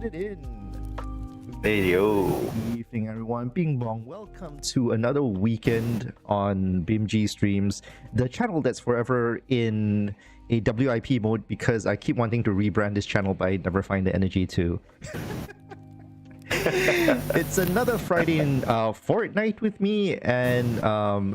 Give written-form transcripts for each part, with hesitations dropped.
made it in. Hey yo. Good evening, everyone. Bing bong. Welcome to another weekend on Bimji Streams, the channel that's forever in a WIP mode because I keep wanting to rebrand this channel, but I never find the energy to. It's another Friday in fortnight with me, and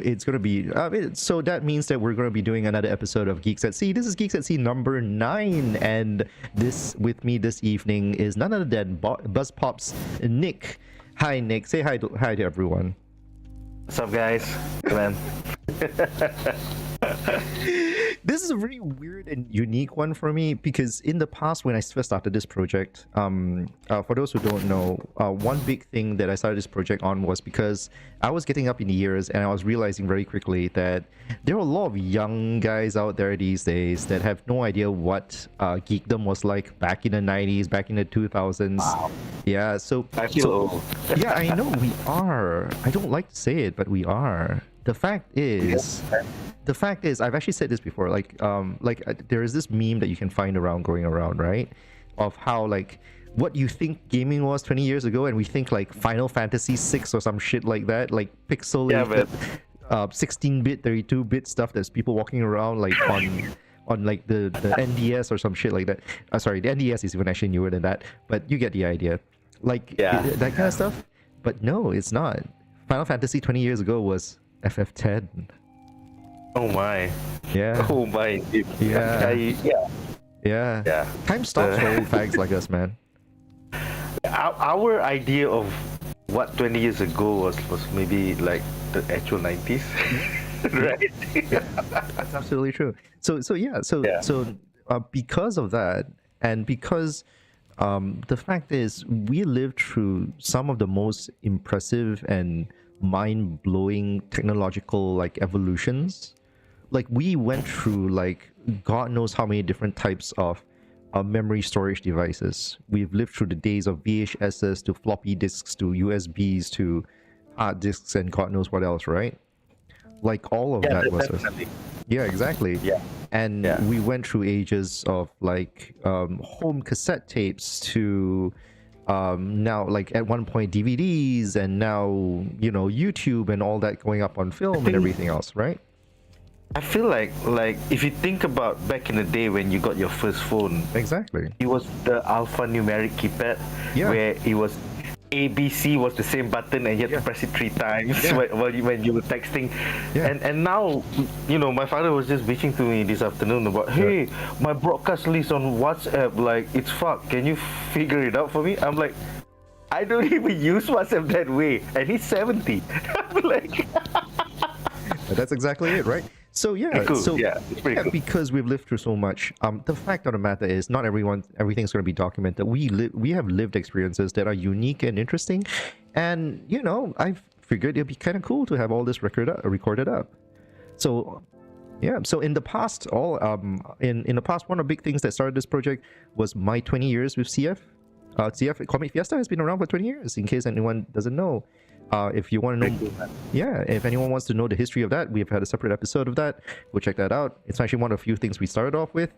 it's gonna be so that means that we're gonna be doing another episode of Geeks at Sea. This is Geeks at Sea number 9, and this with me this evening is none other than BuzzPop's Nik. Hi Nik, say hi to everyone. What's up, guys? Man. This is a really weird and unique one for me because in the past when I first started this project, for those who don't know, one big thing that I started this project on was because I was getting up in the years and I was realizing very quickly that there are a lot of young guys out there these days that have no idea what geekdom was like back in the 90s, back in the 2000s. Wow. Yeah, so I feel old. yeah, I know we are. I don't like to say it, but we are. The fact is, I've actually said this before. There is this meme that you can find going around, right? Of how what you think gaming was 20 years ago, and we think like Final Fantasy 6 or some shit like that, like pixelated, 16-bit, 32-bit stuff. That's people walking around like on like the NDS or some shit like that. Sorry, the NDS is even actually newer than that, but you get the idea. That kind of stuff. But no, it's not. Final Fantasy 20 years ago was FF10. Oh my. Yeah. Oh my. Yeah. Time stops for old fags like us, man. Our idea of what 20 years ago was maybe like the actual 90s. Right? That's absolutely true. So because of that, and because the fact is we lived through some of the most impressive and mind-blowing technological evolutions. We went through God knows how many different types of memory storage devices. We've lived through the days of VHSs to floppy disks to USBs to hard disks and God knows what else, right? All of that was yeah, exactly. Yeah. And we went through ages of home cassette tapes to now at one point DVDs, and now YouTube and all that going up on film and everything else, right? I feel like if you think about back in the day when you got your first phone, exactly, it was the alphanumeric keypad, where it was ABC was the same button and you had to press it 3 times when you were texting. And now, my father was just bitching to me this afternoon about, hey, my broadcast list on WhatsApp, it's fucked. Can you figure it out for me? I'm like, I don't even use WhatsApp that way. And he's 70. I'm like... That's exactly it, right? So cool. It's pretty cool. Because we've lived through so much. The fact of the matter is, not everything's going to be documented. We have lived experiences that are unique and interesting, and I figured it'd be kind of cool to have all this recorded up. So so in the past, in the past, one of the big things that started this project was my 20 years with CF. CF Comic Fiesta has been around for 20 years. In case anyone doesn't know. If you want to know, if anyone wants to know the history of that, we've had a separate episode of that. Go check that out. It's actually one of the few things we started off with.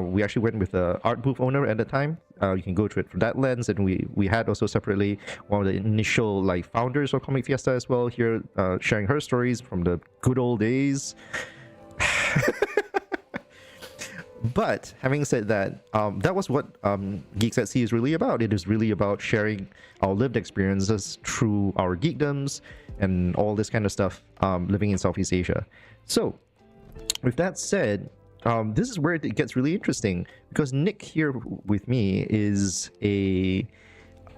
We actually went with the art booth owner at the time. You can go through it from that lens, and we had also separately one of the initial founders of Comic Fiesta as well here, sharing her stories from the good old days. But having said that, that was what Geeks at Sea is really about. It is really about sharing our lived experiences through our geekdoms and all this kind of stuff living in Southeast Asia. So with that said, this is where it gets really interesting because Nik here with me is a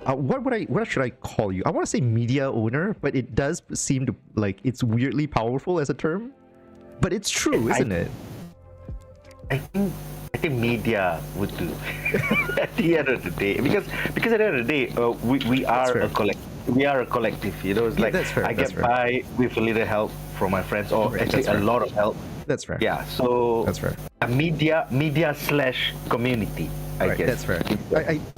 what should I call you? I want to say media owner, but it does seem to it's weirdly powerful as a term, but it's true, isn't it? I think media would do at the end of the day, because at the end of the day, we are a collective. We are a collective. It's that's fair, I get by with a little help from my friends, or actually a lot of help. That's fair. Yeah. So that's fair. A media / community. I guess that's fair.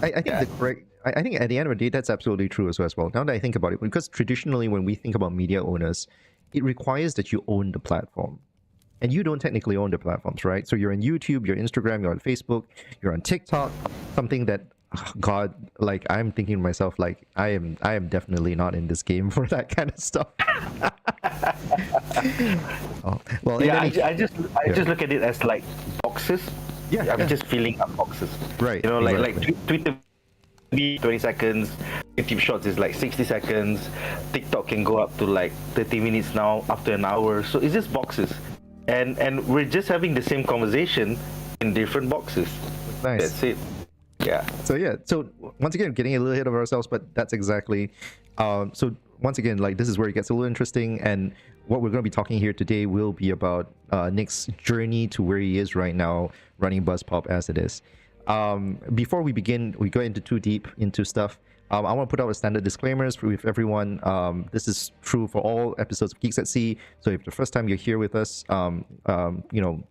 I think I think at the end of the day, that's absolutely true as well. Now that I think about it, because traditionally when we think about media owners, it requires that you own the platform. And you don't technically own the platforms, right? So you're on YouTube, you're on Instagram, you're on Facebook, you're on TikTok, something that God, like I'm thinking to myself, like I am definitely not in this game for that kind of stuff. Oh, well, Yeah, I just look at it as like boxes. Yeah, I'm just filling up boxes. right. You know, Exactly. Twitter be 20 seconds. YouTube Shorts is like 60 seconds. TikTok can go up to like 30 minutes now, after an hour. So it's just boxes, and we're just having the same conversation in different boxes. Nice. That's it. Yeah. So once again, getting a little ahead of ourselves, but that's exactly. So once again, like this is where it gets a little interesting, and what we're going to be talking here today will be about Nick's journey to where he is right now, running BuzzPop as it is. Before we begin, we go into too deep into stuff. I want to put out a standard disclaimers with everyone. This is true for all episodes of Geeks at Sea. So if the first time you're here with us, you know,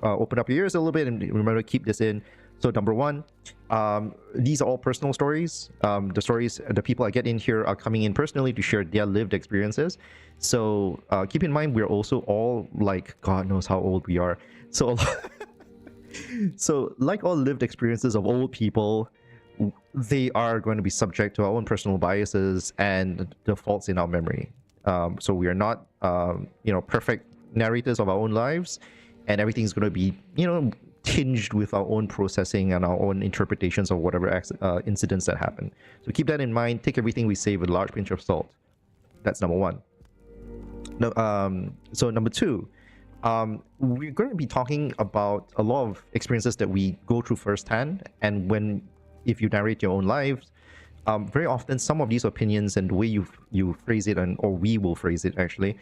open up your ears a little bit and remember to keep this in. So number one, these are all personal stories. The people I get in here are coming in personally to share their lived experiences. So keep in mind, we're also all like, God knows how old we are. So, so like all lived experiences of old people, they are going to be subject to our own personal biases and the faults in our memory. So we are not, perfect narrators of our own lives, and everything's going to be, tinged with our own processing and our own interpretations of whatever incidents that happen. So keep that in mind. Take everything we say with a large pinch of salt. That's number one. No, so number two, we're going to be talking about a lot of experiences that we go through firsthand, and if you narrate your own lives, very often some of these opinions and the way you phrase it, or we will phrase it actually,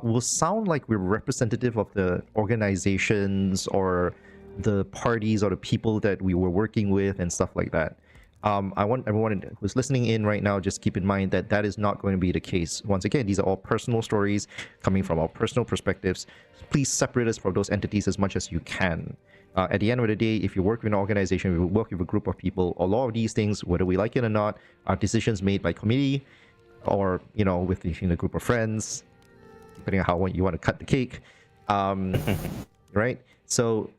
will sound like we're representative of the organizations or the parties or the people that we were working with and stuff like that. I want everyone who's listening in right now, just keep in mind that that is not going to be the case. Once again, these are all personal stories coming from our personal perspectives. Please separate us from those entities as much as you can. At the end of the day, if you work with an organization, we work with a group of people, a lot of these things, whether we like it or not, are decisions made by committee or, within a group of friends, depending on how you want to cut the cake. Right? So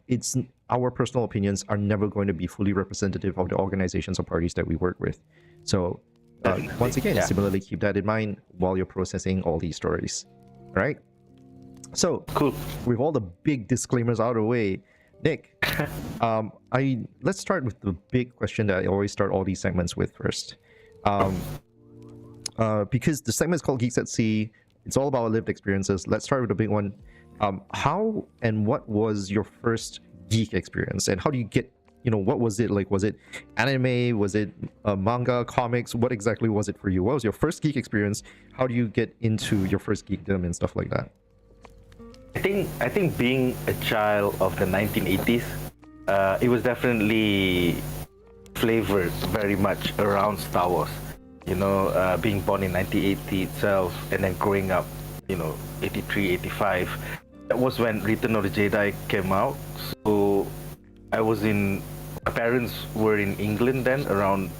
it's our personal opinions are never going to be fully representative of the organizations or parties that we work with. So once again, similarly, keep that in mind while you're processing all these stories. All right? So Cool. With all the big disclaimers out of the way, Nick, let's start with the big question that I always start all these segments with first. Because the segment is called Geeks at Sea, it's all about lived experiences. Let's start with the big one. How and what was your first geek experience, and how do you get, what was it like? Was it anime? Was it manga, comics? What exactly was it for you? What was your first geek experience? How do you get into your first geekdom and stuff like that? I think being a child of the 1980s, it was definitely flavored very much around Star Wars. Being born in 1980 itself, and then growing up, 83, 85. That was when Return of the Jedi came out. So my parents were in England then, around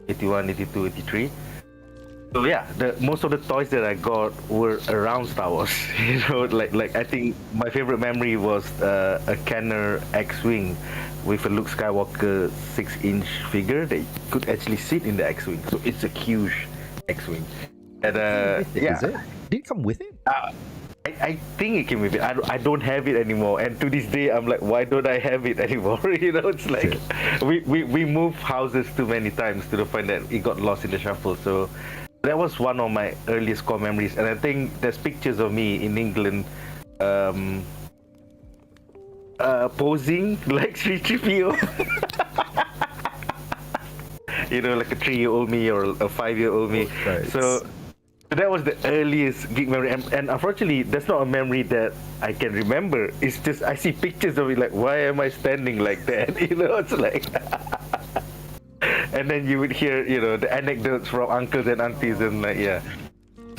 81, 82, 83. So yeah, most of the toys that I got were around Star Wars. Like I think my favorite memory was a Kenner X-Wing with a Luke Skywalker 6-inch figure that could actually sit in the X-Wing. So it's a huge X-Wing. And Is it? Did it come with it? I think it came with it. I don't have it anymore, and to this day I'm like, why don't I have it anymore? It's like we moved houses too many times to the point that it got lost in the shuffle. So that was one of my earliest core memories, and I think there's pictures of me in England posing like 3PO. Like a 3-year-old me or a 5-year-old me. Right. So that was the earliest geek memory, and unfortunately, that's not a memory that I can remember. It's just I see pictures of it, like, why am I standing like that? It's like, and then you would hear, the anecdotes from uncles and aunties, and like, yeah.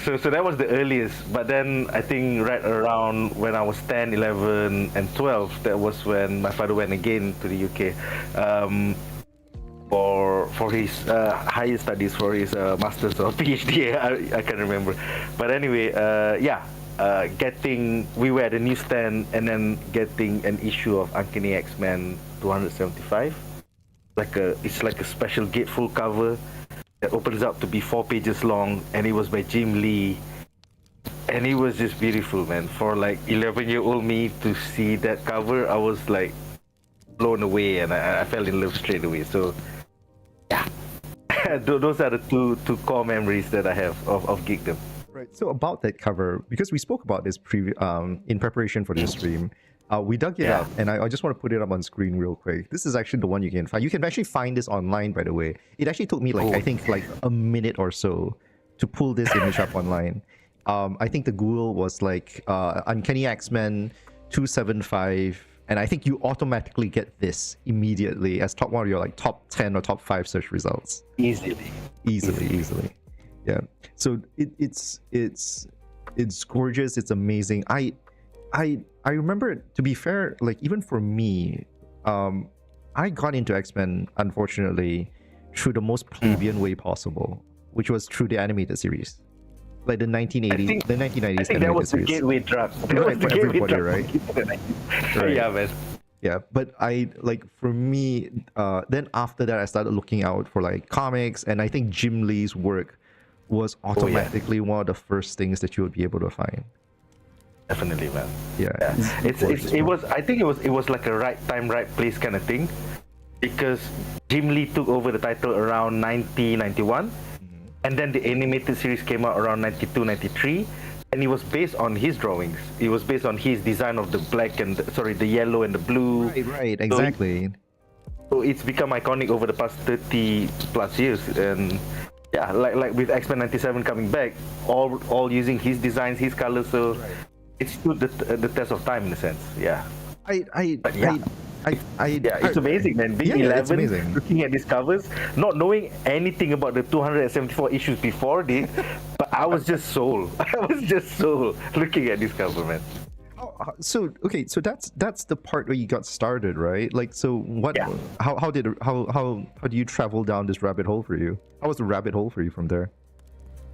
So that was the earliest. But then I think right around when I was 10, 11, and 12, that was when my father went again to the UK. For his higher studies, for his master's or PhD, I can't remember. But anyway, we were at a newsstand and then getting an issue of Uncanny X-Men 275. It's like a special gatefold cover that opens up to be 4 pages long, and it was by Jim Lee. And it was just beautiful, man. For like 11-year-old me to see that cover, I was like blown away, and I fell in love straight away. So yeah, those are the two core memories that I have of geekdom. Right. So about that cover, because we spoke about this in preparation for this stream, we dug it up, and I just want to put it up on screen real quick. This is actually the one you can find. You can actually find this online, by the way. It actually took me I think like a minute or so to pull this image up online. I think the Google was like Uncanny X-Men 275, and I think you automatically get this immediately as one of your like top 10 or top 5 search results. Easily. Yeah. So it's gorgeous. It's amazing. I remember, to be fair, like even for me, I got into X-Men unfortunately through the most plebeian way possible, which was through the animated series. Like the 1980s, the 1990s. I think that was the gateway drug. That was the gateway drug. Right. Yeah, man. Yeah, but for me, then after that, I started looking out for like comics, and I think Jim Lee's work was automatically one of the first things that you would be able to find. Definitely, man. Yeah. It was. I think it was like a right time, right place kind of thing, because Jim Lee took over the title around 1991. And then the animated series came out around 92, 93, and it was based on his drawings. It was based on his design of the the yellow and the blue. Right, exactly. So it's become iconic over the past 30 plus years, and yeah, like with X-Men 97 coming back, all using his designs, his colors. So it stood the test of time in a sense. Yeah. It's amazing, man. Being 11, looking at these covers, not knowing anything about the 274 issues before this, but I was just sold. Looking at this cover, man. So that's the part where you got started, right? Like, so what? Yeah. How do you travel down this rabbit hole for you? How was the rabbit hole for you from there?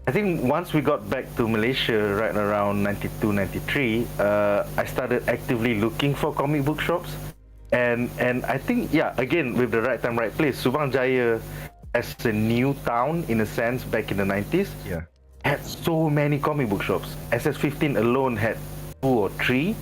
I think once we got back to Malaysia, right around 92, 93, I started actively looking for comic book shops. And I think, again, with the right time, right place, Subang Jaya, as a new town, in a sense, back in the 90s, had so many comic book shops. SS15 alone had 2 or 3.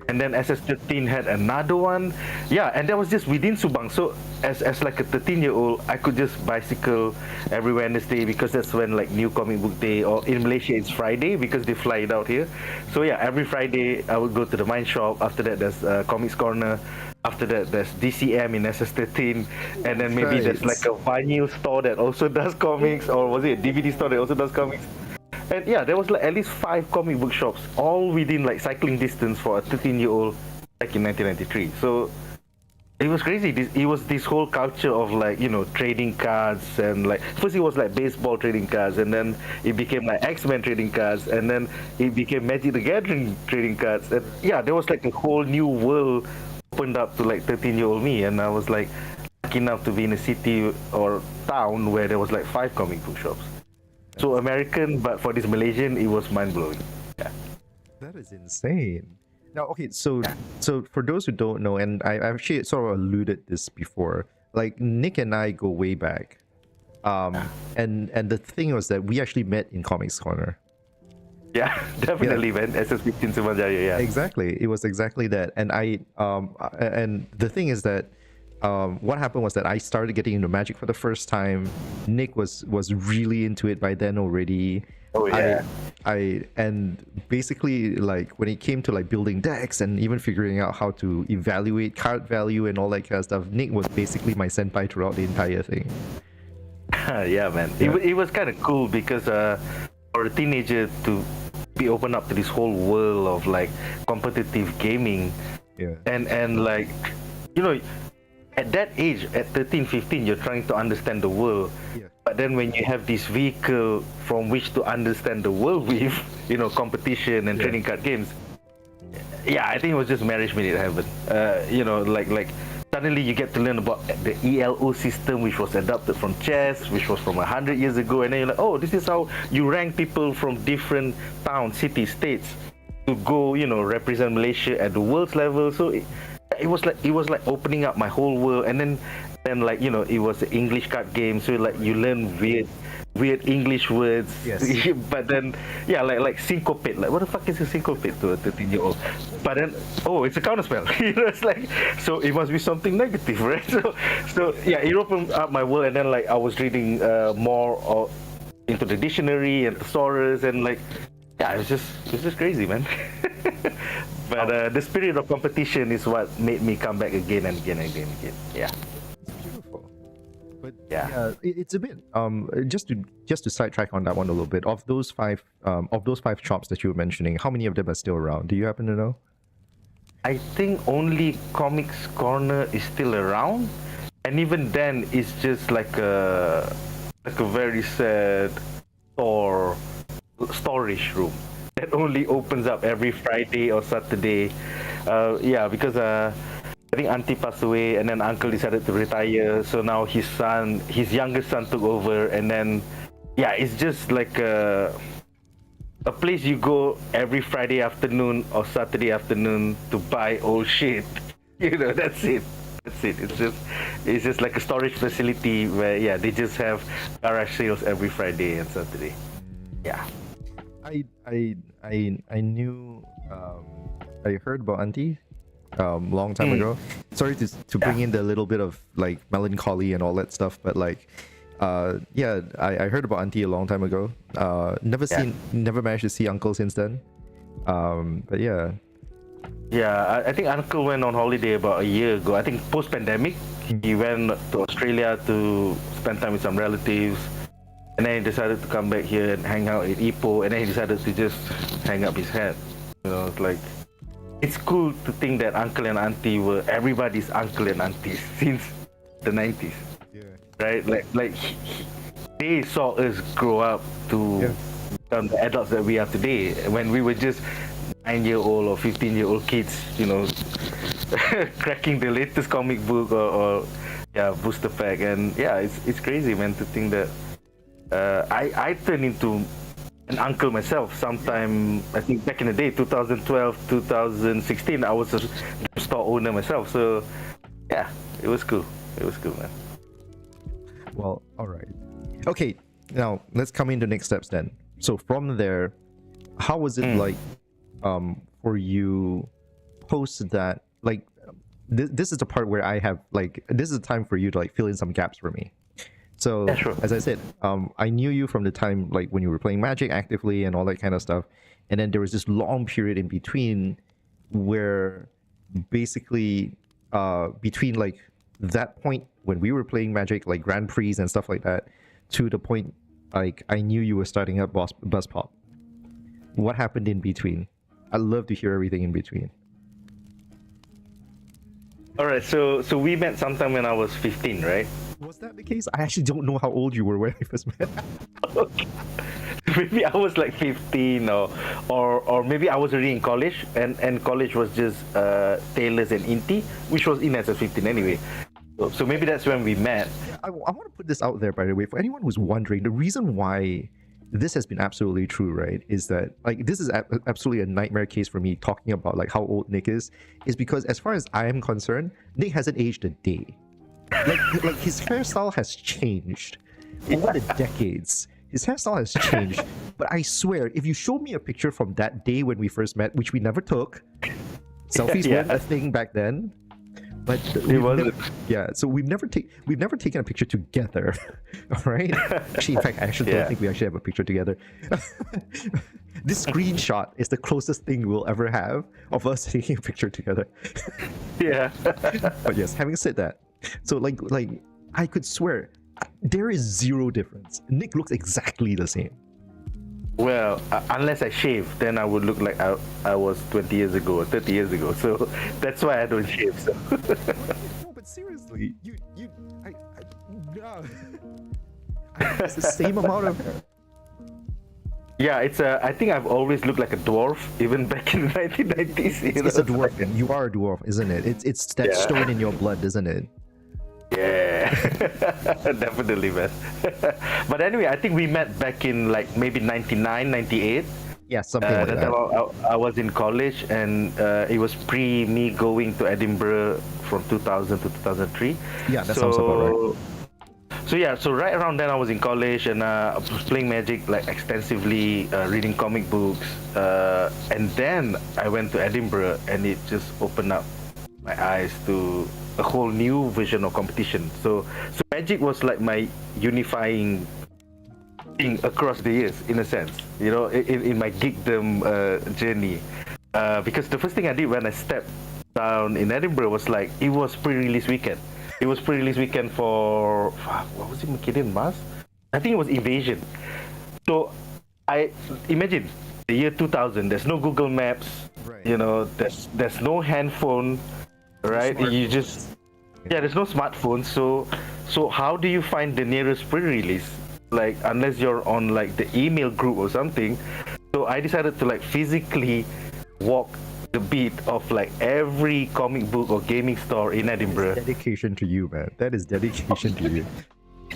And then SS13 had another one. Yeah, and that was just within Subang. So as like a 13-year-old, I could just bicycle every Wednesday, because that's when like New Comic Book Day, or in Malaysia it's Friday because they fly it out here. So yeah, every Friday I would go to the Mind Shop. After that there's Comics Corner. After that there's DCM in SS13. And then maybe there's like a vinyl store that also does comics, or was it a DVD store that also does comics? And yeah, there was like at least 5 comic book shops, all within like cycling distance for a 13-year-old back in 1993. So it was crazy. It was this whole culture of like, trading cards, and like first it was like baseball trading cards, and then it became like X-Men trading cards, and then it became Magic the Gathering trading cards. And yeah, there was like a whole new world opened up to like 13-year-old me, and I was like lucky enough to be in a city or town where there was like 5 comic book shops. So American, but for this Malaysian, it was mind-blowing. Yeah. That is insane. Now, okay, so for those who don't know, and I actually sort of alluded this before, like Nick and I go way back. And the thing was that we actually met in Comics Corner. Yeah, definitely, man. SS15 Sumajaya, yeah. Exactly. It was exactly that. And and the thing is that what happened was that I started getting into Magic for the first time. Nick was really into it by then already. Oh yeah. And basically, like when it came to like building decks and even figuring out how to evaluate card value and all that kind of stuff, Nick was basically my senpai throughout the entire thing. Yeah, man. Yeah. It was kind of cool because for a teenager to be open up to this whole world of like competitive gaming, and like at that age, at 13, 15, you're trying to understand the world. Yeah. But then when you have this vehicle from which to understand the world with, competition and trading card games, I think it was just marriage made it happen. Like suddenly you get to learn about the ELO system, which was adopted from chess, which was from 100 years ago. And then you're like, oh, this is how you rank people from different towns, cities, states. to go, represent Malaysia at the world's level. So it was like opening up my whole world. And then like it was an English card game, so like you learn weird English words. Yes. But then like syncopate, like what the fuck is a syncopate to a 13-year-old? But then it's a counterspell. It's like, so it must be something negative, right? So it opened up my world. And then like I was reading more into the dictionary and thesaurus, and like it's just crazy, man. But the spirit of competition is what made me come back again and again and again and again. Yeah. Beautiful. But it's a bit just to sidetrack on that one a little bit. Of those five shops that you were mentioning, how many of them are still around? Do you happen to know? I think only Comics Corner is still around, and even then it's just like a very sad storage room that only opens up every Friday or Saturday. Because I think auntie passed away, and then uncle decided to retire, so now his youngest son took over. And then it's just like a place you go every Friday afternoon or Saturday afternoon to buy old shit. That's it. It's just like a storage facility where they just have garage sales every Friday and Saturday. Yeah. I knew I heard about Auntie long time ago. Sorry to bring in the little bit of like melancholy and all that stuff, but like I heard about Auntie a long time ago. Never managed to see Uncle since then. But yeah. Yeah, I think Uncle went on holiday about a year ago. I think post-pandemic, he went to Australia to spend time with some relatives, and then he decided to come back here and hang out in Ipoh, and then he decided to just hang up his hat. It's like, it's cool to think that Uncle and Auntie were everybody's uncle and auntie since the 90s. Yeah. Right? Like they saw us grow up to become the adults that we are today, when we were just 9-year-old or 15-year-old kids, cracking the latest comic book or booster pack. And it's crazy, man, to think that I turned into an uncle myself sometime, I think back in the day, 2012, 2016, I was a store owner myself. So it was cool, man. Well, all right. Okay, now let's come into next steps then. So from there, how was it like for you post that? Like this is the part where I have like, this is the time for you to like fill in some gaps for me. So as I said, I knew you from the time like when you were playing Magic actively and all that kind of stuff, and then there was this long period in between where basically between like that point when we were playing Magic, like Grand Prix and stuff like that, to the point like I knew you were starting up BuzzPop. What happened in between? I'd love to hear everything in between. All right, so we met sometime when I was 15, right? Was that the case? I actually don't know how old you were when I first met. Okay. Maybe I was like 15 or maybe I was already in college, and college was just Taylor's and Inti, which was in as a 15 anyway. So maybe that's when we met. Yeah, I want to put this out there, by the way, for anyone who's wondering, the reason why this has been absolutely true, right, is that like this is absolutely a nightmare case for me talking about like how old Nik is because as far as I am concerned, Nik hasn't aged a day. Like his hairstyle has changed over the decades. His hairstyle has changed, but I swear, if you show me a picture from that day when we first met, which we never took, selfies weren't a thing back then. But it wasn't. So we've never taken a picture together, all right? Actually, in fact, I actually don't think we actually have a picture together. This screenshot is the closest thing we'll ever have of us taking a picture together. Yeah. But yes, having said that, so like I could swear there is zero difference. Nik looks exactly the same. Well, unless I shave, then I would look like I was 20 years ago or 30 years ago. So that's why I don't shave. So. No, but seriously, it's the same amount of hair. Yeah, I think I've always looked like a dwarf, even back in the 1990s. It's a dwarf, and you are a dwarf, isn't it? It's that stone in your blood, isn't it? Yeah, definitely, man. But anyway, I think we met back in like maybe 99, 98. Yeah, something like That that. time I was in college, and it was pre me going to Edinburgh from 2000 to 2003. Yeah, that sounds about right. So yeah, so right around then I was in college, and I was playing Magic like extensively, reading comic books, and then I went to Edinburgh, and it just opened up my eyes to a whole new version of competition. So Magic was like my unifying thing across the years, in a sense, in my geekdom journey. Because the first thing I did when I stepped down in Edinburgh was like, it was pre-release weekend. It was pre-release weekend for, what was it, Macedon Mass? I think it was Invasion. So I imagine the year 2000. There's no Google Maps. Right. There's no handphone, right? You just there's no smartphone. So how do you find the nearest pre-release? Like, unless you're on like the email group or something. So I decided to like physically walk the beat of like every comic book or gaming store in Edinburgh. Dedication to you, man. That is dedication to you.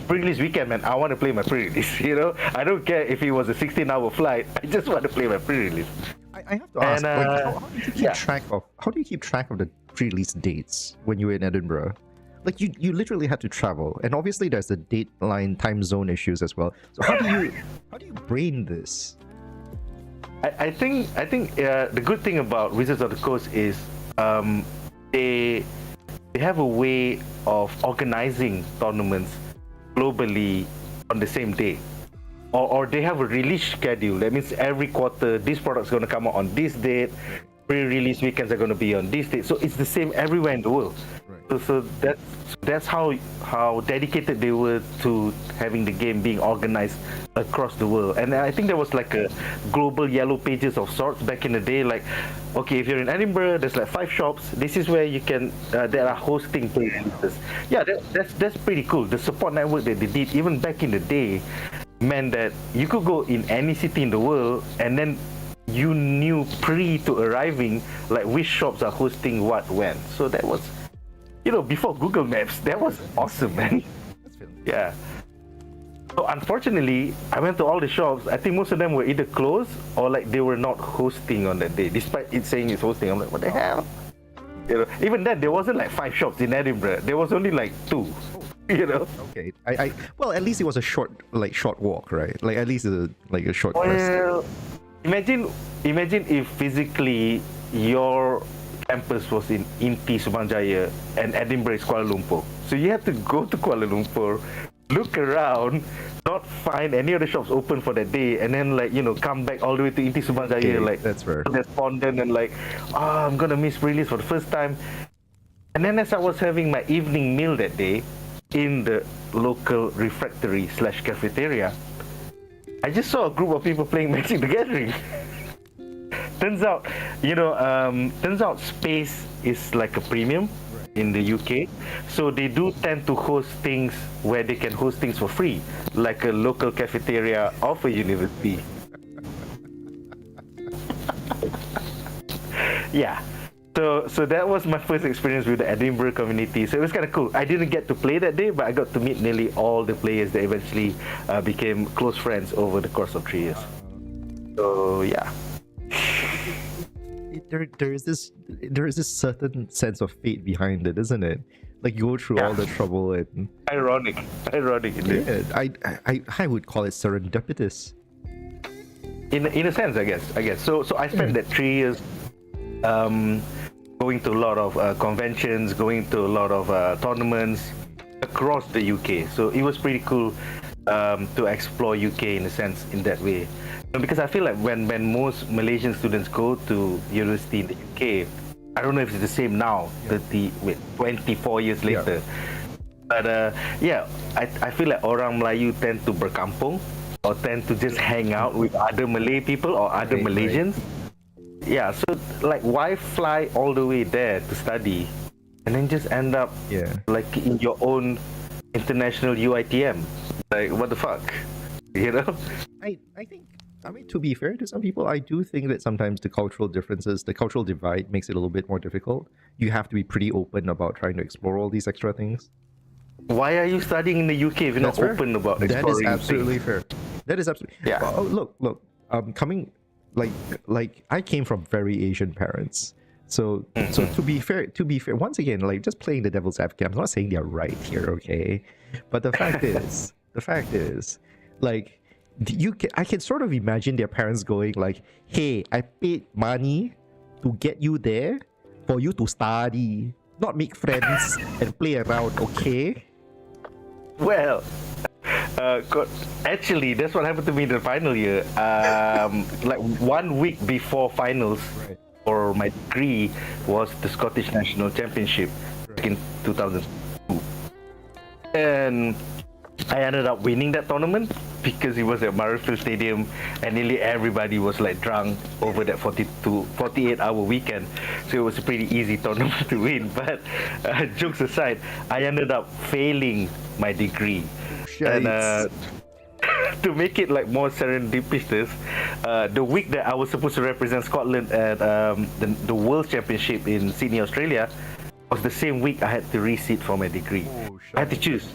Pre-release weekend, man. I want to play my pre-release. I don't care if it was a 16-hour flight. I just want to play my pre-release. I have to ask, how do you keep track of the pre-release dates when you were in Edinburgh? Like, you literally had to travel, and obviously there's the dateline time zone issues as well. So how do you brain this? I think the good thing about Wizards of the Coast is they have a way of organizing tournaments globally on the same day, or they have a release schedule. That means every quarter this product's going to come out on this date. Pre-release weekends are going to be on this date. So it's the same everywhere in the world. Right. So that's how dedicated they were to having the game being organized across the world. And I think there was like a global yellow pages of sorts back in the day. Like, okay, if you're in Edinburgh, there's like 5 shops. This is where you can that are hosting pre-releases. Yeah, that's pretty cool. The support network that they did even back in the day meant that you could go in any city in the world, and then you knew pre to arriving like which shops are hosting what when. So that was, before Google Maps. That was awesome, man. Yeah. So unfortunately, I went to all the shops. I think most of them were either closed or like they were not hosting on that day, despite it saying it's hosting. I'm like, what the hell? Even then there wasn't like 5 shops in Edinburgh. There was only like 2. Okay. Well, at least it was a short walk, right? Like, at least a short quest. Imagine if physically your campus was in Inti Sumanjaya and Edinburgh is Kuala Lumpur. So you have to go to Kuala Lumpur, look around, not find any of the shops open for that day, and then come back all the way to Inti Sumanjaya, that's fair. Despondent and I'm gonna miss release for the first time. And then as I was having my evening meal that day in the local refectory / cafeteria, I just saw a group of people playing Magic the Gathering. Turns out space is like a premium in the UK. So they do tend to host things where they can host things for free, like a local cafeteria of a university. Yeah. So that was my first experience with the Edinburgh community. So it was kind of cool. I didn't get to play that day, but I got to meet nearly all the players that eventually became close friends over the course of 3 years. So yeah. There is this certain sense of fate behind it, isn't it? Like, you go through all the trouble and ironic indeed. Yeah, I would call it serendipitous. In a sense, I guess. So I spent that 3 years going to a lot of conventions, going to a lot of tournaments across the UK. So it was pretty cool to explore UK in a sense, in that way. Because I feel like when most Malaysian students go to university in the UK, I don't know if it's the same now, 24 years later. But I feel like orang Melayu tend to berkampung, or tend to just hang out with other Malay people or other Malaysians. Right. Yeah, so like, why fly all the way there to study and then just end up like in your own international UITM? Like, what the fuck? I think, to be fair to some people, I do think that sometimes the cultural differences, the cultural divide makes it a little bit more difficult. You have to be pretty open about trying to explore all these extra things. Why are you studying in the UK if you're not open about exploring? That is absolutely fair. That is absolutely... Yeah. Look, like I came from very Asian parents. So to be fair, once again, like just playing the devil's advocate, I'm not saying they're right here, okay? But the fact is, like I can sort of imagine their parents going like, "Hey, I paid money to get you there for you to study, not make friends and play around, okay?" Well, actually, that's what happened to me in the final year. Like 1 week before finals. Right. For my degree was the Scottish National Championship in 2002, and I ended up winning that tournament because it was at Murrayfield Stadium, and nearly everybody was like drunk over that 48-hour weekend. So it was a pretty easy tournament to win. But jokes aside, I ended up failing my degree, and to make it like more serendipitous, the week that I was supposed to represent Scotland at the World Championship in Sydney, Australia, was the same week I had to resit for my degree. I had to choose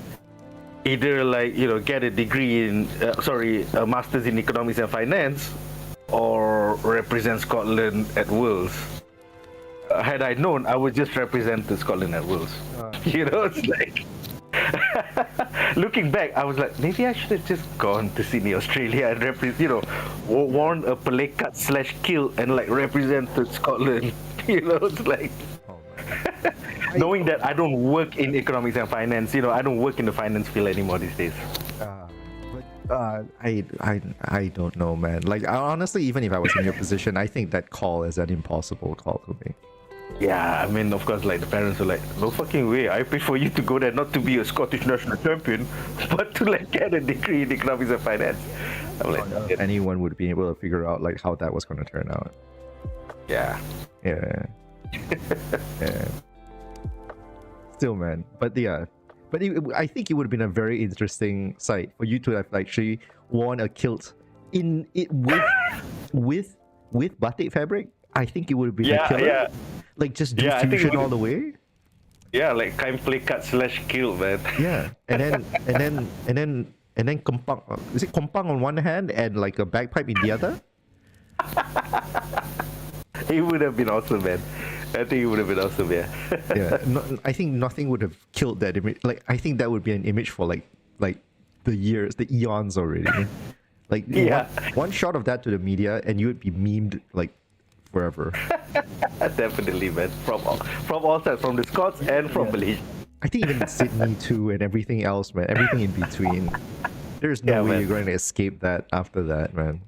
either get a degree in a master's in economics and finance, or represent Scotland at Worlds. Had I known, I would just represent Scotland at Worlds. It's like. Looking back, I was like, maybe I should have just gone to Sydney, Australia, and worn a Malay cut / kilt and like represented Scotland. It's like knowing that I don't work in economics and finance. I don't work in the finance field anymore these days. I don't know, man. Like honestly, even if I was in your position, I think that call is an impossible call to make. Yeah, I mean, of course, like the parents were like, no fucking way. I pay for you to go there not to be a Scottish national champion, but to like get a degree in economics and finance. I'm like, anyone would be able to figure out like how that was going to turn out. Yeah. Yeah. Still, man. But yeah. But I think it would have been a very interesting sight for you to have actually worn a kilt in it with batik fabric. I think it would have been a killer. Yeah. Like just do fusion all the way. Yeah, like kind play cut / kill, man. Yeah, and then kompang. Is it kompang on one hand and like a bagpipe in the other? It would have been awesome, man. I think it would have been awesome, yeah. Yeah, I think nothing would have killed that image. Like I think that would be an image for like the years, the eons already. Like one shot of that to the media, and you would be memed like forever. Definitely, man. From all sides, from the Scots and from Malaysia. I think even Sydney too, and everything else, man. Everything in between. There's no way you're going to escape that after that, man.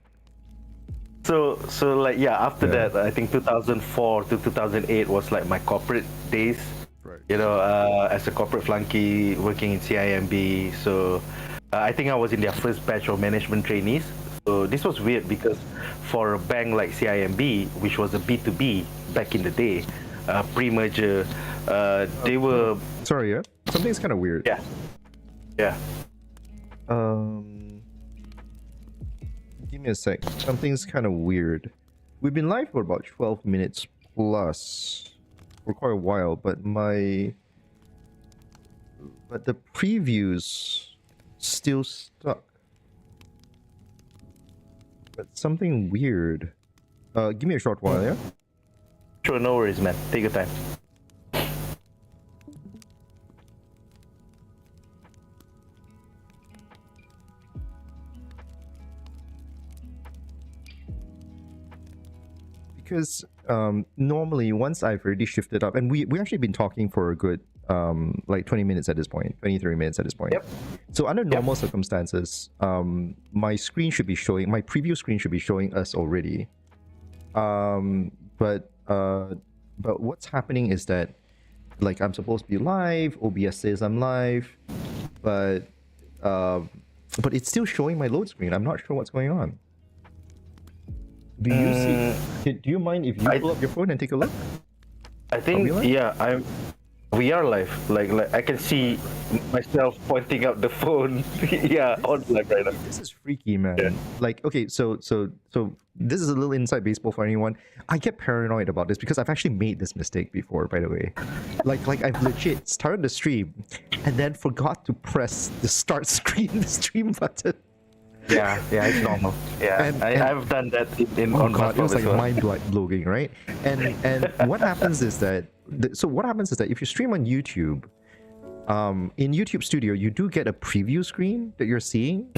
So after that, I think 2004 to 2008 was like my corporate days. Right. As a corporate flunky working in CIMB. So I think I was in their first batch of management trainees. So this was weird because for a bank like CIMB, which was a B2B back in the day, pre-merger, they were... Sorry, yeah? Something's kind of weird. Yeah. Give me a sec. Something's kind of weird. We've been live for about 12 minutes plus for quite a while, but the previews still stuck. But something weird. Give me a short while, yeah? Sure, no worries, man. Take your time. Because normally once I've already shifted up, and we actually been talking for a good like 20 minutes at this point, 23 minutes at this point. Yep. So under normal circumstances, my screen should be showing, my preview screen should be showing us already. But what's happening is that like I'm supposed to be live, OBS says I'm live, but it's still showing my load screen. I'm not sure what's going on. Do you see? Do you mind if you pull up your phone and take a look? I think we are live. Like I can see myself pointing out the phone. On live right now. This is freaky, man. Yeah. Like, okay, so this is a little inside baseball for anyone. I get paranoid about this because I've actually made this mistake before, by the way. Like I've legit started the stream and then forgot to press the start screen, the stream button. Yeah, it's normal. Yeah, I've done that oh on god, it BuzzPop was like as well. mind-blowing, right? And what happens is that if you stream on YouTube, in YouTube Studio, you do get a preview screen that you're seeing.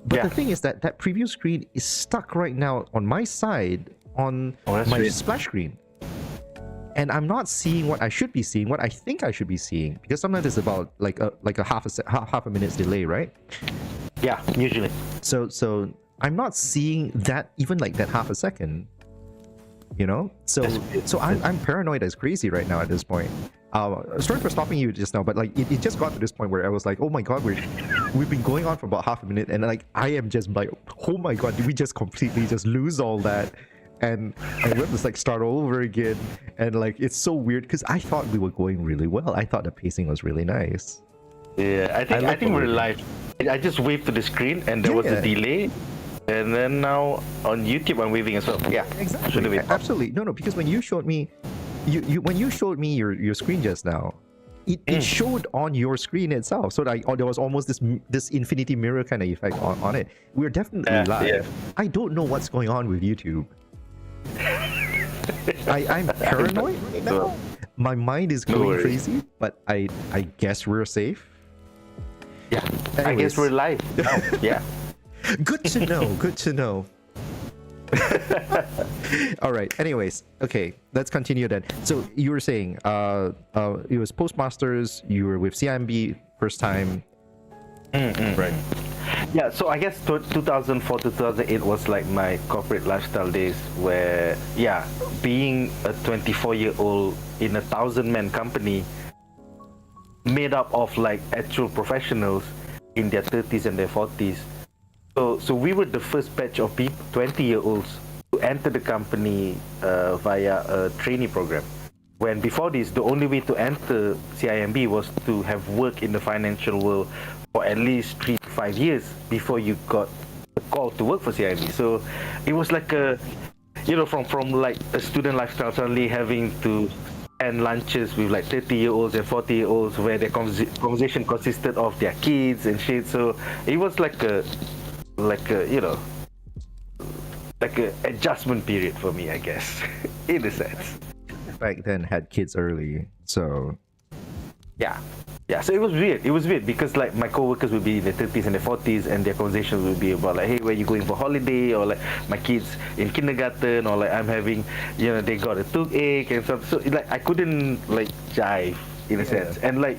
But the thing is that preview screen is stuck right now on my side on my splash screen. And I'm not seeing what I should be seeing, what I think I should be seeing, because sometimes it's about like a half a minute's delay, right? Yeah, usually. So I'm not seeing that, even like that half a second, you know. So I'm paranoid as crazy right now at this point. Sorry for stopping you just now, but like it just got to this point where I was like, oh my god, we've been going on for about half a minute, and like I am just like, oh my god, did we just completely just lose all that? And we have to like start all over again, and like it's so weird because I thought we were going really well. I thought the pacing was really nice. Yeah, I think we're live. I just waved to the screen and there was a delay, and then now on YouTube I'm waving as well. Yeah, exactly. Absolutely. No, because when you showed me, when you showed me your screen just now, it showed on your screen itself. So like, there was almost this infinity mirror kind of effect on it. We're definitely live. Yeah. I don't know what's going on with YouTube. I'm paranoid right now. My mind is going crazy, but I guess we're safe. Yeah, anyways. I guess we're live now. Yeah. Good to know. Good to know. All right. Anyways, okay. Let's continue then. So you were saying, it was Postmasters. You were with CIMB first time. Right. Yeah. So I guess 2004 to 2008 was like my corporate lifestyle days, where being a 24-year-old in a 1,000-man company, made up of like actual professionals in their 30s and their 40s. So we were the first batch of 20-year-olds to enter the company via a trainee program. When before this, the only way to enter CIMB was to have worked in the financial world for at least 3 to 5 years before you got a call to work for CIMB. So it was like from like a student lifestyle, suddenly having to and lunches with like 30-year-olds and 40-year-olds where their conversation consisted of their kids and shit. So it was like a adjustment period for me, I guess, in a sense. Back then had kids early, so yeah, so it was weird because like my co-workers would be in their 30s and their 40s, and their conversations would be about like, hey, where you going for holiday, or like my kids in kindergarten, or like I'm having, they got a toothache and stuff. So like I couldn't like jive in a sense. And like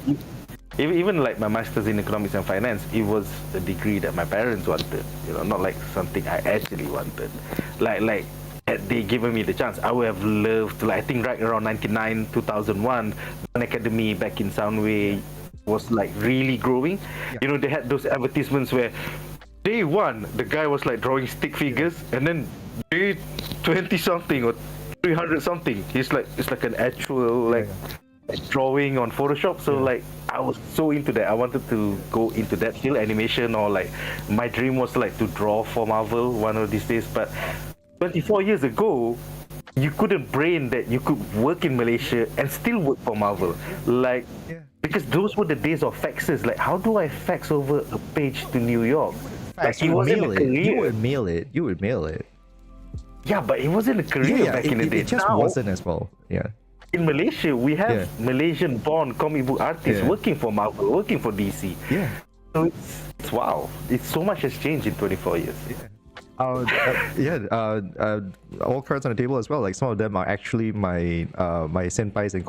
even like my master's in economics and finance, it was a degree that my parents wanted, not like something I actually wanted. Like had they given me the chance, I would have loved, like I think right around 99, 2001, an academy back in Soundway was like really growing. They had those advertisements where day one the guy was like drawing stick figures, and then day 20 something or 300 something it's like an actual like drawing on Photoshop. So like I was so into that. I wanted to go into that field, animation, or like my dream was like to draw for Marvel one of these days. But 24 years ago, you couldn't brain that you could work in Malaysia and still work for Marvel. Like, because those were the days of faxes. Like, how do I fax over a page to New York? Like, it wasn't a career. You would mail it. Yeah, but it wasn't a career back in the day. It just wasn't as well. Yeah. In Malaysia, we have Malaysian-born comic book artists working for Marvel, working for DC. Yeah. So it's wow. It's so much has changed in 24 years. All cards on the table as well. Like some of them are actually my senpais and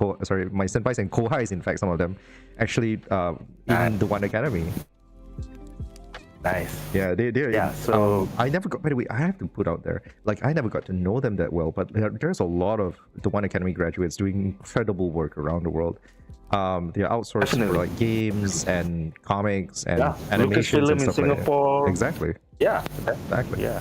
my senpais and kohais. In fact, some of them actually in the One Academy. Nice. Yeah, they're. Yeah. So I never got. By the way, I have to put out there, like I never got to know them that well, but there's a lot of the One Academy graduates doing incredible work around the world. They're outsourced for like games and comics and animations Lucasfilm and stuff in Singapore. Like that. Exactly. Yeah. Exactly. Yeah.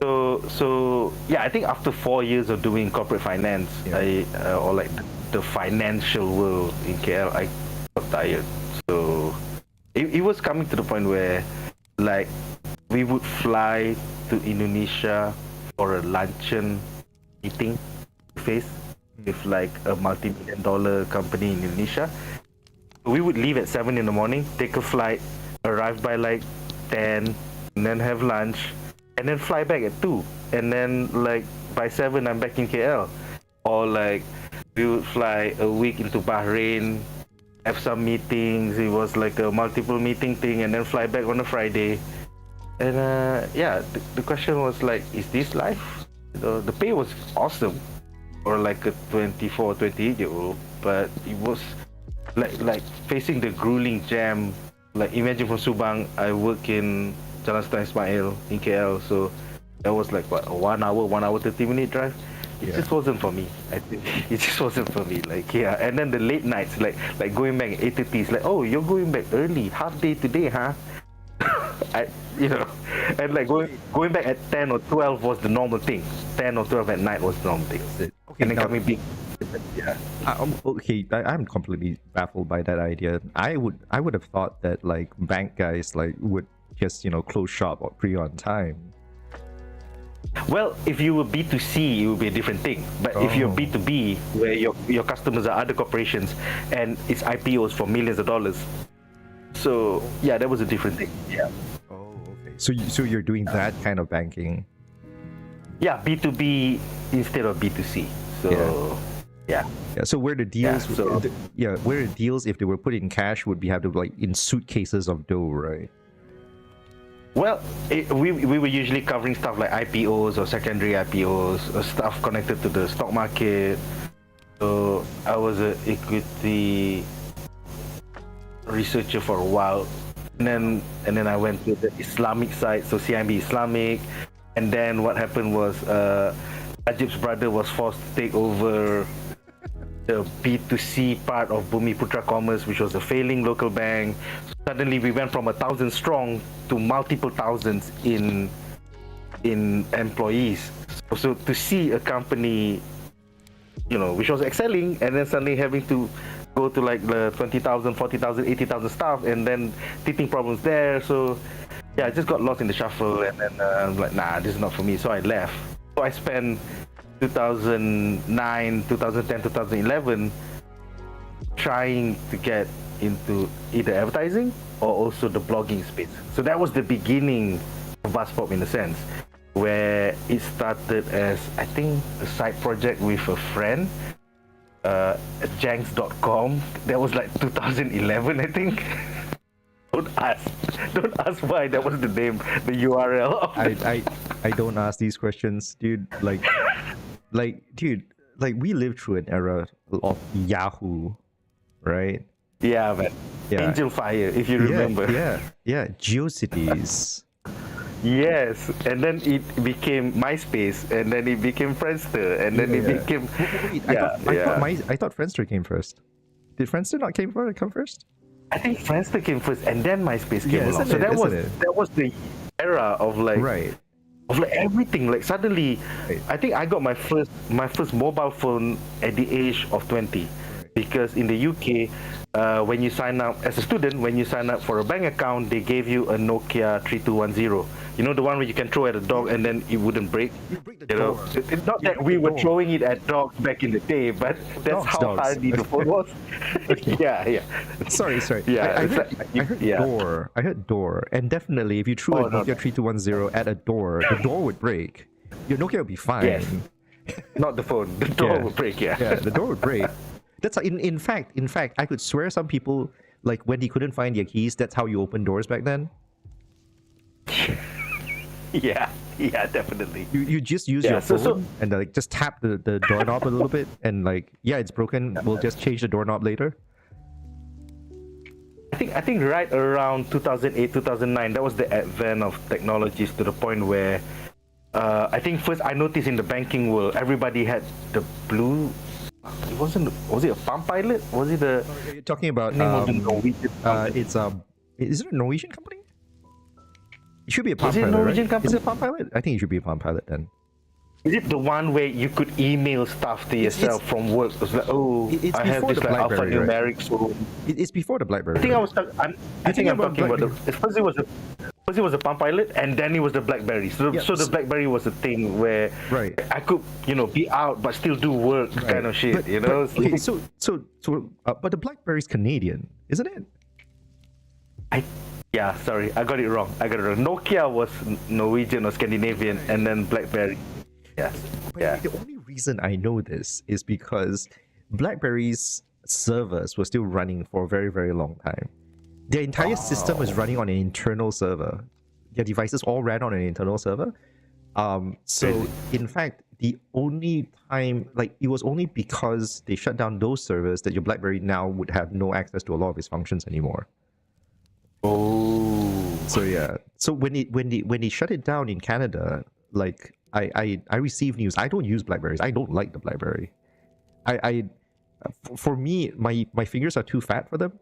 So yeah, I think after 4 years of doing corporate finance, or like the financial world in KL, I got tired. So it was coming to the point where like we would fly to Indonesia for a luncheon meeting face with like a multi-million-dollar company in Indonesia. We would leave at 7 in the morning, take a flight, arrive by like 10, and then have lunch, and then fly back at 2, and then like by 7 I'm back in KL. Or like we would fly a week into Bahrain, have some meetings. It was like a multiple meeting thing, and then fly back on a Friday. And the question was like, is this life? The pay was awesome for like a 24, 28-year-old, but it was like facing the grueling jam. Like imagine from Subang, I work in Jalan Sultan Ismail in KL, so that was like what, a 1 hour 30-minute drive. It just wasn't for me. I think it just wasn't for me. Like and then the late nights, like going back at 8:30, it's like, oh, you're going back early, half day today, huh? And like going back at 10 or 12 was the normal thing. 10 or 12 at night was the normal thing. Okay, and then coming big. I'm completely baffled by that idea. I would have thought that like bank guys like would just close shop or pretty on time. Well, if you were B2C, it would be a different thing. But if you're B2B, where your customers are other corporations and it's IPOs for millions of dollars, so yeah, that was a different thing. Yeah. Oh, okay. So you're doing that kind of banking? Yeah, B2B instead of B2C. So yeah. So where the deals? Where the deals, if they were put in cash, would be have to like in suitcases of dough, right? Well, we were usually covering stuff like IPOs or secondary IPOs or stuff connected to the stock market. So I was an equity researcher for a while, and then I went to the Islamic side, so CIMB Islamic, and then what happened was Ajib's brother was forced to take over the B2C part of Bumi Putra Commerce, which was a failing local bank. Suddenly we went from 1,000 strong to multiple thousands in employees. So to see a company, which was excelling, and then suddenly having to go to like the 20,000, 40,000, 80,000 staff, and then teething problems there. So yeah, I just got lost in the shuffle, and then I was like, nah, this is not for me. So I left. So I spent 2009, 2010, 2011 trying to get into either advertising or also the blogging space. So that was the beginning of BuzzPop in a sense, where it started as, I think, a side project with a friend at janks.com. That was like 2011, I think. Don't ask why that was the name, the URL of I don't ask these questions, dude. Like dude, like we lived through an era of Yahoo, right? Yeah, man. Yeah. Angel Fire, if you remember. Yeah. GeoCities. Yes, and then it became MySpace, and then it became Friendster, and then it became. I thought Friendster came first. Did Friendster not come first? I think Friendster came first, and then MySpace came along. So that was the era of like. Right. Of like everything, like suddenly, I think I got my first mobile phone at the age of 20, because in the UK, when you sign up as a student, when you sign up for a bank account, they gave you a Nokia 3210. You know, the one where you can throw at a dog and then it wouldn't break. You break the door. It's not that we were throwing it at dogs back in the day, but that's how hardy the phone was. Yeah. Sorry. Yeah, I heard door. I heard door, and definitely if you threw a Nokia 3210 at a door, the door would break. Your Nokia would be fine. Yes. Not the phone. The door would break. Yeah, the door would break. That's in fact, I could swear some people, like when they couldn't find their keys, that's how you open doors back then. Yeah, definitely. You just use your phone and like just tap the doorknob a little bit, and like, it's broken. We'll just change the doorknob later. I think right around 2008, 2009, that was the advent of technologies to the point where I think first I noticed in the banking world, everybody had the blue. Was it a Palm Pilot? Was it a? You're talking about Norwegian. Is it a Norwegian company? It should be a Palm Pilot. Is it a Norwegian company? Is it a Palm Pilot? I think it should be a Palm Pilot then. Is it the one where you could email stuff to yourself from work? It was like, I have this like alphanumeric. So it's before the BlackBerry. I think I'm talking about the. First it was a Palm Pilot, and then it was the BlackBerry. So the BlackBerry was a thing where I could be out but still do work kind of shit. But the BlackBerry's Canadian, isn't it? Yeah, sorry, I got it wrong. Nokia was Norwegian or Scandinavian, and then BlackBerry. Yeah, But the only reason I know this is because BlackBerry's servers were still running for a very, very long time. Their entire system was running on an internal server. Their devices all ran on an internal server. So in fact, the only time, like, it was only because they shut down those servers that your BlackBerry now would have no access to a lot of its functions anymore. Oh. So yeah. So when they shut it down in Canada, like I received news. I don't use BlackBerries. I don't like the BlackBerry. For me, my fingers are too fat for them.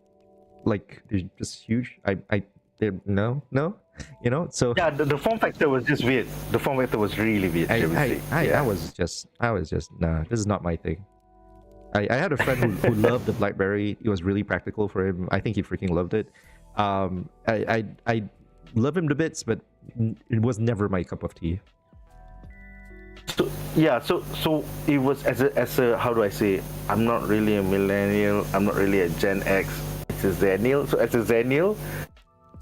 Like, they're just huge. They're no, so yeah, the form factor was just weird. The form factor was really weird. I was just nah, this is not my thing. I had a friend who loved the BlackBerry. It was really practical for him. I think he freaking loved it. I love him to bits, but it was never my cup of tea. So yeah, so it was as a how do I say? I'm not really a millennial. I'm not really a Gen X. It's a Zennial. So as a Zennial,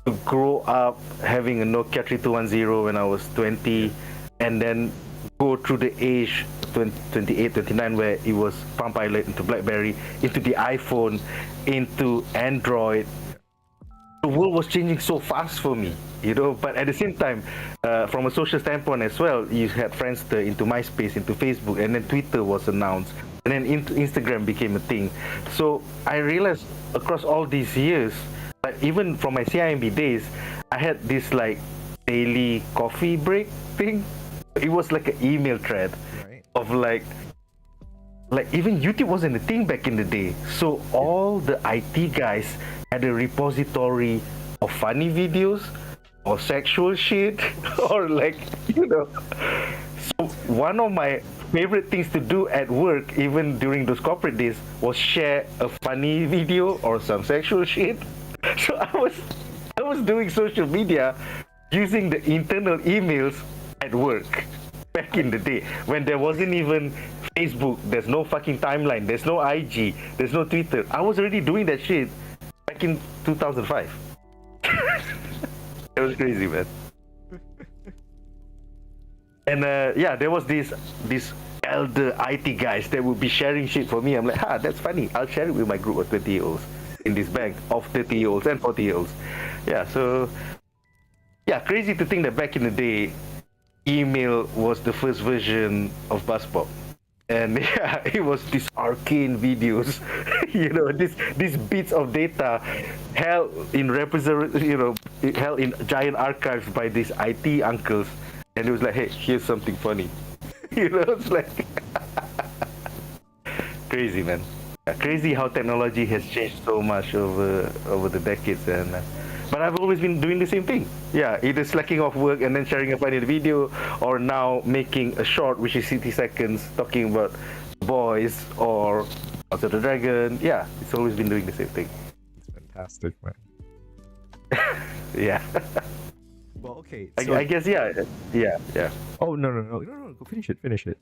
to grow up having a Nokia 3210 when I was 20, and then go through the age 28, 29, where it was Palm Pilot into BlackBerry, into the iPhone, into Android. The world was changing so fast for me, but at the same time, from a social standpoint as well, you had Friendster into MySpace, into Facebook, and then Twitter was announced, and then Instagram became a thing. So I realized across all these years, like even from my CIMB days, I had this like daily coffee break thing. It was like an email thread of like even YouTube wasn't a thing back in the day. So all the IT guys had a repository of funny videos or sexual shit or like, So one of my favorite things to do at work, even during those corporate days, was share a funny video or some sexual shit. So I was doing social media using the internal emails at work back in the day when there wasn't even Facebook, there's no fucking timeline, there's no IG, there's no Twitter. I was already doing that shit back in 2005. It was crazy, man. And there was these elder IT guys that would be sharing shit for me. I'm like, that's funny. I'll share it with my group of 20-year-olds in this bank of 30-year-olds and 40-year-olds. Yeah, so crazy to think that back in the day, email was the first version of BuzzPop. And it was these arcane videos, these bits of data held in held in giant archives by these IT uncles. And it was like, hey, here's something funny. It's like crazy, man. Crazy how technology has changed so much over the decades, but I've always been doing the same thing. Yeah, either slacking off work and then sharing a funny video, or now making a short which is 60 seconds talking about boys or House of the Dragon. Yeah, it's always been doing the same thing. It's fantastic, man. Yeah. Well, okay. So I guess yeah. Oh no! Go finish it.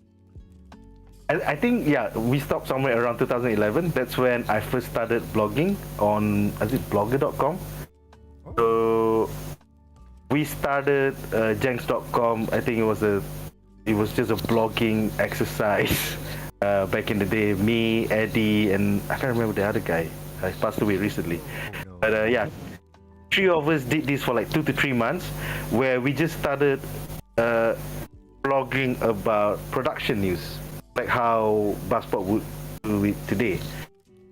I think we stopped somewhere around 2011. That's when I first started blogging on blogger.com. So we started jenks.com. I think it was just a blogging exercise back in the day. Me, Eddie, and I can't remember the other guy. He passed away recently. Oh, no. But three of us did this for like 2 to 3 months, where we just started blogging about production news, like how BuzzPop would do it today.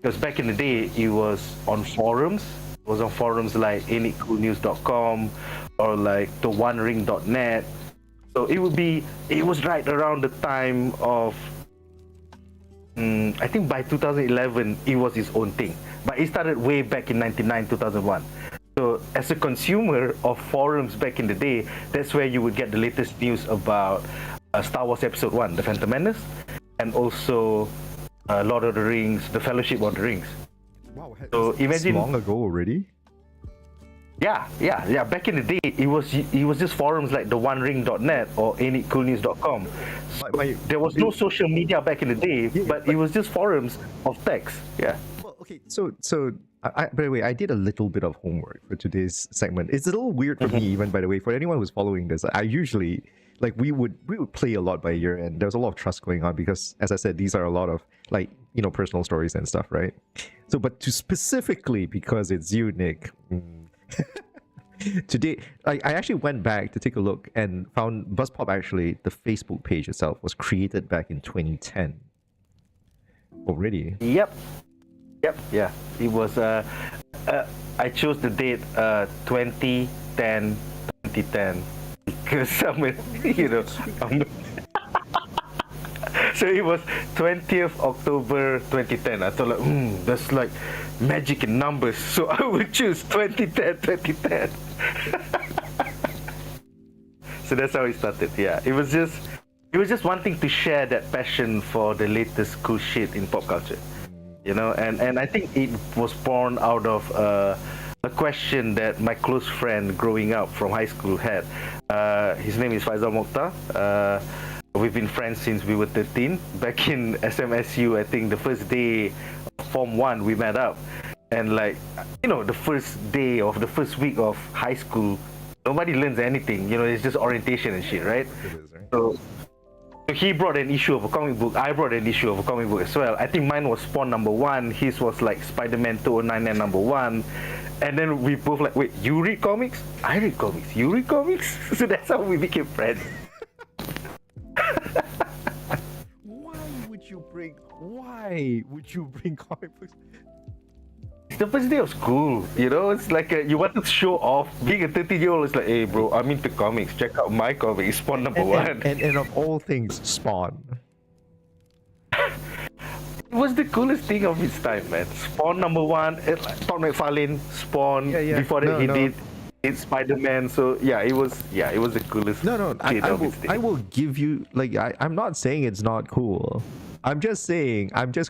Because back in the day, it was on forums. It was on forums like anycoolnews.com or like theonering.net. So it was right around the time of, I think by 2011, it was its own thing. But it started way back in 99, 2001. So as a consumer of forums back in the day, that's where you would get the latest news about Star Wars Episode 1, The Phantom Menace, and also Lord of the Rings, The Fellowship of the Rings. Wow, so imagine long ago already. Yeah. Back in the day, it was just forums like theonering.net or anycoolnews.com. So there was no social media back in the day, but it was just forums of text. Yeah. Well, okay, so by the way, I did a little bit of homework for today's segment. It's a little weird for me, even, by the way, for anyone who's following this. I usually, like, we would play a lot by year end. There's a lot of trust going on because, as I said, these are a lot of, like, personal stories and stuff, right? So, but to specifically because it's you, Nick, today, I actually went back to take a look and found BuzzPop, actually, the Facebook page itself was created back in 2010. Already? Yep. Yeah. It was. I chose the date 2010 because so it was 20th October 2010. I thought like, that's like magic in numbers. So I would choose 2010. So that's how it started. Yeah, it was just wanting to share that passion for the latest cool shit in pop culture. And I think it was born out of a question that my close friend growing up from high school had. His name is Faisal Mokhtar. We've been friends since we were 13. Back in SMSU, I think the first day of Form 1 we met up. And like, the first day of the first week of high school, nobody learns anything. It's just orientation and shit, right? So he brought an issue of a comic book. I brought an issue of a comic book as well. I think mine was Spawn #1. His was like Spider-Man 2099 #1. And then we both like, wait, you read comics? I read comics. You read comics? So that's how we became friends. Why would you bring comic books? It's the first day of school, it's like you want to show off. Being a 13-year-old is like, hey bro, I'm into comics, check out my comic, Spawn #1. And of all things, Spawn. It was the coolest thing of its time, man. Spawn #1, Todd McFarlane, Spawn. Before that, he did Spider-Man. So it was the coolest. I will give you, like, I'm not saying it's not cool. I'm just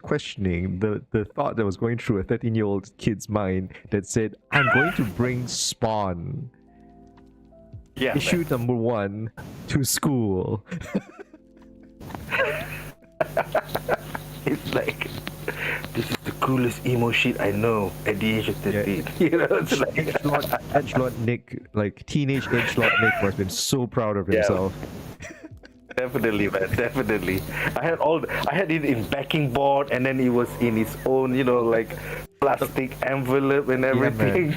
questioning the thought that was going through a 13-year-old kid's mind that said, I'm going to bring Spawn issue #1 to school. It's like, this is the coolest emo shit I know at the age of 13. It's like edgelord Nick, like teenage edgelord Nick must have been so proud of himself. Definitely, man. Definitely. I had it in backing board, and then it was in its own, like plastic envelope and everything.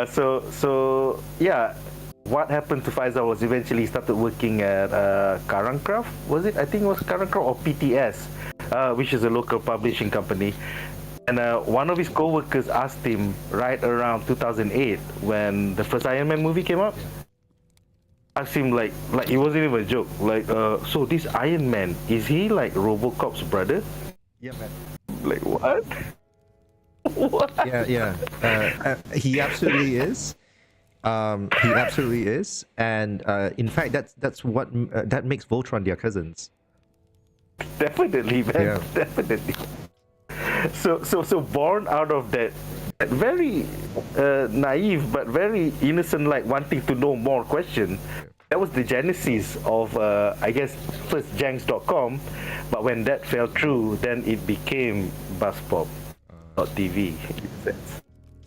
So what happened to Faisal was eventually he started working at Karangcraft. Was it? I think it was Karangcraft or PTS, which is a local publishing company. And one of his co-workers asked him right around 2008 when the first Iron Man movie came out. Asked him like it wasn't even a joke. Like, so this Iron Man, is he like RoboCop's brother? Yeah, man. Like what? What? Yeah. He absolutely is. He absolutely is, and in fact, that's what that makes Voltron their cousins. Definitely, man. Yeah. Definitely. So born out of that very naive but very innocent, like wanting to know more question. That was the genesis of I guess first Janks.com, but when that fell through, then it became BuzzPop TV.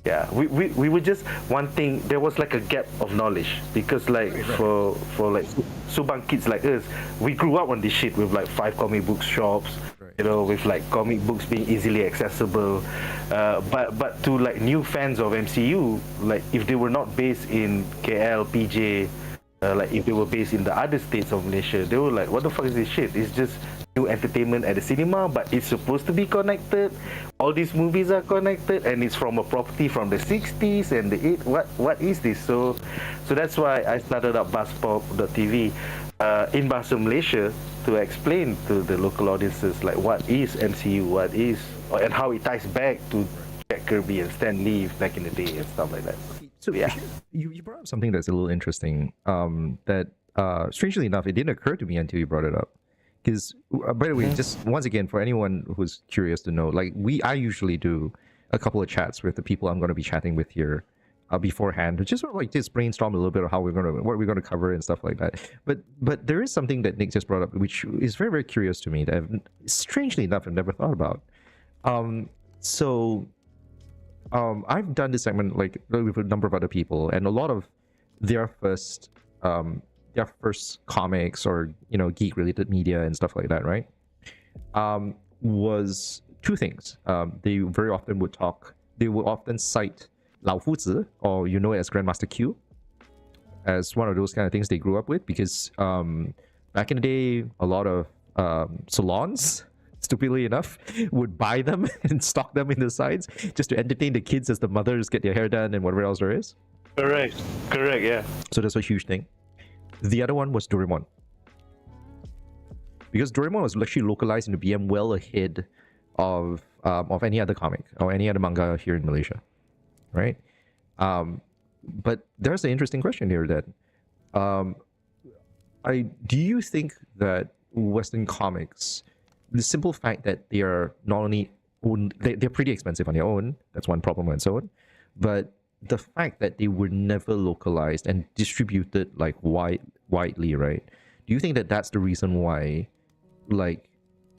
Yeah, we were just wanting. There was like a gap of knowledge because like for like Subang kids like us, we grew up on this shit with like 5 comic book shops, with like comic books being easily accessible. But to like new fans of MCU, like if they were not based in KL, PJ, like if they were based in the other states of Malaysia, they were like, what the fuck is this shit? It's just new entertainment at the cinema, but it's supposed to be connected. All these movies are connected, and it's from a property from the 60s and the 80s. What is this? So that's why I started up BuzzPop.tv in Bahasa Malaysia to explain to the local audiences like what is MCU, what is, and how it ties back to Jack Kirby and Stan Lee back in the day and stuff like that. So yeah, you brought up something that's a little interesting. That strangely enough, it didn't occur to me until you brought it up. Because, by the way, just once again, for anyone who's curious to know, like I usually do a couple of chats with the people I'm going to be chatting with here beforehand, to just sort of like just brainstorm a little bit of what we're going to cover and stuff like that. But there is something that Nick just brought up, which is very, very curious to me that strangely enough I've never thought about. So I've done this segment like with a number of other people, and a lot of their first comics or geek related media and stuff like that, right? Was two things. They very often would often cite Lao Fuzi, or it as Grandmaster Q, as one of those kind of things they grew up with, because back in the day, a lot of salons, stupidly enough, would buy them and stock them in the sides just to entertain the kids as the mothers get their hair done and whatever else there is. Correct, yeah. So that's a huge thing. The other one was Doraemon. Because Doraemon was actually localized into BM well ahead of any other comic or any other manga here in Malaysia, right? But there's an interesting question here that do you think that Western comics, the simple fact that they are not only they're pretty expensive on their own, that's one problem and so on, but the fact that they were never localized and distributed like widely, right? Do you think that that's the reason why, like,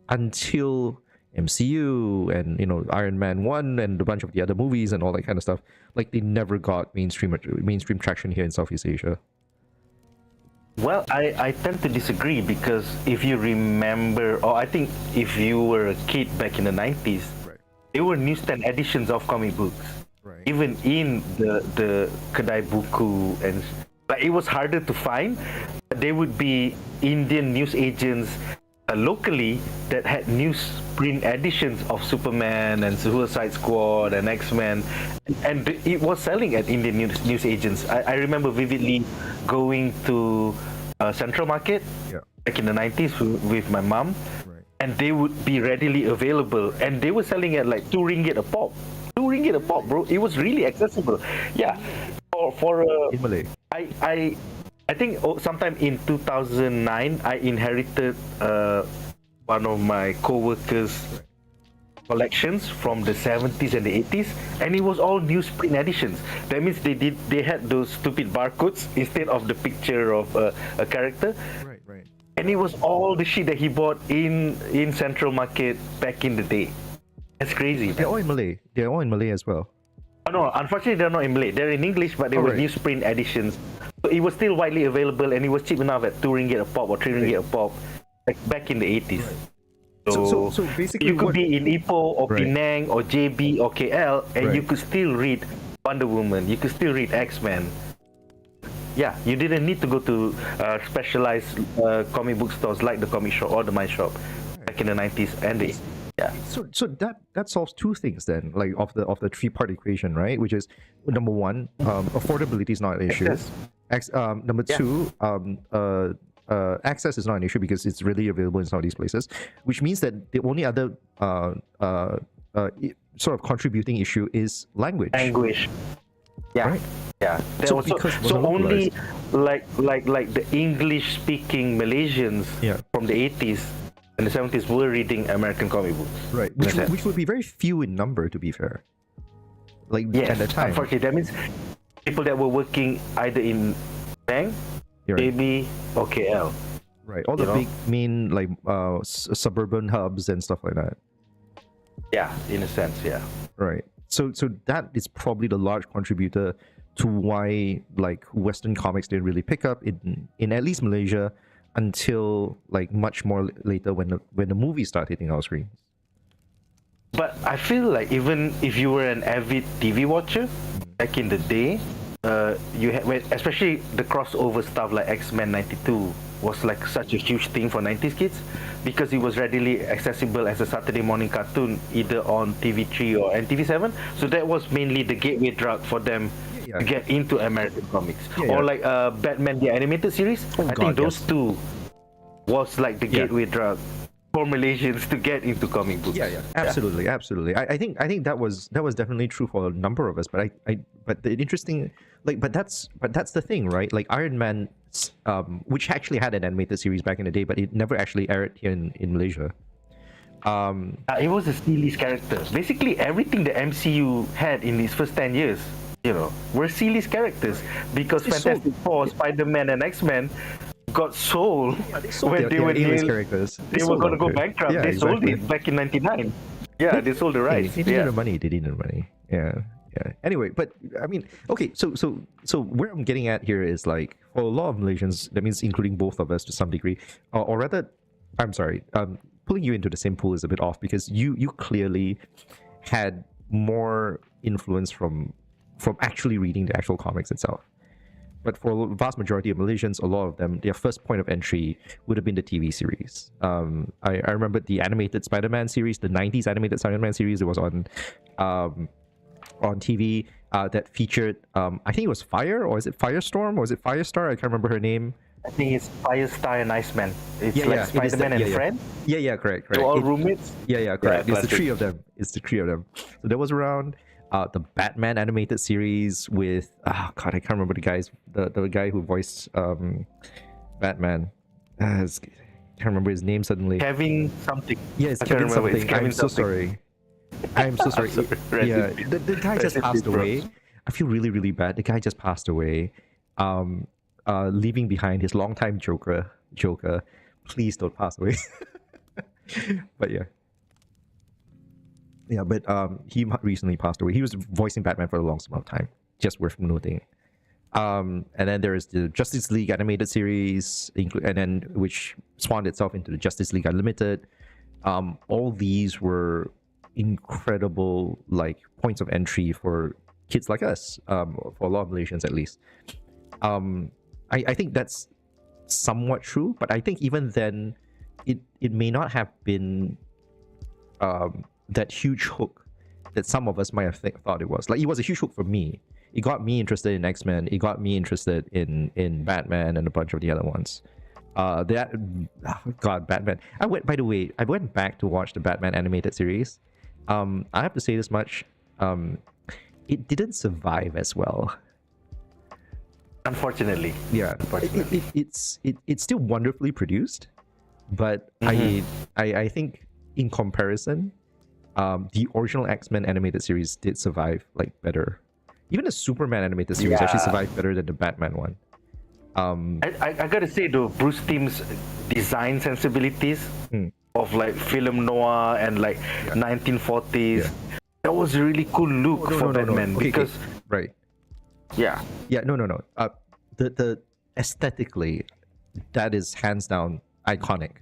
until MCU and Iron Man 1 and a bunch of the other movies and all that kind of stuff, like, they never got mainstream traction here in Southeast Asia? Well, I tend to disagree, because if you remember, or I think if you were a kid back in the 90s, right, there were newsstand editions of comic books. Right. Even in the kedai buku, and it was harder to find. There would be Indian news agents locally that had newsprint editions of Superman and Suicide Squad and X-Men, and it was selling at Indian news agents. I remember vividly going to Central Market back in the 90s with my mom, and they would be readily available, and they were selling at like 2 ringgit a pop. 2 ringgit a pop, bro. It was really accessible. Yeah, for in Malay. I think sometime in 2009, I inherited one of my co-workers' collections from the 70s and the 80s, and it was all newsprint editions. That means they had those stupid barcodes instead of the picture of a character. Right. And it was all the shit that he bought in Central Market back in the day. That's crazy. They're all in Malay. They're all in Malay as well. Oh, no, unfortunately, they're not in Malay. They're in English, but they were newsprint editions. So it was still widely available, and it was cheap enough at 2 ringgit a pop or 3 ringgit a pop, like back in the 80s. Right. So basically, you could be in Ipoh or Penang or JB or KL, and you could still read Wonder Woman. You could still read X-Men. Yeah, you didn't need to go to specialized comic book stores like the comic shop or the My Shop back in the 90s and the 80s. Yeah. So that solves two things then, like of the 3-part equation, right? Which is, number one, affordability is not an issue. Number two, access is not an issue because it's really available in some of these places, which means that the only other sort of contributing issue is language. Yeah. Right? Yeah. So only like the English speaking Malaysians from the 80s and the 70s were reading American comic books. Right. Which would be very few in number, to be fair. Like, at the time. Unfortunately, that means people that were working either in Penang, JB, or KL. Right. All the big main like suburban hubs and stuff like that. Yeah, in a sense, yeah. Right. So that is probably the large contributor to why like Western comics didn't really pick up in at least Malaysia until like much more later when the movies start hitting our screens. But I feel like even if you were an avid TV watcher back in the day, you had, especially the crossover stuff like X-Men 92 was like such a huge thing for 90s kids because it was readily accessible as a Saturday morning cartoon either on TV3 or NTV7. So that was mainly the gateway drug for them to get into American comics. Or like Batman the animated series. I think those two was like the gateway drug for Malaysians to get into comic books. Absolutely. I think that was definitely true for a number of us. But but the interesting, like, but that's the thing, right? Like Iron Man, which actually had an animated series back in the day, but it never actually aired here in Malaysia. It was a C-list character. Basically, everything the MCU had in these first 10 years, were C-list characters because Fantastic Four, Spider-Man, and X-Men got sold when they were A-list characters. They were going to go bankrupt. They sold it back in '99. Yeah, they sold the rights. They needed the money. They needed the money. Yeah. Yeah. Anyway, but I mean, okay. So where I'm getting at here is like for a lot of Malaysians, that means including both of us to some degree, or rather, I'm sorry, pulling you into the same pool is a bit off because you clearly had more influence from actually reading the actual comics itself. But for the vast majority of Malaysians, a lot of them, their first point of entry would have been the TV series. I remember the animated Spider-Man series, the 90s animated Spider-Man series. It was on TV that featured, I think it was Fire, or is it Firestorm, or is it Firestar? I can't remember her name. I think it's Firestar and Iceman. It's like Spider-Man and Friend. Yeah, correct. They're all roommates. Yeah, correct. It's the three of them. So that was around. The Batman animated series with God, I can't remember the guy who voiced Batman. I can't remember his name suddenly. Kevin something. Yeah, it's Kevin something. I'm so sorry. Yeah, the guy just passed away. I feel really, really bad. The guy just passed away. Leaving behind his longtime Joker. Please don't pass away. But yeah. Yeah, but he recently passed away. He was voicing Batman for the longest amount of time. Just worth noting. And then there is the Justice League animated series, and then which spawned itself into the Justice League Unlimited. All these were incredible like points of entry for kids like us, for a lot of Malaysians at least. I think that's somewhat true, but I think even then, it may not have been that huge hook that some of us might have thought it was. Like, it was a huge hook for me. It got me interested in X-Men. It got me interested in Batman and a bunch of the other ones. Batman. By the way, I went back to watch the Batman animated series. I have to say this much. It didn't survive as well. Unfortunately. Yeah. Unfortunately. It's still wonderfully produced, but I think in comparison, the original X-Men animated series did survive like better. Even the Superman animated series actually survived better than the Batman one. I gotta say though, Bruce Timm's design sensibilities of like film noir and like 1940s, that was a really cool look for Batman because right. Yeah. No. The aesthetically, that is hands down iconic,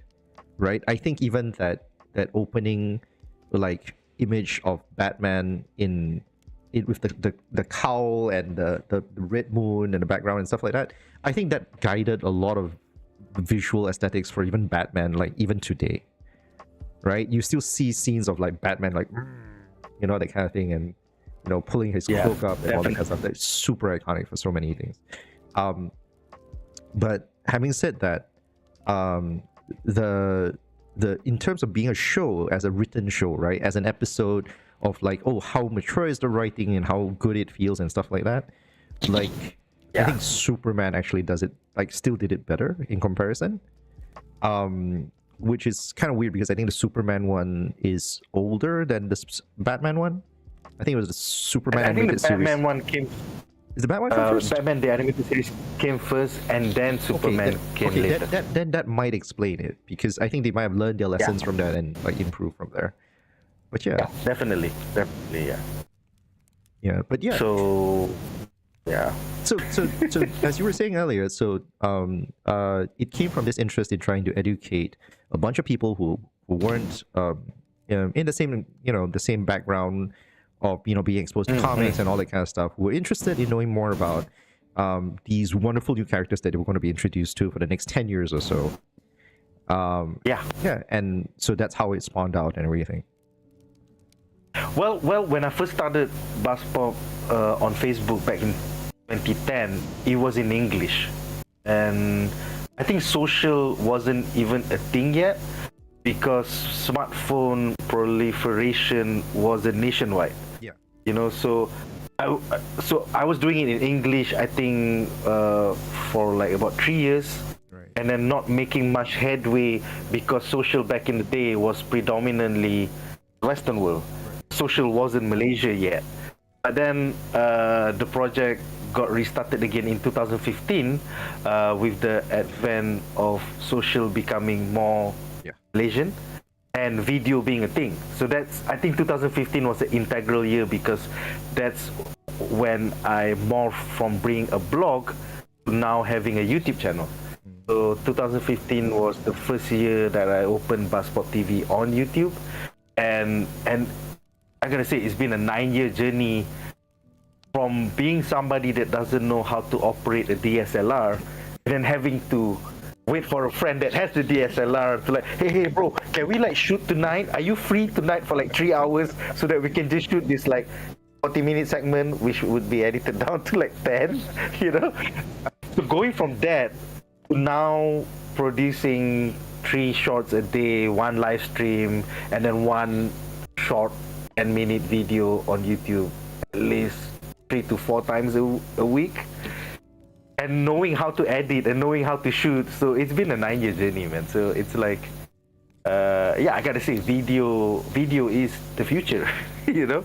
right? I think even that opening like image of Batman with the cowl and the red moon in the background and stuff like that, I think that guided a lot of visual aesthetics for even Batman, like even today, right? You still see scenes of like Batman, like that kind of thing, and pulling his cloak up and all that kind of stuff. That's super iconic for so many things. But having said that, the in terms of being a show, as a written show, right, as an episode of like, how mature is the writing and how good it feels and stuff like that, like I think Superman actually does it, like still did it better in comparison, which is kind of weird because I think the Superman one is older than the Batman one. I think it was the Superman animated series. I think the Batman one came. Is the Batman first? Batman the animated series came first, and then Superman came later. Then that might explain it, because I think they might have learned their lessons from that and like improved from there. But yeah, definitely, yeah. Yeah, but yeah. So as you were saying earlier, it came from this interest in trying to educate a bunch of people who weren't in the same the same background of being exposed to comics and all that kind of stuff, who were interested in knowing more about these wonderful new characters that they were going to be introduced to for the next 10 years or so. And so that's how it spawned out and everything. Well, when I first started BuzzPop on Facebook back in 2010, it was in English, and I think social wasn't even a thing yet, because smartphone proliferation wasn't nationwide. So I was doing it in English, I think, for like about 3 years, and then not making much headway because social back in the day was predominantly Western world. Social wasn't Malaysia yet. But then the project got restarted again in 2015 with the advent of social becoming more Malaysian. and video being a thing. So I think 2015 was an integral year because that's when I morphed from being a blog to now having a YouTube channel. So 2015 was the first year that I opened BuzzPop TV on YouTube, and I gotta say it's been a 9-year journey from being somebody that doesn't know how to operate a DSLR, and then having to wait for a friend that has the DSLR to like, hey bro, can we like shoot tonight? Are you free tonight for like 3 hours so that we can just shoot this like 40-minute segment, which would be edited down to like 10, you know? So going from that to now producing 3 shorts a day, 1 live stream, and then 1 short 10-minute video on YouTube, at least 3 to 4 times a week, and knowing how to edit and knowing how to shoot. So it's been a 9-year journey, man. So it's like, I gotta say, video is the future. You know,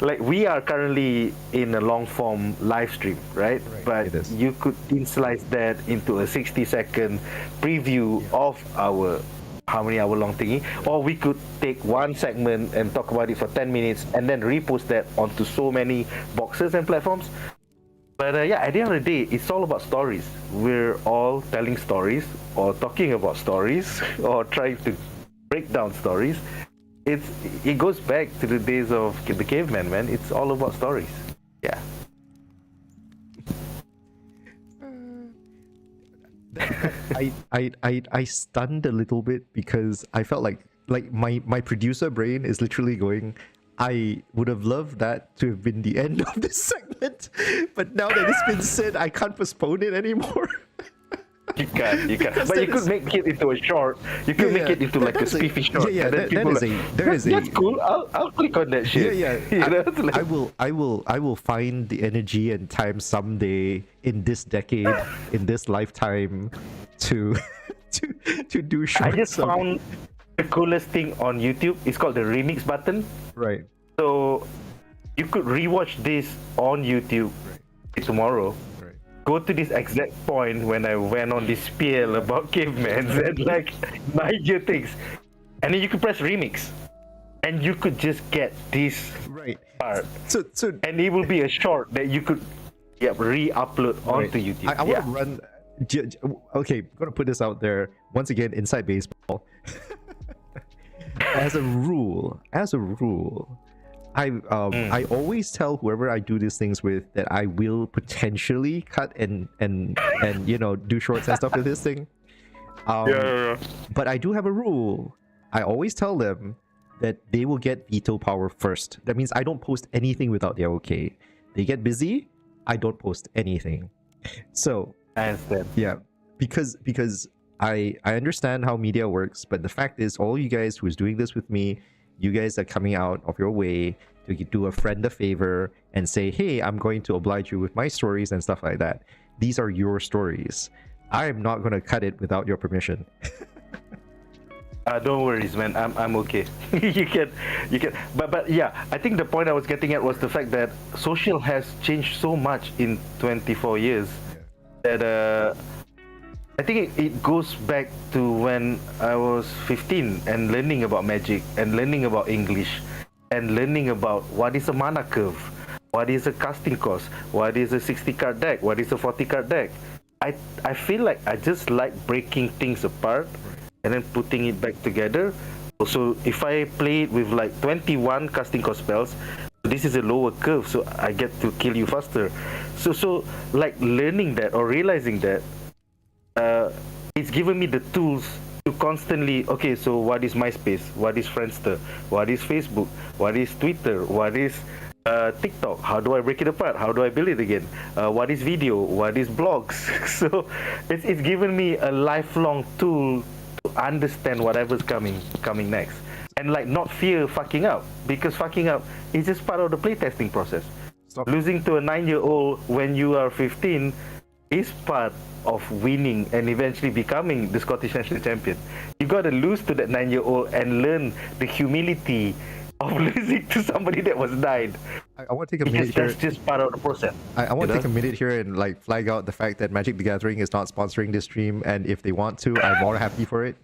like we are currently in a long form live stream, right? But you could slice that into a 60-second preview of our how many hour long thingy, or we could take 1 segment and talk about it for 10 minutes and then repost that onto so many boxes and platforms. But at the end of the day, it's all about stories. We're all telling stories or talking about stories or trying to break down stories. It goes back to the days of the caveman, man. It's all about stories. Yeah. I stunned a little bit because I felt like my producer brain is literally going, I would have loved that to have been the end of this segment, but now that it's been said, I can't postpone it anymore. You can. But you could make it into a short. You could make it into like a spiffy short. That's cool. I'll click on that shit. I will find the energy and time someday in this decade, in this lifetime, to do shorts. I just found the coolest thing on YouTube. It's called the remix button. Right. So you could rewatch this on YouTube tomorrow. Go to this exact point when I went on this spiel about cavemen and like major things, and then you could press remix, and you could just get this part. So and it will be a short that you could re-upload onto YouTube. I want to run. Okay, I'm gonna put this out there once again. Inside baseball. As a rule, I always tell whoever I do these things with that I will potentially cut and do shorts and stuff with this thing. But I do have a rule. I always tell them that they will get veto power first. That means I don't post anything without their okay. They get busy, I don't post anything. So I understand. Yeah, because I understand how media works, but the fact is, all you guys who's doing this with me, you guys are coming out of your way to do a friend a favor and say, hey, I'm going to oblige you with my stories and stuff like that. These are your stories. I am not going to cut it without your permission. Don't worry, man. I'm okay. you can. But yeah, I think the point I was getting at was the fact that social has changed so much in 24 years that I think it goes back to when I was 15 and learning about magic and learning about English and learning about what is a mana curve, what is a casting cost, what is a 60-card deck, what is a 40-card deck. I feel like I just like breaking things apart and then putting it back together. So if I play it with like 21 casting cost spells, this is a lower curve, so I get to kill you faster. So like learning that or realizing that, it's given me the tools to constantly, okay, so what is MySpace? What is Friendster? What is Facebook? What is Twitter? What is TikTok? How do I break it apart? How do I build it again? What is video? What is blogs? So it's given me a lifelong tool to understand whatever's coming next. And like not fear fucking up, because fucking up is just part of the playtesting process. Losing to a 9-year-old when you are 15 is part of winning and eventually becoming the Scottish national champion. You got to lose to that 9-year-old and learn the humility of losing to somebody that was 9. I want to take a minute here. That's just part of the process. I want to take a minute here and like flag out the fact that Magic the Gathering is not sponsoring this stream, and if they want to, I'm more happy for it.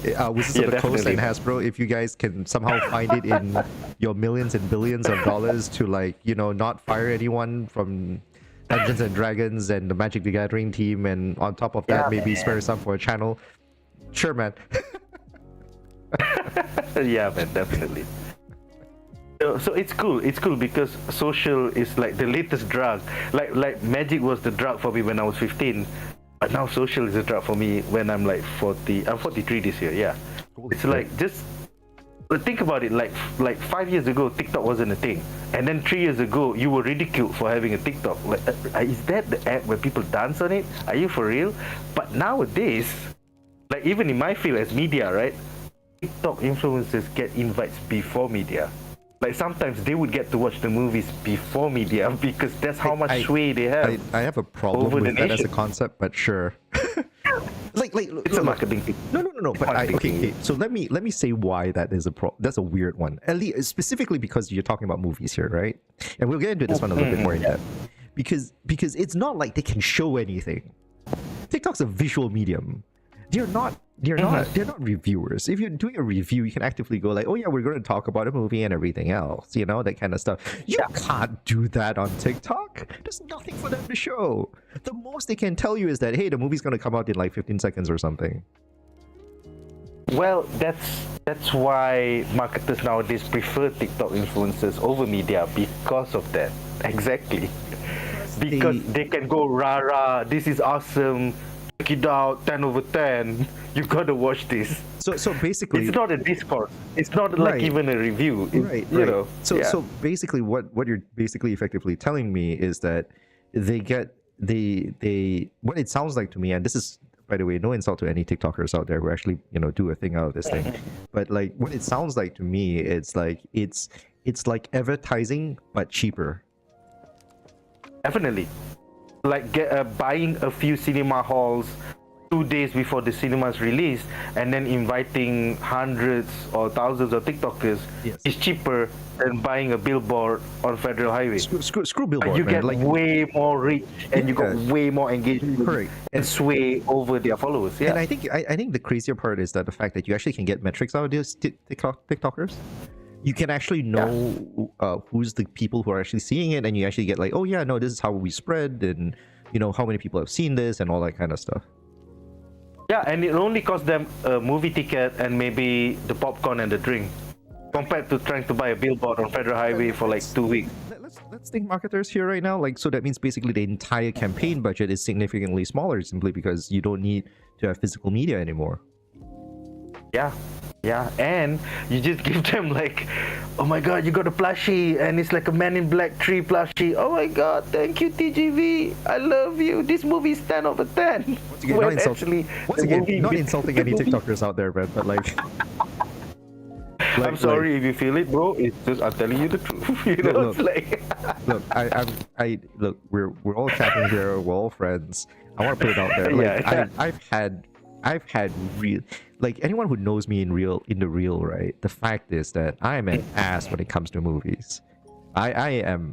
Wizards of the Coast and Hasbro, if you guys can somehow find it in your millions and billions of dollars to, like, you know, not fire anyone from Dungeons and Dragons and the Magic the Gathering team, and on top of that, maybe spare some for a channel. Sure, man. Yeah, man, definitely. So it's cool. It's cool because social is like the latest drug. Like Magic was the drug for me when I was 15, but now social is a drug for me when I'm like 40. I'm 43 this year. Yeah, it's like just think about it. Like 5 years ago, TikTok wasn't a thing, and then 3 years ago, you were ridiculed for having a TikTok. Like, is that the app where people dance on it? Are you for real? But nowadays, like even in my field as media, right? TikTok influencers get invites before media. Like sometimes they would get to watch the movies before media because that's how much sway they have. I have a problem with that as a concept, but sure. like it's a marketing thing. No. But okay. So let me say why that is that's a weird one. At least specifically because you're talking about movies here, right? And we'll get into this one a little bit more in depth. Because it's not like they can show anything. TikTok's a visual medium. They're not reviewers. If you're doing a review, you can actively go like, oh yeah, we're going to talk about a movie and everything else, you know, that kind of stuff. You can't do that on TikTok. There's nothing for them to show. The most they can tell you is that, hey, the movie's going to come out in like 15 seconds or something. Well, that's why marketers nowadays prefer TikTok influencers over media because of that. Exactly. Because they can go rah, this is awesome. Check it out, 10 over 10. You gotta watch this. So basically, it's not a discourse. It's not like even a review. Right. You know. So basically, what you're basically effectively telling me is that they what it sounds like to me, and this is, by the way, no insult to any TikTokers out there who actually, you know, do a thing out of this thing, but like what it sounds like to me, it's like it's advertising but cheaper. Definitely. Like buying a few cinema halls 2 days before the cinema's release and then inviting hundreds or thousands of TikTokers is cheaper than buying a billboard on Federal Highway. Screw billboard, and you man. get like, way more reach and you got way more engagement. Correct. And sway over their followers. Yeah. And I think the crazier part is that the fact that you actually can get metrics out of these TikTokers. You can actually know who's the people who are actually seeing it, and you actually get like, oh yeah, no, this is how we spread, and you know how many people have seen this and all that kind of stuff. Yeah, and it only costs them a movie ticket and maybe the popcorn and the drink, compared to trying to buy a billboard on Federal Highway for like 2 weeks. Let's think marketers here right now. Like, so that means basically the entire campaign budget is significantly smaller simply because you don't need to have physical media anymore. Yeah, and you just give them like, oh my god, you got a plushie, and it's like a Man in Black 3 plushie. Oh my god, thank you TGV, I love you. This movie is 10 over 10. Once again, not insulting any TikTokers out there, man, but like I'm sorry if you feel it, bro. It's just I'm telling you the truth. You know, look, it's like look, we're all chatting here, we're all friends. I want to put it out there. Like, I've had real, like, anyone who knows me in the real, right? The fact is that I am an ass when it comes to movies. I am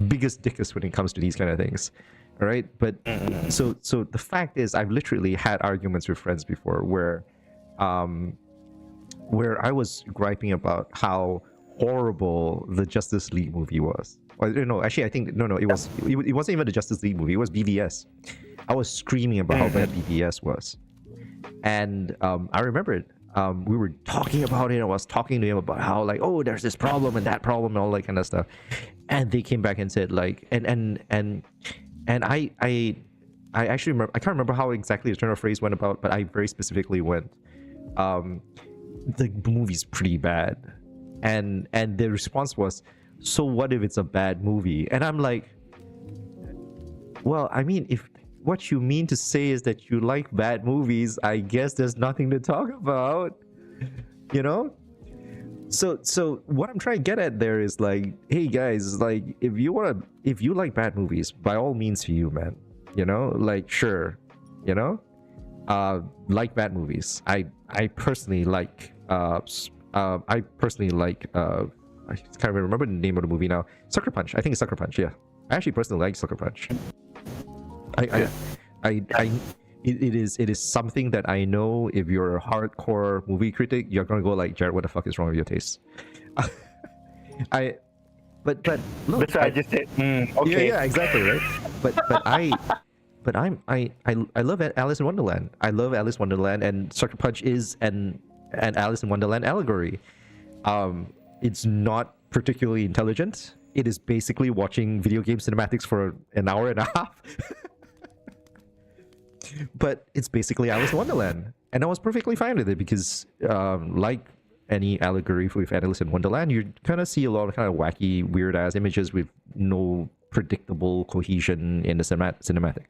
biggest dickus when it comes to these kind of things. All right, but so the fact is, I've literally had arguments with friends before where I was griping about how horrible the Justice League movie was. Or, no, actually, I think it wasn't even the Justice League movie. It was BVS. I was screaming about how bad BVS was, and I remember it. We were talking about it. I was talking to him about how, like, oh, there's this problem and that problem and all that kind of stuff, and they came back and said like, and I actually remember, I can't remember how exactly the turn of phrase went about, but I very specifically went, the movie's pretty bad, and the response was, so what if it's a bad movie? And I'm like, well, I mean, if what you mean to say is that you like bad movies, I guess there's nothing to talk about, you know? So what I'm trying to get at there is like, hey guys, like, if you like bad movies, by all means to you, man, you know, like, sure, you know, like bad movies. I personally like I can't remember the name of the movie now. Sucker Punch. I think it's Sucker Punch. Yeah, I actually personally like Sucker Punch. it is something that I know if you're a hardcore movie critic, you're gonna go like, Jared, what the fuck is wrong with your taste? I but look, That's why I just said, okay. yeah, exactly, right. I love Alice in Wonderland. I love Alice in Wonderland, and Sucker Punch is an Alice in Wonderland allegory. It's not particularly intelligent. It is basically watching video game cinematics for an hour and a half. But it's basically Alice in Wonderland, and I was perfectly fine with it because, like any allegory with Alice in Wonderland, you kind of see a lot of kind of wacky, weird ass images with no predictable cohesion in the cinematics.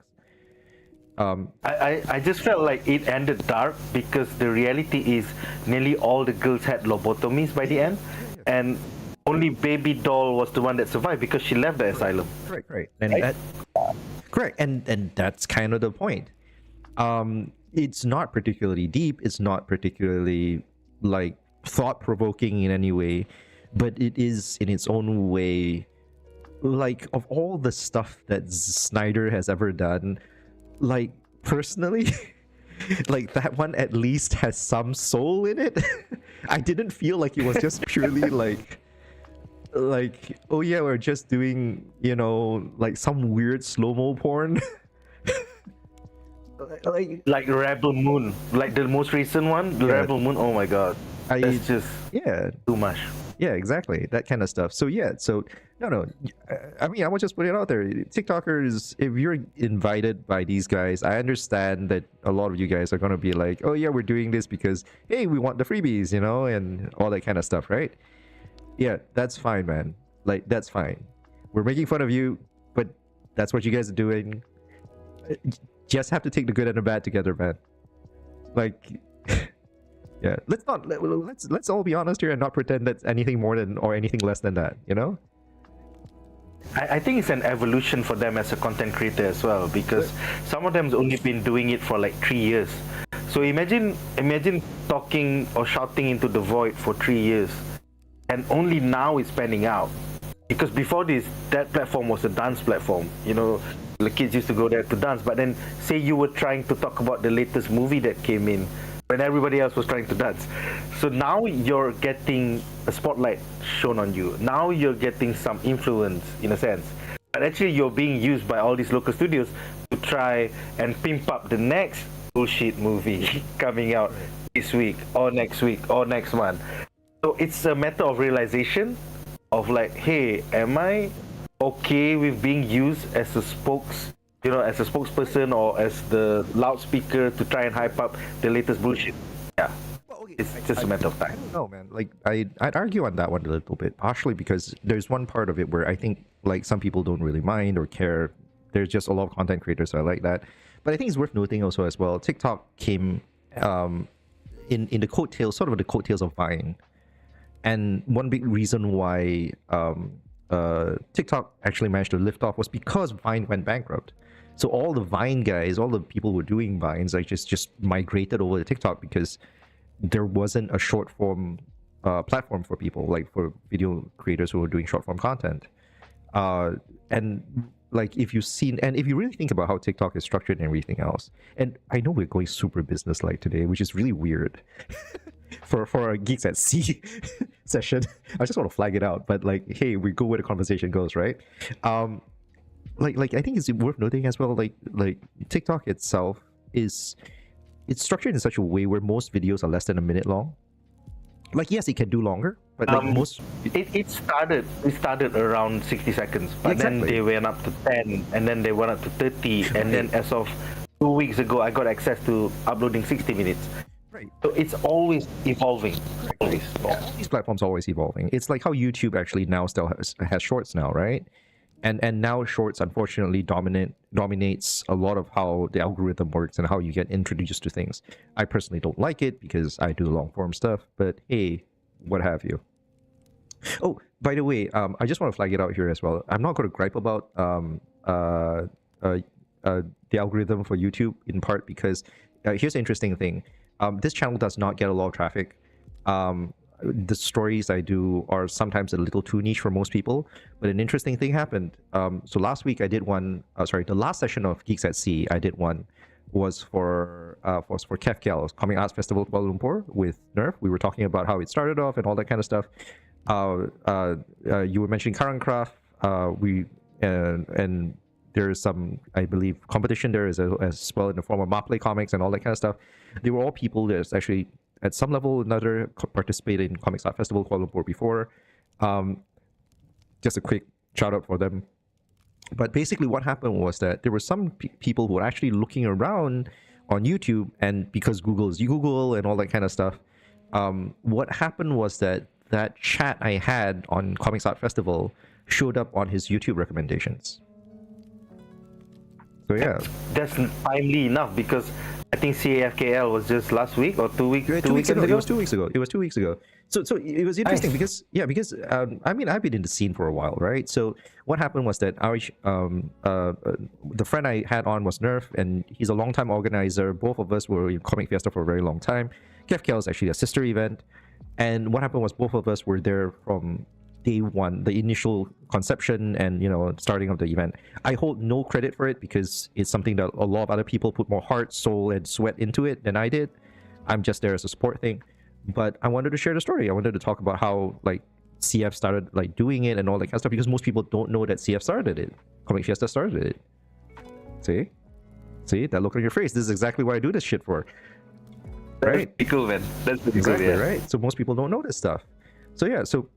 I just felt like it ended dark because the reality is nearly all the girls had lobotomies by the end, and only Baby Doll was the one that survived because she left the asylum. Right. And right? Correct, and that's kind of the point. It's not particularly deep. It's not particularly like thought-provoking in any way, but it is in its own way. Like, of all the stuff that Snyder has ever done, like, personally, like, that one at least has some soul in it. I didn't feel like it was just purely like, oh yeah, we're just doing, like some weird slow-mo porn. like Rebel Moon, like the most recent one, Rebel Moon. Oh my god, it's just too much. Yeah, exactly, that kind of stuff. So no, I mean, I will just put it out there. TikTokers, if you're invited by these guys, I understand that a lot of you guys are gonna be like, oh yeah, we're doing this because, hey, we want the freebies, and all that kind of stuff, right? Yeah, that's fine, man. Like, that's fine. We're making fun of you, but that's what you guys are doing. Just have to take the good and the bad together, man. Like, yeah, let's all be honest here and not pretend that's anything more than or anything less than that, I think it's an evolution for them as a content creator as well, because some of them's only been doing it for like 3 years. So imagine talking or shouting into the void for 3 years, and only now it's panning out. Because before this, that platform was a dance platform. The kids used to go there to dance, but then say you were trying to talk about the latest movie that came in when everybody else was trying to dance. So now you're getting a spotlight shown on you. Now you're getting some influence in a sense. But actually you're being used by all these local studios to try and pimp up the next bullshit movie coming out this week or next month. So it's a matter of realization of like, hey, am I okay with being used as a spokesperson or as the loudspeaker to try and hype up the latest bullshit? Yeah. Well, okay, it's just a matter of time. I don't know, man. Like, I'd argue on that one a little bit, partially because there's one part of it where I think like some people don't really mind or care. There's just a lot of content creators that are like that. But I think it's worth noting also as well, TikTok came in the coattails, sort of the coattails of Vine. And one big reason why TikTok actually managed to lift off was because Vine went bankrupt. So all the Vine guys, all the people who were doing Vines, like just migrated over to TikTok because there wasn't a short form platform for people, like for video creators who were doing short form content. And like if you really think about how TikTok is structured and everything else, and I know we're going super business like today, which is really weird. for a Geeks at S.E.A session, I just want to flag it out. But like, hey, we go where the conversation goes, right? Like I think it's worth noting as well. Like TikTok itself it's structured in such a way where most videos are less than a minute long. Like, yes, it can do longer, but like most it started around 60 seconds, but then they went up to 10, and then they went up to 30, and then as of 2 weeks ago, I got access to uploading 60 minutes. Right. So it's always evolving. Always. Yeah, these platforms are always evolving. It's like how YouTube actually now still has shorts now, right? And now shorts unfortunately dominates a lot of how the algorithm works and how you get introduced to things. I personally don't like it because I do long form stuff, but hey, what have you. Oh, by the way, I just want to flag it out here as well. I'm not going to gripe about the algorithm for YouTube, in part because here's the interesting thing. This channel does not get a lot of traffic. The stories I do are sometimes a little too niche for most people, but an interesting thing happened. So last week I did one, the last session of Geeks at S.E.A, I did one was for KEFKL, Comic Arts Festival Kuala Lumpur with Nerf. We were talking about how it started off and all that kind of stuff. You were mentioning current craft. And there's some, I believe, competition there as well in the form of Malay comics and all that kind of stuff. They were all people that actually at some level or another participated in Comics Art Festival Kuala Lumpur before. Just a quick shout out for them. But basically what happened was that there were some people who were actually looking around on YouTube, and because Google is Google and all that kind of stuff, what happened was that chat I had on Comics Art Festival showed up on his YouTube recommendations. So yeah, that's timely enough, because I think CAFKL was just last week or 2 weeks. 2 weeks ago. It was 2 weeks ago. It was 2 weeks ago. So it was interesting because I mean, I've been in the scene for a while, right? So what happened was that the friend I had on was Nerf, and he's a long-time organizer. Both of us were in Comic Fiesta for a very long time. KFKL is actually a sister event, and what happened was both of us were there from day one, the initial conception and starting of the event. I hold no credit for it because it's something that a lot of other people put more heart, soul, and sweat into it than I did. I'm just there as a support thing. But I wanted to share the story. I wanted to talk about how CF started doing it and all that kind of stuff, because most people don't know that CF started it. Comic Fiesta started it. See that look on your face. This is exactly what I do this shit for. Right? That's pretty cool, man. That's pretty exactly cool, yeah. Right. So most people don't know this stuff. So yeah, so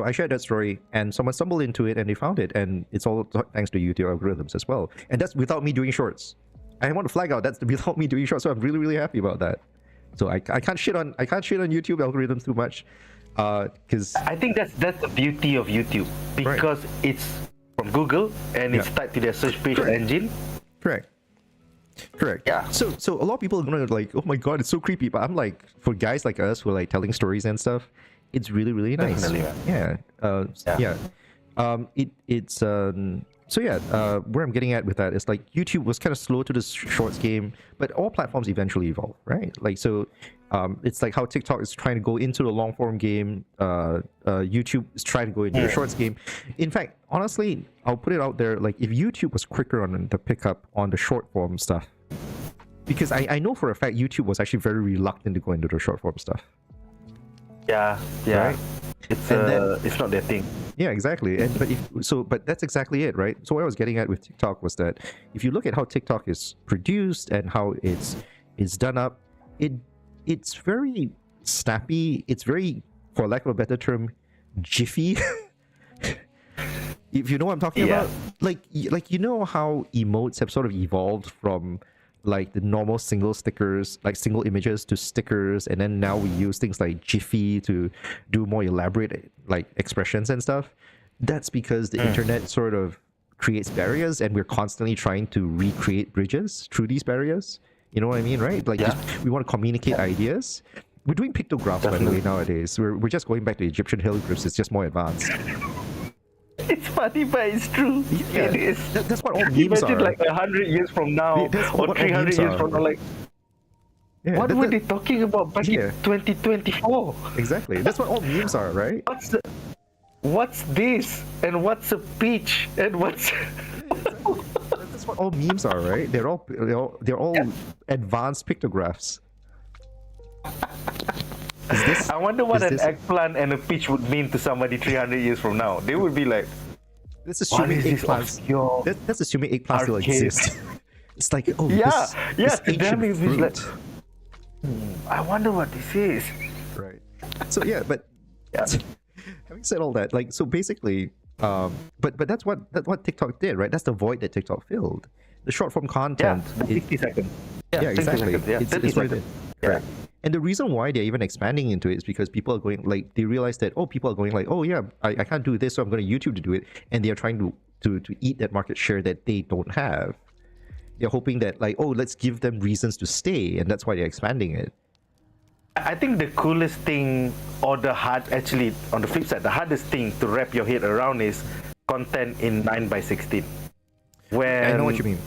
I shared that story, and someone stumbled into it, and they found it, and it's all thanks to YouTube algorithms as well. And that's without me doing shorts. I want to flag out that's without me doing shorts, so I'm really, really happy about that. So I can't shit on YouTube algorithms too much, because I think that's the beauty of YouTube, because it's from Google and it's tied to their search page engine. Correct. Yeah. So a lot of people are gonna oh my god, it's so creepy. But I'm like, for guys like us who are telling stories and stuff, it's really, really nice. Definitely, where I'm getting at with that is YouTube was kind of slow to this shorts game, but all platforms eventually evolve, right? It's like how TikTok is trying to go into the long form game, YouTube is trying to go into the shorts game. In fact, honestly, I'll put it out there, if YouTube was quicker on the pickup on the short form stuff, because I know for a fact YouTube was actually very reluctant to go into the short form stuff. Yeah. Right? It's not their thing. Yeah, exactly. But that's exactly it, right? So what I was getting at with TikTok was that if you look at how TikTok is produced and how it's done up, it's very snappy. It's very, for lack of a better term, jiffy. If you know what I'm talking about, how emotes have sort of evolved from the normal single stickers, single images, to stickers, and then now we use things like Jiffy to do more elaborate expressions and stuff. That's because the internet sort of creates barriers, and we're constantly trying to recreate bridges through these barriers. You know what I mean, right? We want to communicate ideas. We're doing pictographs, by the way, nowadays. We're just going back to Egyptian hieroglyphs. It's just more advanced. It's funny, but it's true. Yeah, it is. That's what all memes are. Imagine 100 years from now, or 300 years from now, what were they talking about back in 2024? Exactly. That's what all memes are, right? What's this? And what's a peach? And what's... That's what all memes are, right? They're all advanced pictographs. I wonder what an eggplant and a peach would mean to somebody 300 years from now. They would be like, that's assuming eggplants. That's assuming eggplants still exist. It's this ancient fruit. I wonder what this is. Right. So yeah, but having said all that, so basically, but that's what TikTok did, right? That's the void that TikTok filled. The short form content. Yeah, 60 seconds. Yeah, exactly. It's what it did. Right. And the reason why they're even expanding into it is because people are going, they realize that, people are going oh yeah, I can't do this, so I'm going to YouTube to do it. And they're trying to eat that market share that they don't have. They're hoping that let's give them reasons to stay, and that's why they're expanding it. I think the coolest thing, or on the flip side, the hardest thing to wrap your head around is content in 9x16. I know what you mean.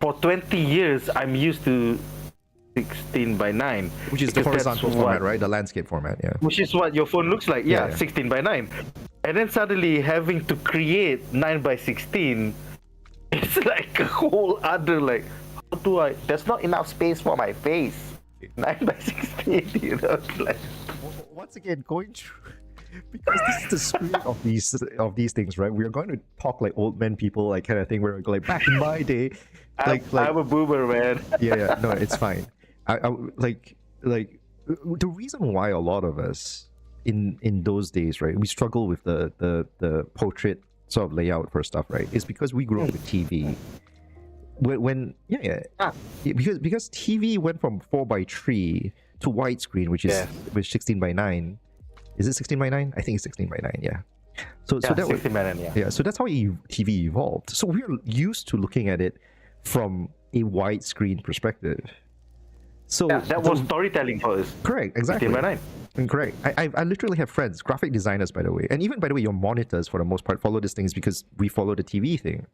For 20 years, I'm used to 16:9, which is the horizontal format, right? The landscape format, yeah. Which is what your phone looks like, 16:9. And then suddenly having to create 9x16, it's like a whole other how there's not enough space for my face. 9 by 16, like. Once again, going through, because this is the spirit of these things, right? We are going to talk like old men people, like kind of thing. Where like back in my day, I'm a boomer, man. yeah, no, it's fine. I like the reason why a lot of us in those days, right, we struggle with the portrait sort of layout for stuff, right, is because we grew up with TV. Because TV went from 4:3 to widescreen, which is 16:9. Is it 16:9? I think it's 16:9. Yeah. So that 16:9. Yeah. So that's how TV evolved. So we're used to looking at it from a widescreen perspective. So that was storytelling for us. Correct. Exactly. 16:9. Correct. I literally have friends, graphic designers, by the way, and even by the way, your monitors for the most part follow these things because we follow the TV thing,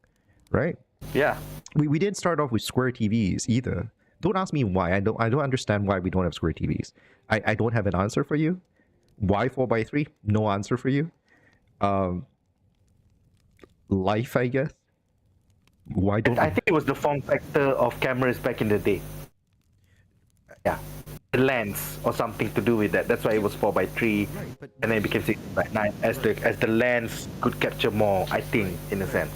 right? Yeah. We didn't start off with square TVs either. Don't ask me why. I don't understand why we don't have square TVs. I don't have an answer for you. Why 4:3? No answer for you. Life, I guess. Why don't I think it was the form factor of cameras back in the day. Yeah. The lens or something to do with that. That's why it was 4:3, right, and then it became 16:9 as the lens could capture more, I think, in a sense.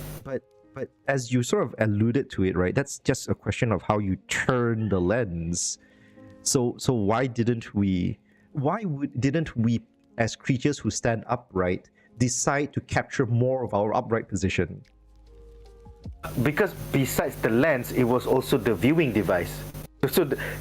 But as you sort of alluded to it, right? That's just a question of how you turn the lens. So why didn't we as creatures who stand upright decide to capture more of our upright position? Because besides the lens, it was also the viewing device.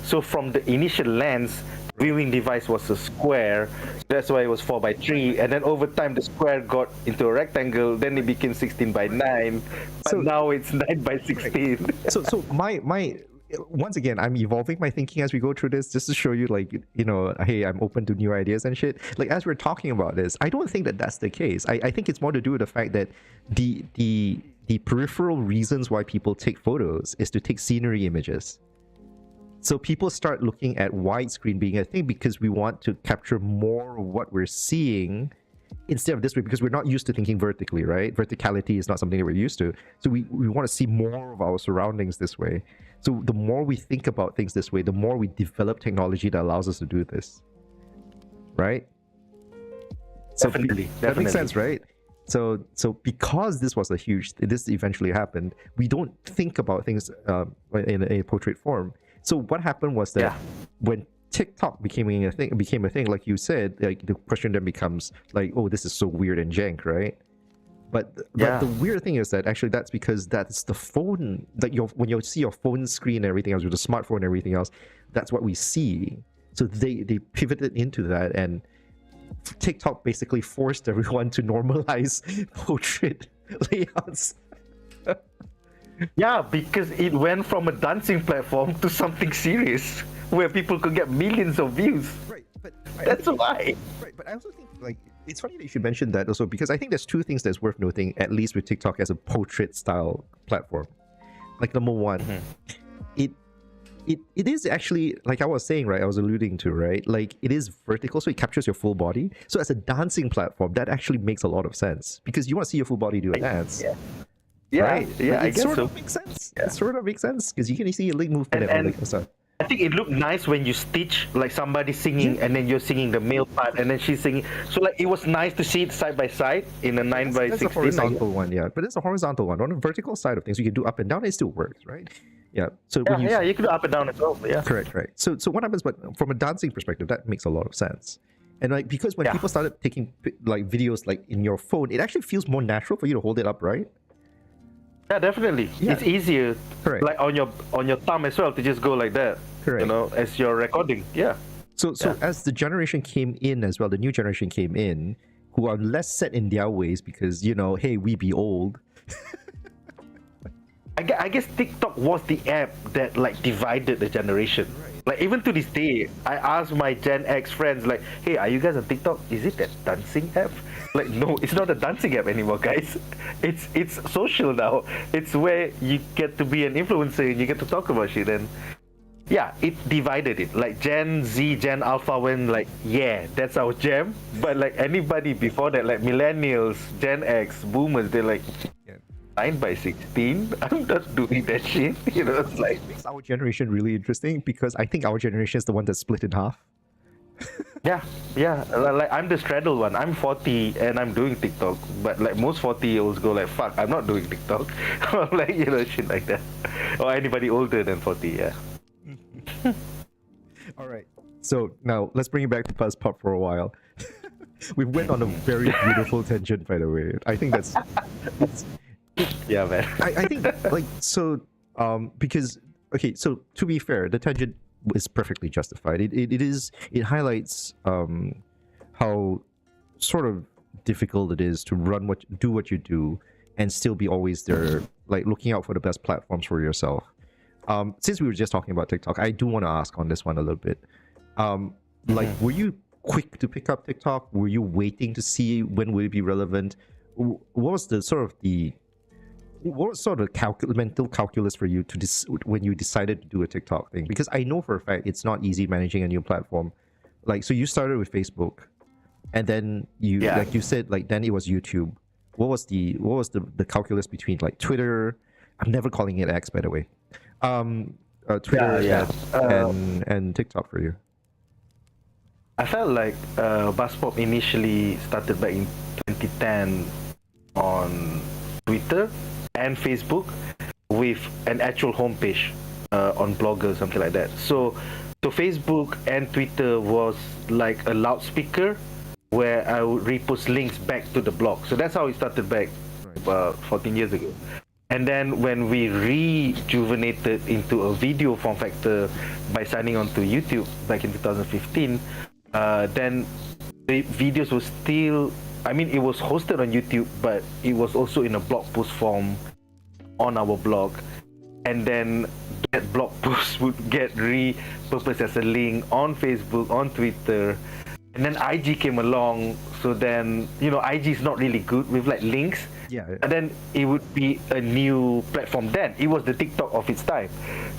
So from the initial lens, viewing device was a square. That's why it was 4:3, and then over time the square got into a rectangle. Then it became 16:9. But now it's 9:16. So my once again, I'm evolving my thinking as we go through this, just to show you, like, hey, I'm open to new ideas and shit. Like, as we're talking about this, I don't think that that's the case. I think it's more to do with the fact that the peripheral reasons why people take photos is to take scenery images. So people start looking at widescreen being a thing because we want to capture more of what we're seeing instead of this way, because we're not used to thinking vertically, right? Verticality is not something that we're used to. So we want to see more of our surroundings this way. So the more we think about things this way, the more we develop technology that allows us to do this, right? Definitely. That makes sense, right? So because this eventually happened, we don't think about things in a portrait form. So what happened was that when TikTok became a thing, like you said, like the question then becomes like, oh, this is so weird and jank, right? But the weird thing is that actually that's because that's the phone, like when you see your phone screen and everything else with the smartphone and everything else, that's what we see. So they pivoted into that, and TikTok basically forced everyone to normalize portrait layouts. Yeah, because it went from a dancing platform to something serious where people could get millions of views. Right, but that's why. Right, but I also think, like, it's funny that you should mention that also, because I think there's two things that's worth noting, at least with TikTok as a portrait style platform. Like, number one, it is actually, like I was saying, right, I was alluding to, right, like, it is vertical, so it captures your full body. So as a dancing platform, that actually makes a lot of sense, because you want to see your full body do a dance. Yeah, right? Yeah, like, I guess so. It sort of makes sense. Yeah. It sort of makes sense because you can see a leg movement and stuff. I think it looked nice when you stitch, like somebody singing and then you're singing the male part and then she's singing. So like it was nice to see it side by side in a 9:16. That's a horizontal one, yeah. But it's a horizontal one. On the vertical side of things, you can do up and down. It still works, right? Yeah. So you can do up and down as well. Yeah. Correct. So what happens? But from a dancing perspective, that makes a lot of sense. And like because when people started taking like videos like in your phone, it actually feels more natural for you to hold it up, right? Yeah, definitely. Yeah. It's easier, like on your thumb as well, to just go like that. Correct. You know, as you're recording. Yeah. So as the generation came in as well, the new generation came in, who are less set in their ways because, hey, we be old. I guess TikTok was the app that like divided the generation. Right. Like even to this day, I ask my Gen X friends like, hey, are you guys on TikTok? Is it that dancing app? Like, no, it's not a dancing app anymore, guys. It's social now. It's where you get to be an influencer and you get to talk about shit. And yeah, it divided it. Like Gen Z, Gen Alpha went like, yeah, that's our jam. But like anybody before that, like millennials, Gen X, boomers, they're like, 9 by 16. I'm not doing that shit. You know, it's like it makes our generation really interesting because I think our generation is the one that's split in half. yeah, yeah. Like I'm the straddle one. I'm 40 and I'm doing TikTok, but like most 40-year-olds go like, "Fuck, I'm not doing TikTok." Or like shit like that. Or anybody older than 40, yeah. All right. So now let's bring it back to BuzzPop for a while. We went on a very beautiful tangent, by the way. I think that's yeah, man. I think like so because okay, so to be fair, the tangent is perfectly justified. It highlights how sort of difficult it is to do what you do and still be always there, like looking out for the best platforms for yourself. Since we were just talking about TikTok, I do want to ask on this one a little bit. Like, were you quick to pick up TikTok? Were you waiting to see when would it be relevant? What was the mental calculus for you to when you decided to do a TikTok thing? Because I know for a fact it's not easy managing a new platform. Like, so you started with Facebook, and then like you said, like then it was YouTube. What was the calculus between like Twitter? I'm never calling it X, by the way. Twitter and TikTok for you. I felt like BuzzPop initially started back in 2010 on Twitter and Facebook with an actual homepage on Blogger, something like that. So Facebook and Twitter was like a loudspeaker where I would repost links back to the blog. So that's how it started back about 14 years ago. And then when we rejuvenated into a video form factor by signing on to YouTube back in 2015, then the videos were still, I mean, it was hosted on YouTube, but it was also in a blog post form on our blog. And then that blog post would get repurposed as a link on Facebook, on Twitter. And then IG came along. So then, IG is not really good with like links. Yeah. And then it would be a new platform then. It was the TikTok of its time.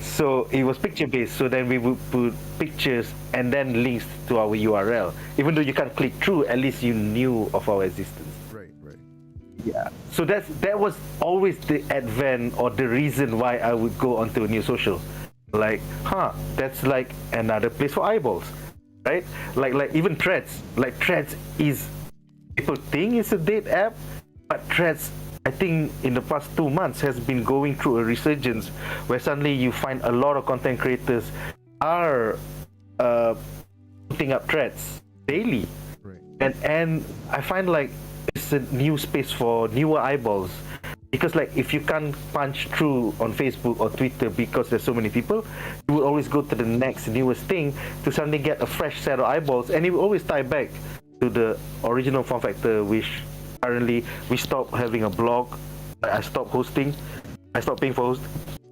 So it was picture based. So then we would put pictures and then links to our URL. Even though you can't click through, at least you knew of our existence. Right. Yeah. So that was always the advent or the reason why I would go onto a new social. Like, that's like another place for eyeballs. Right? Like even Threads. Like Threads is, people think it's a date app, but Threads, I think in the past 2 months has been going through a resurgence where suddenly you find a lot of content creators are putting up threads daily. Right. And I find like it's a new space for newer eyeballs. Because like if you can't punch through on Facebook or Twitter because there's so many people, you will always go to the next newest thing to suddenly get a fresh set of eyeballs, and it will always tie back to the original form factor, which currently we stopped having a blog. I stopped hosting. I stopped paying for host,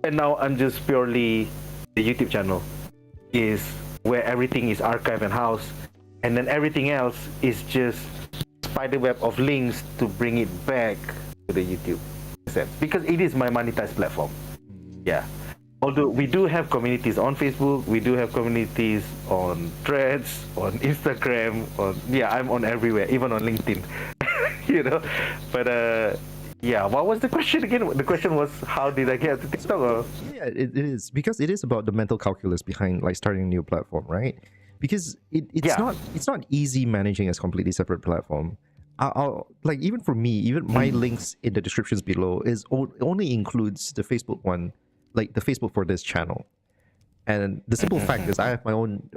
and now I'm just purely the YouTube channel is where everything is archived and housed, and then everything else is just spiderweb of links to bring it back to the YouTube. Because it is my monetized platform. Yeah. Although we do have communities on Facebook, we do have communities on Threads, on Instagram, I'm on everywhere, even on LinkedIn. But what was the question again? The question was, how did I get to TikTok? Or? Yeah, it is because it is about the mental calculus behind like starting a new platform, right? Because it's not easy managing a completely separate platform. I'll like, even for me, even my links in the descriptions below only includes the Facebook one, like the Facebook for this channel. And the simple fact is I have my own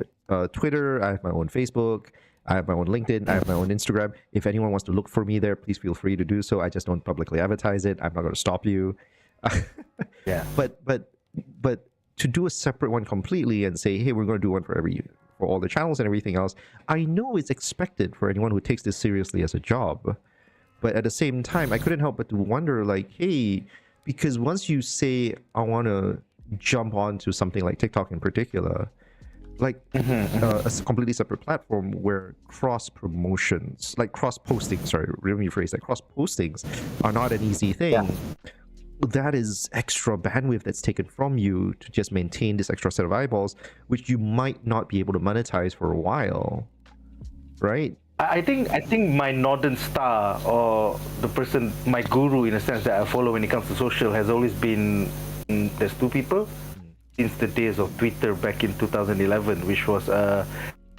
Twitter, I have my own Facebook, I have my own LinkedIn, I have my own Instagram. If anyone wants to look for me there, please feel free to do so. I just don't publicly advertise it. I'm not going to stop you. Yeah. But to do a separate one completely and say, hey, we're going to do one for all the channels and everything else, I know it's expected for anyone who takes this seriously as a job. But at the same time, I couldn't help but to wonder, like, hey, because once you say, I want to jump onto something like TikTok in particular, like a completely separate platform where cross-postings are not an easy thing. Yeah. That is extra bandwidth that's taken from you to just maintain this extra set of eyeballs, which you might not be able to monetize for a while, right? I think my northern star, or the person, my guru in a sense, that I follow when it comes to social, has always been, there's two people since the days of Twitter back in 2011, which was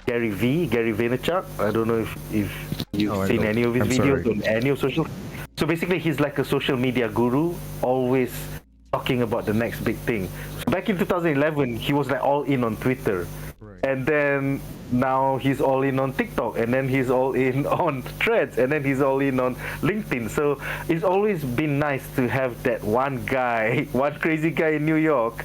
Gary Vaynerchuk. I don't know if you've seen any of his videos on any of social. So basically, he's like a social media guru, always talking about the next big thing. So back in 2011, he was like all in on Twitter. And then now he's all in on TikTok, and then he's all in on Threads, and then he's all in on LinkedIn. So it's always been nice to have that one guy, one crazy guy in New York,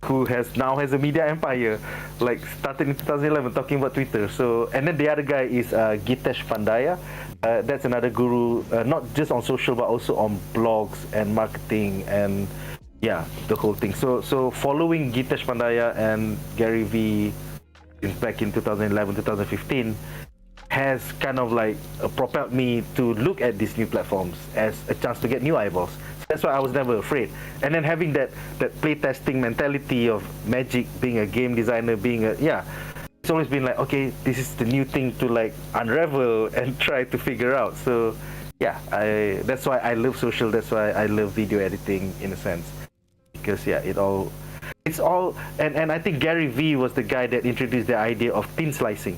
who now has a media empire, like started in 2011 talking about Twitter. So, and then the other guy is Gitesh Pandaya. That's another guru, not just on social but also on blogs and marketing and the whole thing. So following Gitesh Pandaya and Gary V back in 2011, 2015 has kind of like propelled me to look at these new platforms as a chance to get new eyeballs. So that's why I was never afraid. And then having that playtesting mentality of Magic, being a game designer, it's always been like, okay, this is the new thing to like unravel and try to figure out. So that's why I love social. That's why I love video editing in a sense, because it's all, and I think Gary V was the guy that introduced the idea of thin slicing,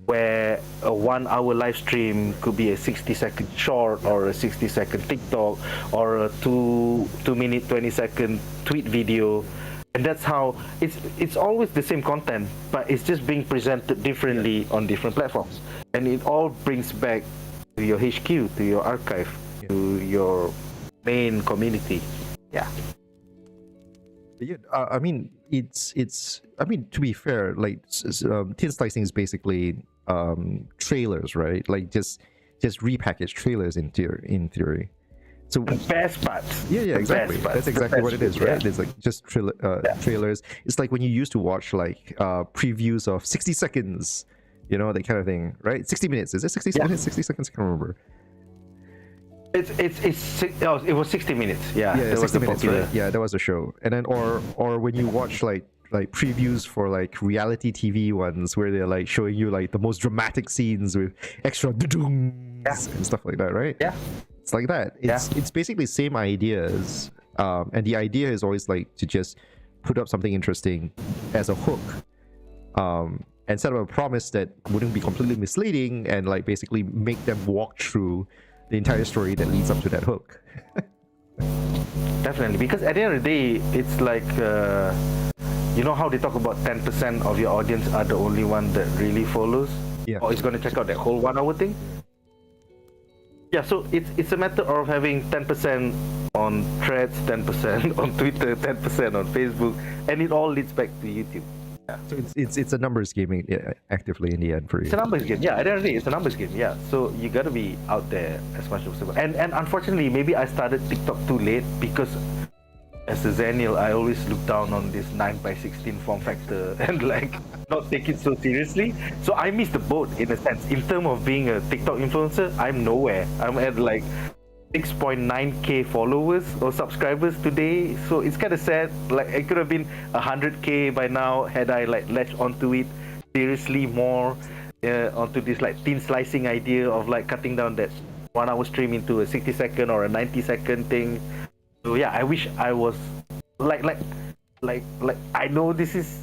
where a 1 hour live stream could be a 60-second short, or a 60-second TikTok, or a 2 minute 20-second tweet video. And that's how it's always the same content, but it's just being presented differently on different platforms. And it all brings back to your HQ, to your archive, to your main community. Yeah. Yeah, I mean, to be fair, like, tin slicing is basically trailers, right? Like just repackaged trailers in theory. So the best parts. Yeah, exactly. That's exactly what it is, right? It's like just trailers. It's like when you used to watch like previews of 60 seconds, that kind of thing, right? 60 minutes. Is it 60 minutes? 60 seconds? I can't remember. It was 60 minutes. Yeah, that 60 minutes, right? Yeah, that was the show. And then or when you watch like previews for like reality TV ones, where they're like showing you like the most dramatic scenes with extra and stuff like that, right? Yeah, it's like that. It's basically same ideas, and the idea is always like to just put up something interesting as a hook, and set up a promise that wouldn't be completely misleading, and like basically make them walk through the entire story that leads up to that hook. Definitely, because at the end of the day, it's like how they talk about 10% of your audience are the only one that really follows, or is going to check out that whole 1 hour thing. Yeah, so it's a matter of having 10% on Threads, 10% on Twitter, 10% on Facebook, and it all leads back to YouTube. Yeah. So it's a numbers game actively in the end for you. It's a numbers game. Yeah, at the end of the day, it's a numbers game. Yeah. So you gotta be out there as much as possible. And unfortunately, maybe I started TikTok too late, because as a Xennial, I always look down on this 9x16 form factor and like not take it so seriously. So I missed the boat in a sense. In terms of being a TikTok influencer, I'm nowhere. I'm at like 6.9k followers or subscribers today, so it's kind of sad. Like it could have been 100k by now had I like latched onto it seriously more, onto this like thin slicing idea of like cutting down that 1 hour stream into a 60-second or a 90-second thing. So yeah, I wish I was like I know this is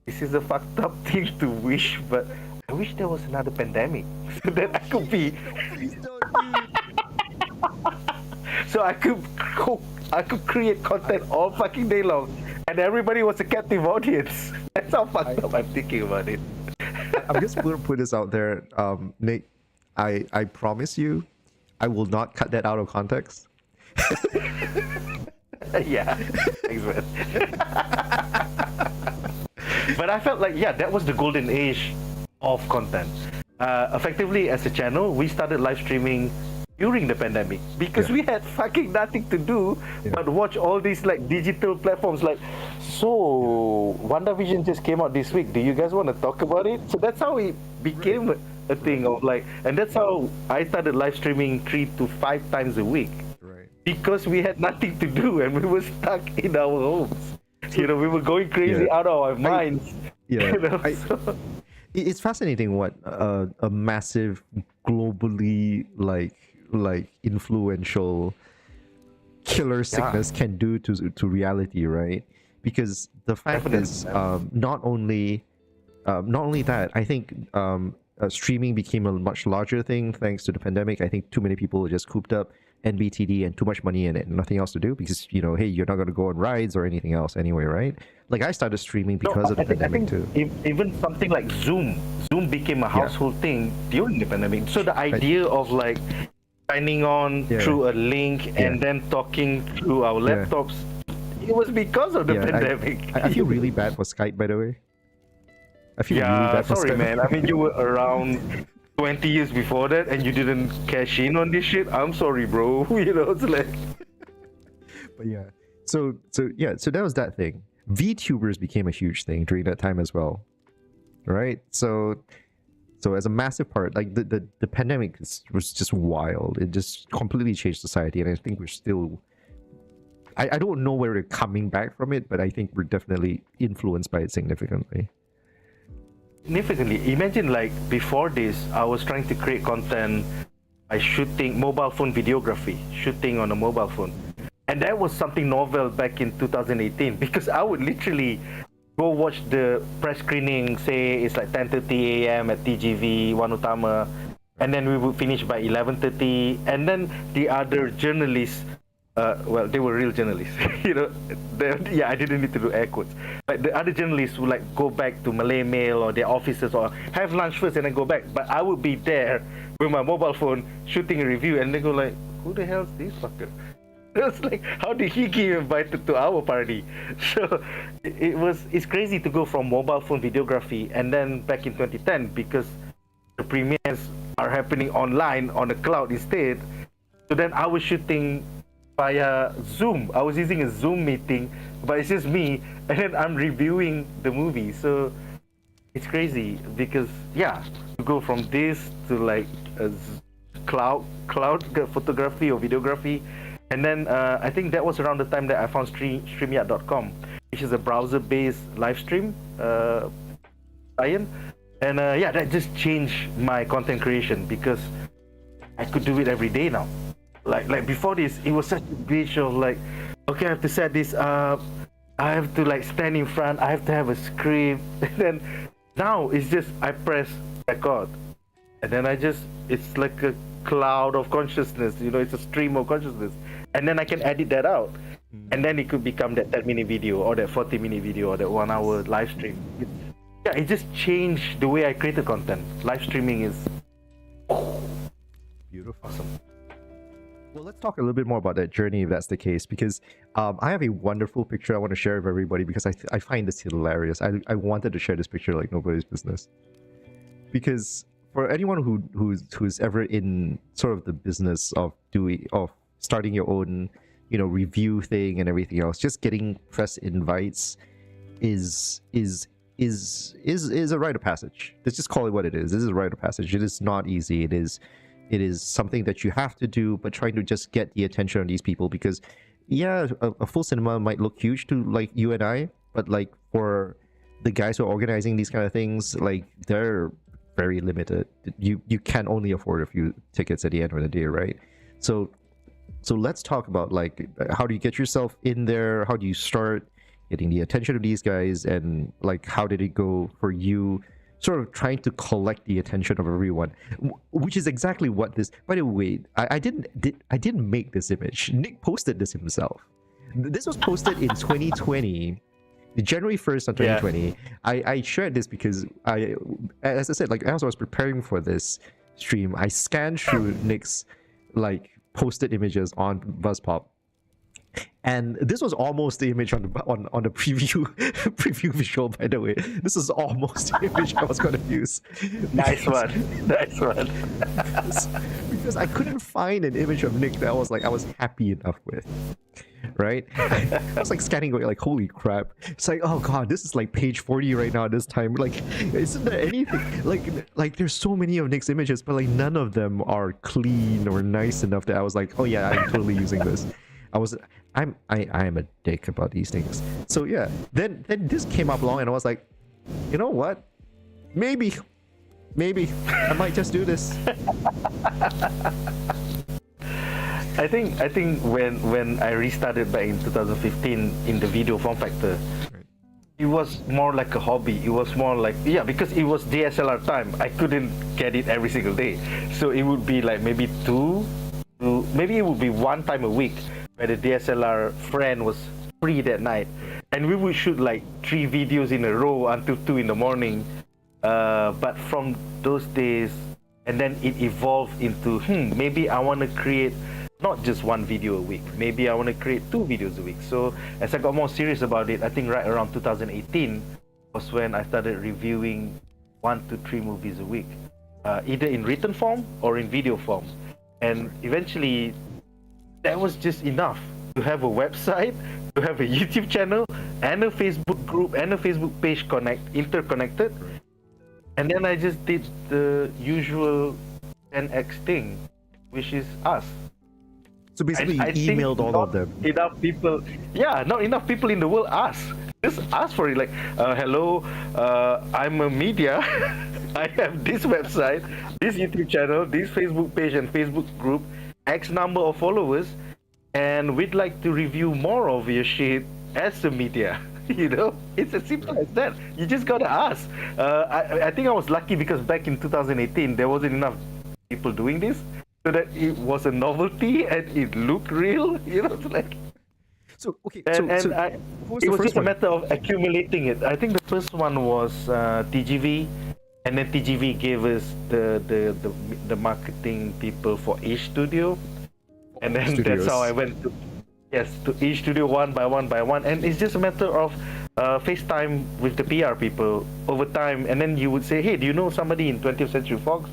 a fucked up thing to wish, but I wish there was another pandemic so that I could be. So I could create content all fucking day long, and everybody was a captive audience. That's how fucked up I'm thinking about it. I'm just going to put this out there, Nick. I promise you, I will not cut that out of context. Yeah, thanks, man. But I felt like that was the golden age of content. Effectively, as a channel, we started live streaming during the pandemic because we had fucking nothing to do but watch all these like digital platforms. Like, so WandaVision just came out this week. Do you guys want to talk about it? So that's how it became a thing of like, and that's how I started live streaming 3 to 5 times a week. Right. Because we had nothing to do and we were stuck in our homes. So, we were going crazy out of our minds. it's fascinating what a massive globally like influential killer sickness can do to reality, right? Because the fact is, not only that, I think streaming became a much larger thing thanks to the pandemic. I think too many people were just cooped up, NBTD, and too much money in it, and nothing else to do because, you know, hey, you're not going to go on rides or anything else anyway, right? Like I started streaming because of the pandemic too. Even something like Zoom became a household thing during the pandemic. So the idea of like signing on through a link and then talking through our laptops, it was because of the pandemic. I feel really bad for Skype, by the way. I feel really bad for sorry, Skype. man. I mean, you were around 20 years before that and you didn't cash in on this shit. I'm sorry, bro. You know, it's like... But yeah. So that was that thing. VTubers became a huge thing during that time as well. Right? So as a massive part, like the pandemic was just wild. It just completely changed society, and I think we're still... I don't know where we're coming back from it, but I think we're definitely influenced by it significantly. Imagine, like, before this, I was trying to create content by shooting mobile phone videography, shooting on a mobile phone. And that was something novel back in 2018 because I would literally go watch the press screening, say it's like 10:30 a.m. at TGV, One Utama, and then we would finish by 11:30. And then the other journalists, well, they were real journalists, you know. I didn't need to do air quotes. But the other journalists would like go back to Malay Mail or their offices or have lunch first and then go back. But I would be there with my mobile phone shooting a review, and they go like, "Who the hell's this fucker?" It was like, how did he get invited to our party? So it's crazy to go from mobile phone videography and then back in 2010 because the premieres are happening online on the cloud instead. So then I was shooting via Zoom. I was using a Zoom meeting, but it's just me, and then I'm reviewing the movie. So it's crazy because to go from this to like a cloud photography or videography. And then I think that was around the time that I found StreamYard.com, which is a browser-based live stream client. And that just changed my content creation because I could do it every day now. Like before this, it was such a bitch of like, okay, I have to set this up, I have to like stand in front, I have to have a script. And then now it's just I press record, and then it's like a cloud of consciousness, you know, it's a stream of consciousness, and then I can edit that out, and then it could become that 10-minute video or that 40-minute video or that 1-hour live stream. It just changed the way I created content. Live streaming is beautiful. Awesome. Well, let's talk a little bit more about that journey if that's the case, because I have a wonderful picture I want to share with everybody because I find this hilarious. I wanted to share this picture like nobody's business, because for anyone who's ever in sort of the business of starting your own, you know, review thing and everything else, just getting press invites is a rite of passage. Let's just call it what it is. This is a rite of passage. It is not easy. It is something that you have to do, but trying to just get the attention of these people, because a full cinema might look huge to like you and I, but like for the guys who are organizing these kind of things, like they're very limited. You can only afford a few tickets at the end of the day, right? So let's talk about like how do you get yourself in there? How do you start getting the attention of these guys, and like how did it go for you sort of trying to collect the attention of everyone, which is exactly what this... By the way, I didn't make this image. Nik posted this himself. This was posted in 2020, January 1st of 2020. I shared this because as I said, like as I was preparing for this stream, I scanned through Nik's like posted images on BuzzPop, and this was almost the image on the preview visual. By the way, this is almost the image I was going to use. Nice one. Because I couldn't find an image of Nik that I was happy enough with. Right? I was like scanning, going like, holy crap! It's like, oh god, this is like page 40 right now. This time, like, isn't there anything like there's so many of Nik's images, but like none of them are clean or nice enough that I was like, oh yeah, I'm totally using this. I am a dick about these things. So yeah, then this came up along, and I was like, you know what? Maybe I might just do this. I think when I restarted back in 2015 in the video form factor, it was more like a hobby. It was more like, because it was DSLR time. I couldn't get it every single day, so it would be like maybe maybe it would be one time a week where the DSLR friend was free that night, and we would shoot like 3 videos in a row until 2 in the morning. But from those days, and then it evolved into maybe I want to create not just 1 video a week. Maybe I want to create 2 videos a week. So as I got more serious about it, I think right around 2018 was when I started reviewing 1 to 3 movies a week, either in written form or in video form. And eventually, that was just enough to have a website, to have a YouTube channel, and a Facebook group and a Facebook page interconnected. And then I just did the usual 10x thing, which is us. So basically, you emailed all of them. Enough people, not enough people in the world just ask for it. Like, hello, I'm a media. I have this website, this YouTube channel, this Facebook page and Facebook group, X number of followers, and we'd like to review more of your shit as a media. It's as simple as that. You just gotta ask. I think I was lucky because back in 2018 there wasn't enough people doing this, so that it was a novelty and it looked real. It's like. So okay. It was just a matter of accumulating it. I think the first one was TGV, and then TGV gave us the marketing people for each studio, and then that's how I went to each studio one by one, and it's just a matter of FaceTime with the PR people over time, and then you would say, hey, do you know somebody in 20th Century Fox?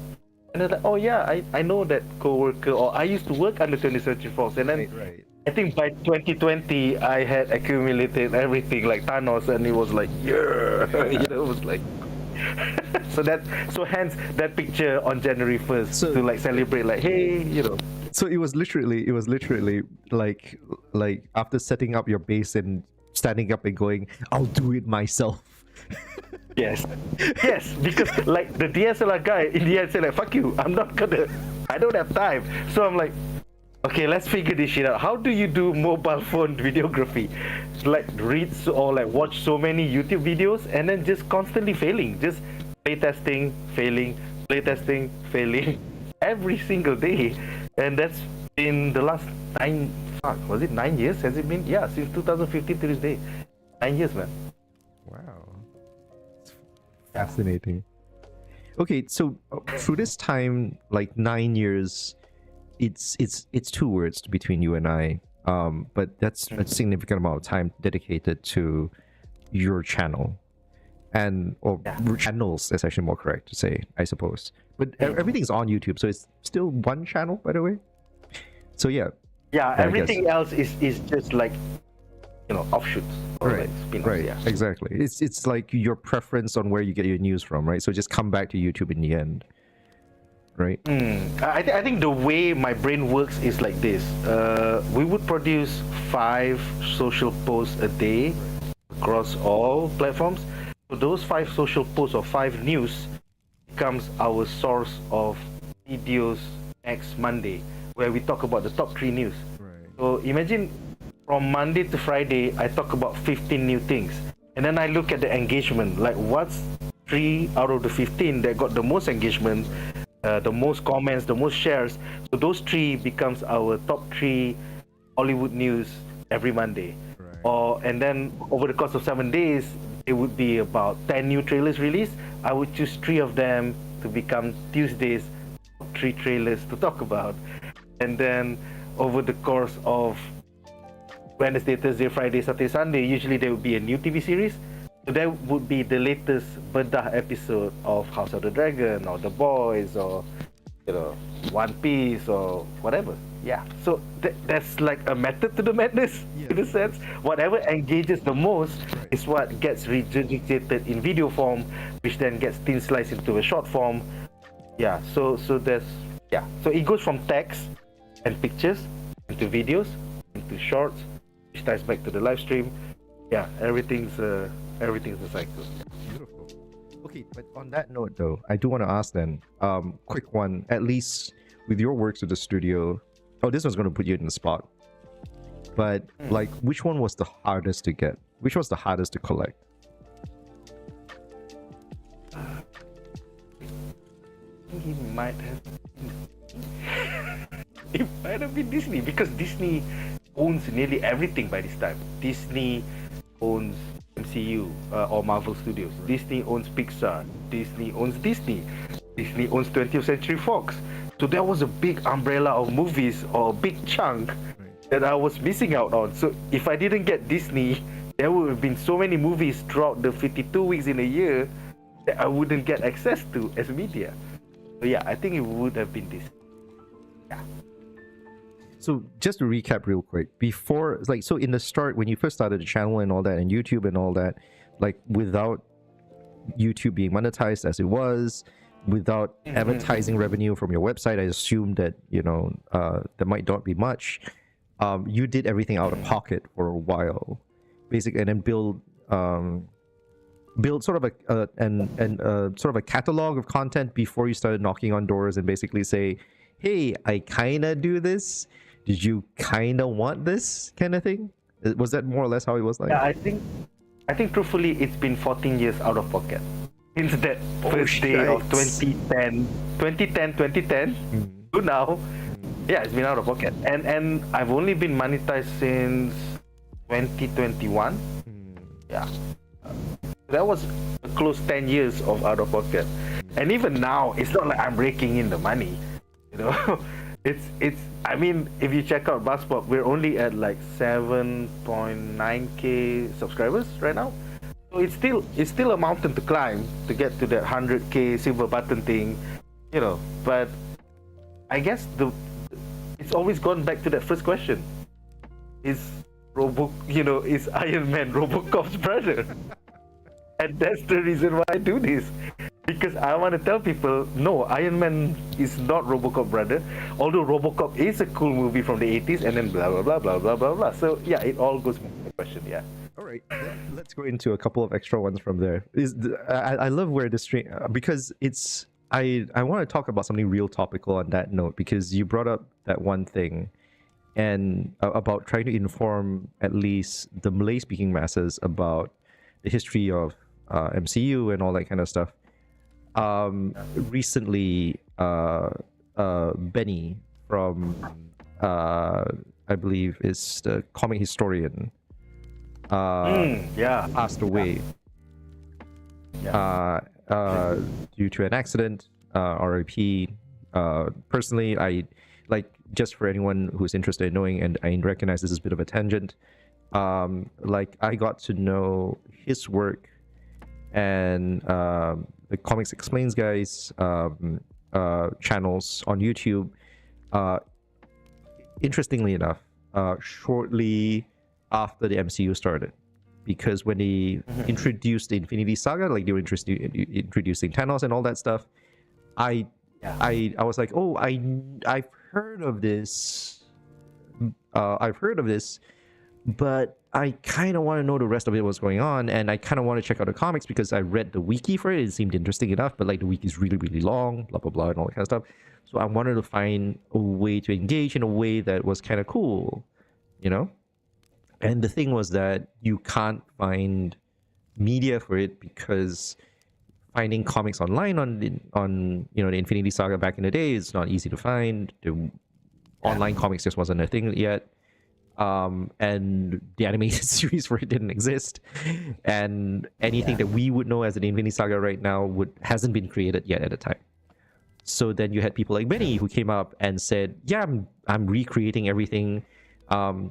And they're like, oh yeah, I know that co-worker, or I used to work under 20th Century Fox, and then I think by 2020 I had accumulated everything like Thanos, and it was like, it was like. so hence that picture on January 1st to like celebrate, like, hey, So it was literally like after setting up your base and standing up and going, I'll do it myself. Yes, because like the DSLR guy in the end said like, fuck you, I don't have time. So I'm like, okay, let's figure this shit out. How do you do mobile phone videography? Like or like watch so many YouTube videos and then just constantly failing, just playtesting, failing, every single day. And that's been the last 9 years? Has it been? Yeah, since 2015 to this day. 9 years, man. Wow. Fascinating. Okay, so through this time, like 9 years, it's 2 words between you and I. But that's a significant amount of time dedicated to your channel, or channels. That's actually more correct to say, I suppose. But everything's on YouTube, so it's still one channel, by the way. So everything else is just like offshoots or like spin-offs. Right. Yeah. Exactly. It's like your preference on where you get your news from, right? So just come back to YouTube in the end. Right. I think the way my brain works is like this. We would produce 5 social posts a day across all platforms. So those 5 social posts or 5 news becomes our source of videos next Monday, where we talk about the top 3 news. Right. So imagine from Monday to Friday, I talk about 15 new things, and then I look at the engagement, like what's 3 out of the 15 that got the most engagement, the most comments, the most shares. So those 3 becomes our top 3 Hollywood news every Monday. Right. And then over the course of 7 days, it would be about 10 new trailers released. I would choose 3 of them to become Tuesday's 3 trailers to talk about. And then over the course of Wednesday, Thursday, Friday, Saturday, Sunday, usually there would be a new TV series. So that would be the latest Bedah episode of House of the Dragon or The Boys or One Piece or whatever. Yeah. So that's like a method to the madness, in a sense. Whatever engages the most is what gets regurgitated in video form, which then gets thin sliced into a short form. Yeah. So there's So it goes from text and pictures into videos into shorts, which ties back to the live stream. Yeah. Everything's a cycle. Beautiful. Okay, but on that note, though, I do want to ask then, quick one, at least with your works with the studio. Oh, this one's going to put you in the spot. But like, which one was the hardest to get? Which was the hardest to collect? I think it might have. It might have been Disney, because Disney owns nearly everything by this time. Disney owns MCU or Marvel Studios. Disney owns Pixar. Disney owns Disney. Disney owns 20th Century Fox. So there was a big umbrella of movies, or a big chunk that I was missing out on. So if I didn't get Disney, there would have been so many movies throughout the 52 weeks in a year that I wouldn't get access to as media. So yeah, I think it would have been Disney. Yeah. So just to recap real quick, before, like, so in the start, when you first started the channel and all that, and YouTube and all that, like, without YouTube being monetized as it was, without advertising revenue from your website, I assume that, you know, there might not be much. You did everything out of pocket for a while, basically, and then build sort of a catalog of content before you started knocking on doors and basically say, hey, I kind of do this. Did you kind of want this kind of thing? Was that more or less how it was like? Yeah, I think truthfully, it's been 14 years out of pocket. Since that first day of 2010 to now, yeah, it's been out of pocket. And I've only been monetized since 2021. Yeah. That was a close 10 years of out of pocket. And even now, it's not like I'm raking in the money. You know, it's. I mean, if you check out BuzzPop, we're only at like 7.9k subscribers right now. So it's still a mountain to climb to get to that 100k silver button thing, you know. But I guess it's always gone back to that first question: is Iron Man RoboCop's brother? And that's the reason why I do this. Because I want to tell people, no, Iron Man is not RoboCop brother. Although RoboCop is a cool movie from the 80s, and then blah blah blah blah blah blah blah. So yeah, it all goes back to the question. Yeah. All right, let's go into a couple of extra ones from there. I love where this stream, because it's I want to talk about something real topical on that note, because you brought up that one thing, and about trying to inform at least the Malay speaking masses about the history of MCU and all that kind of stuff. Recently, Benny from I believe is the comic historian, passed away due to an accident. RIP. Personally, I like, just for anyone who's interested in knowing, and I recognize this is a bit of a tangent, like, I got to know his work and the Comics Explains guys channels on YouTube. Interestingly enough, shortly after the MCU started, because when they introduced the Infinity Saga, like they were introducing Thanos and all that stuff, I was like, oh, I've heard of this, but I kind of want to know the rest of it, what's going on, and I kind of want to check out the comics because I read the wiki for it. It seemed interesting enough, but like the wiki is really, really long, blah, blah, blah, and all that kind of stuff. So I wanted to find a way to engage in a way that was kind of cool, you know? And the thing was that you can't find media for it, because finding comics online on you know, the Infinity Saga back in the day is not easy to find. The online comics just wasn't a thing yet. And the animated series for it didn't exist, and anything that we would know as an Infinity Saga right now hasn't been created yet at the time. So then you had people like Benny who came up and said, yeah, I'm recreating everything,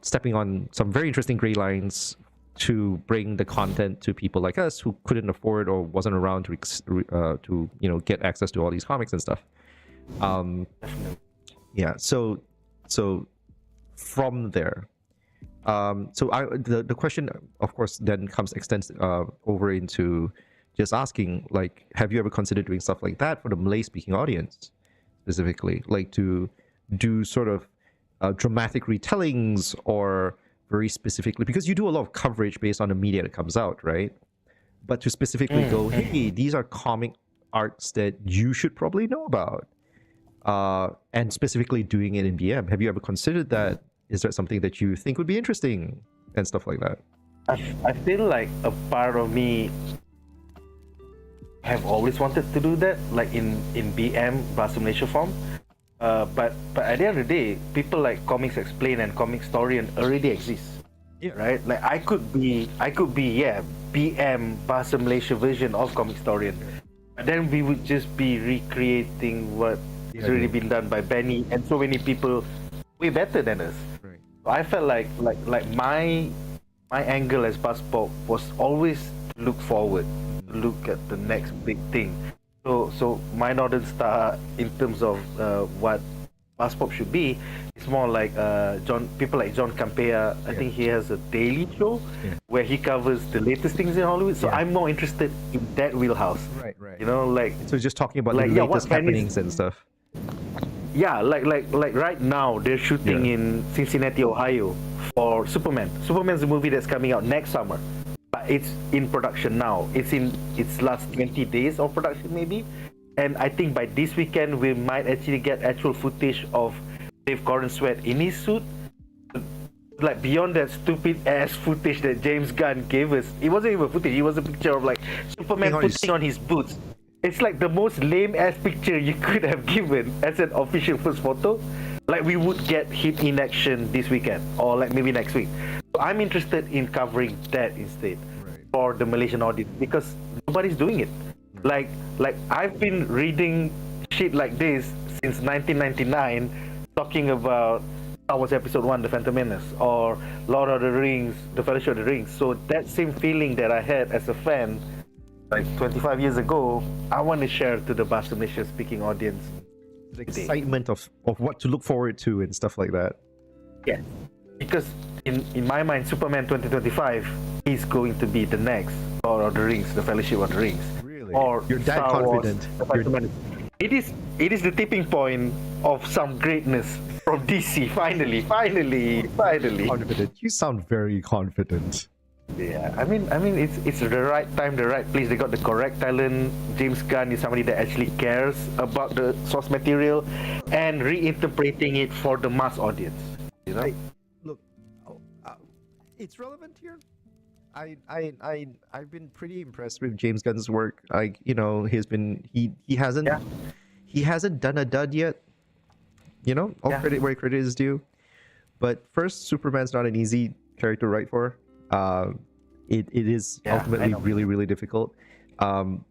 stepping on some very interesting gray lines to bring the content to people like us who couldn't afford or wasn't around to you know, get access to all these comics and stuff. Yeah, so from there, the question, of course, then comes over into just asking, like, have you ever considered doing stuff like that for the Malay speaking audience specifically, like to do sort of dramatic retellings, or very specifically, because you do a lot of coverage based on the media that comes out, right? but to specifically go, hey, these are comic arcs that you should probably know about, and specifically doing it in BM. Have you ever considered that? Is that something that you think would be interesting and stuff like that? I feel like a part of me have always wanted to do that, like in BM, Bahasa Malaysia form. But at the end of the day, people like Comics Explain and Comic Historian already exist. Yeah. Right? Like I could be BM Bahasa Malaysia version of Comic Historian. But then we would just be recreating what has already been done by Benny and so many people way better than us. Right. So I felt like my angle as BuzzPop was always to look forward, to look at the next big thing. So my Northern Star, in terms of what BuzzPop should be, it's more like people like John Campea. I think he has a daily show where he covers the latest things in Hollywood. So I'm more interested in that wheelhouse. Right. You know, like so just talking about the latest happenings and stuff. Yeah, like right now they're shooting in Cincinnati, Ohio for Superman. Superman's a movie that's coming out next summer. But it's in production now. It's in its last 20 days of production maybe. And I think by this weekend we might actually get actual footage of Dave Corenswet in his suit. Like beyond that stupid ass footage that James Gunn gave us. It wasn't even footage, it was a picture of like Superman putting on his boots. It's like the most lame ass picture you could have given as an official first photo. Like we would get him in action this weekend or like maybe next week. So I'm interested in covering that instead for the Malaysian audience because nobody's doing it. Like I've been reading shit like this since 1999, talking about Star Wars Episode 1, The Phantom Menace, or Lord of the Rings, The Fellowship of the Rings. So that same feeling that I had as a fan like 25 years ago, I want to share to the Bahasa Malaysia speaking audience. The excitement of what to look forward to and stuff like that. Yeah, because in my mind, Superman 2025 is going to be the next Lord of the Rings, The Fellowship of the Rings. Really? Or you're that Star confident. Wars, it is the tipping point of some greatness from DC. Finally. Confident. You sound very confident. Yeah, I mean, it's the right time, the right place. They got the correct talent. James Gunn is somebody that actually cares about the source material and reinterpreting it for the mass audience. You know, look, it's relevant here. I've been pretty impressed with James Gunn's work. Like, you know, he hasn't done a dud yet. You know, all credit where credit is due. But first, Superman's not an easy character to write for. It is ultimately really, really difficult.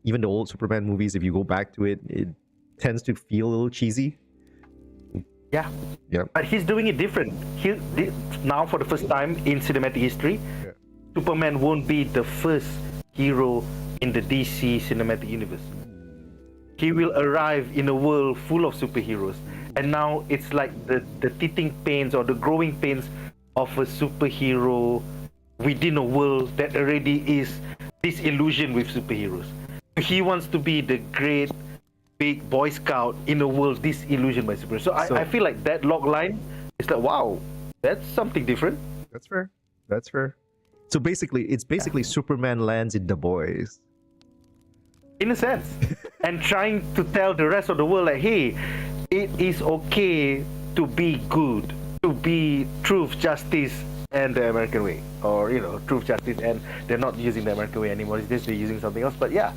Even the old Superman movies, if you go back to it, it tends to feel a little cheesy. Yeah. But he's doing it different. Now, for the first time in cinematic history, Superman won't be the first hero in the DC cinematic universe. He will arrive in a world full of superheroes. And now it's like the teething pains or the growing pains of a superhero within a world that already is disillusioned with superheroes. He wants to be the great big Boy Scout in a world disillusioned by superheroes. So I feel like that log line is like, wow, that's something different. That's fair. So basically, it's Superman lands in The Boys. In a sense. And trying to tell the rest of the world like, hey, it is okay to be good, to be truth, justice, and the American way, or you know, truth, justice, and they're not using the American way anymore. They're using something else. But yeah.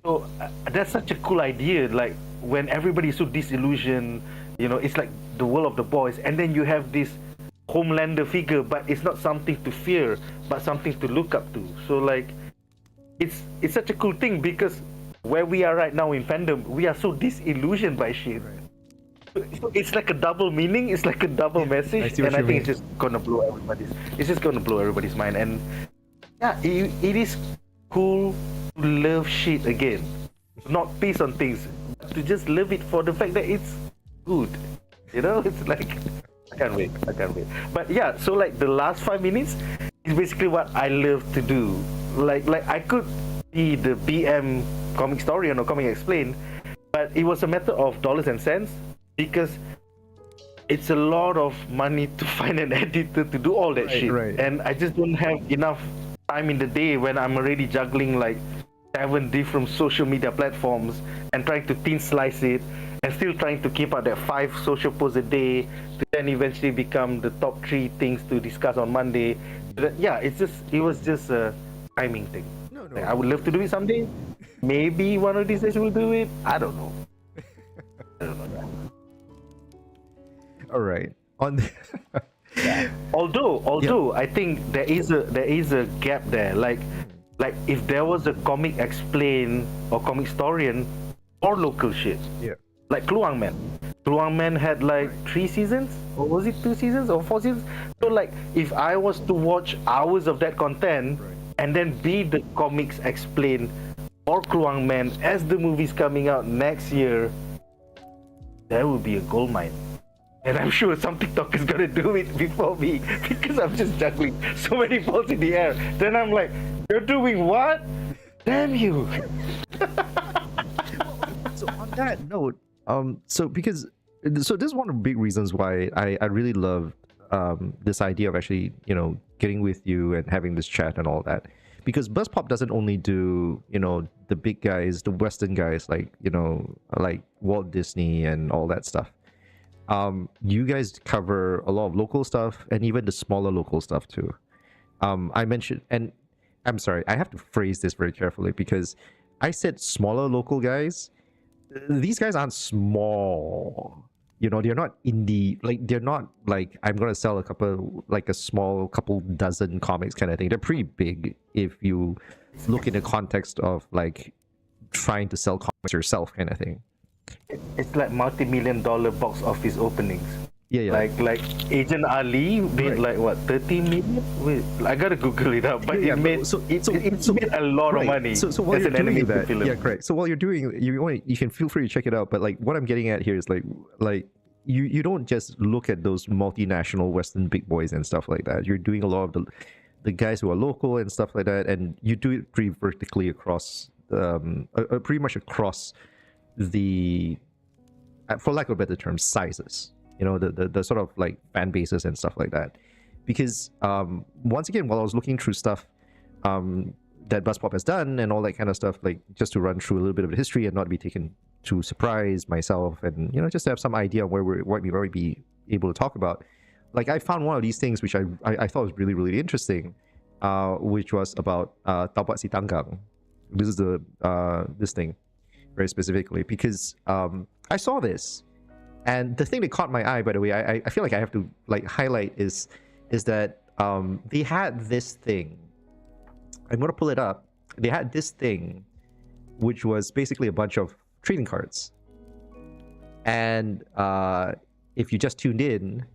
So that's such a cool idea. Like when everybody's so disillusioned, you know, it's like the world of The Boys, and then you have this Homelander figure, but it's not something to fear, but something to look up to. So like, it's such a cool thing because where we are right now in fandom, we are so disillusioned by shit. So it's like a double meaning, it's like a double message, and I think it's just gonna blow everybody's mind. And yeah, it is cool to love shit again, not piss on things, but to just love it for the fact that it's good. You know, it's like I can't wait. But yeah, so like the last 5 minutes is basically what I love to do. Like I could be the BM comic historian or comic explain, but it was a matter of dollars and cents. Because it's a lot of money to find an editor to do all that shit. And I just don't have enough time in the day when I'm already juggling like 7 different social media platforms and trying to thin slice it and still trying to keep up that 5 social posts a day to then eventually become the top 3 things to discuss on Monday. Yeah, it was just a timing thing. No. Like, I would love to do it someday. Maybe one of these days we'll do it. I don't know. All right. On the although I think there is a gap there. Like if there was a comic explain or comic historian or local shit. Yeah. Like Kluang Man. Kluang Man had like 3 seasons, or was it 2 seasons or 4 seasons? So like if I was to watch hours of that content and then be the comics explain or Kluang Man as the movie's coming out next year, that would be a goldmine. And I'm sure some TikToker's gonna do it before me because I'm just juggling so many balls in the air. Then I'm like, you're doing what? Damn you. So on that note, so this is one of the big reasons why I really love this idea of actually, you know, getting with you and having this chat and all that. Because BuzzPop doesn't only do, you know, the big guys, the Western guys, like, you know, like Walt Disney and all that stuff. You guys cover a lot of local stuff and even the smaller local stuff too. I mentioned, and I'm sorry, I have to phrase this very carefully because I said smaller local guys. These guys aren't small. You know, they're not indie, like they're not like I'm gonna sell a couple, like a small couple dozen comics kind of thing. They're pretty big if you look in the context of like trying to sell comics yourself kind of thing. It's like multi-million-dollar box office openings. Yeah. Like Agent Ali made like what 30 million? Wait, I gotta Google it up. But it made made a lot of money. So while as you're an doing that, film. yeah, correct. So while you're doing, you can feel free to check it out. But like what I'm getting at here is like you don't just look at those multinational Western big boys and stuff like that. You're doing a lot of the guys who are local and stuff like that, and you do it pretty vertically across, pretty much across the, for lack of a better term, sizes. You know, the sort of like fan bases and stuff like that. Because once again, while I was looking through stuff that BuzzPop has done and all that kind of stuff, like just to run through a little bit of the history and not be taken to surprise myself, and you know, just to have some idea on what we might be able to talk about. Like I found one of these things which I thought was really, really interesting, which was about Taubat Si Tanggang. This is the this thing very specifically because I saw this. And the thing that caught my eye, by the way, I feel like I have to like highlight is that they had this thing. I'm gonna pull it up. They had this thing, which was basically a bunch of trading cards. And if you just tuned in,